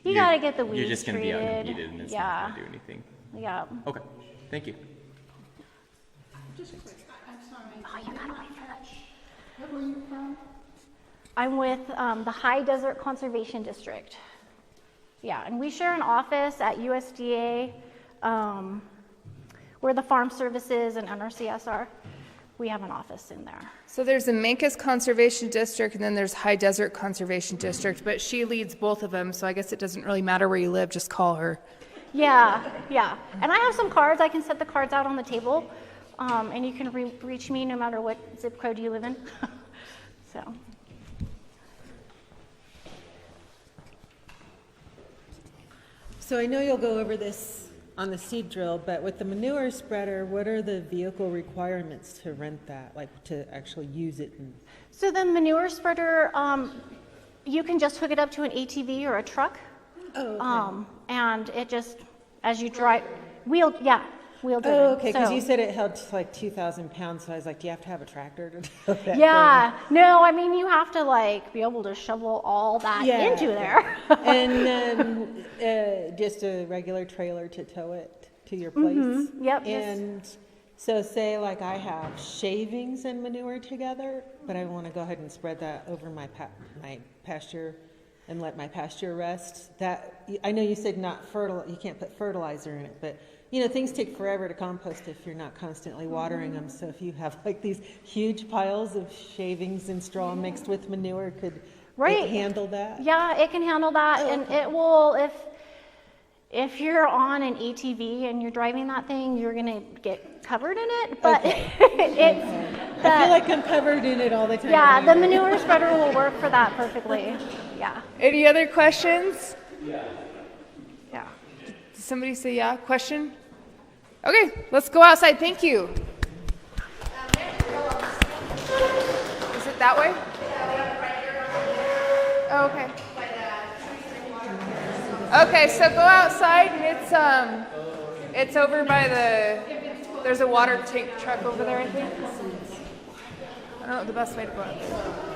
you got to get the weeds You're just going to be treated. out-competed and it's not going to do anything. Yeah. Okay, thank you. Just quick, I'm sorry. Oh, you got to wait for that. Where were you from? I'm with the High Desert Conservation District. Yeah, and we share an office at USDA, where the Farm Services and NRCS are. We have an office in there. So there's the Mancos Conservation District, and then there's High Desert Conservation District, but she leads both of them, so I guess it doesn't really matter where you live, just call her. Yeah. And I have some cards. I can set the cards out on the table, and you can reach me no matter what zip code you live in. So. So I know you'll go over this on the seed drill, but with the manure spreader, what are the vehicle requirements to rent that, like to actually use it? So the manure spreader, you can just hook it up to an ATV or a truck. Oh, okay. And it just, as you drive, wheel driven. Oh, okay, because So- you said it held like 2,000 pounds, so I was like, do you have to have a tractor to tow that Yeah, no, I mean, you have to like be able to shovel all that Yeah. into there. And then just a regular trailer to tow it to your place? Mm-hmm. Yep, just- And so say like I have shavings and manure together, but I want to go ahead and spread that over my pasture and let my pasture rest. That, I know you said you can't put fertilizer in it, but you know, things take forever to compost if you're not constantly watering them. So if you have like these huge piles of shavings and straw mixed with manure, could it handle that? Yeah, it can handle that, and it will, if you're on an ATV and you're driving that thing, you're gonna get covered in it, but it's, I feel like I'm covered in it all the time. yeah, the manure spreader will work for that perfectly, yeah. Any other questions? Yeah. Did somebody say yeah? Question? Okay, let's go outside. Thank you. Is it that way? Oh, okay. Okay, so go outside, and it's over by there's a water tank truck over there, I think. I don't know the best way to go out there.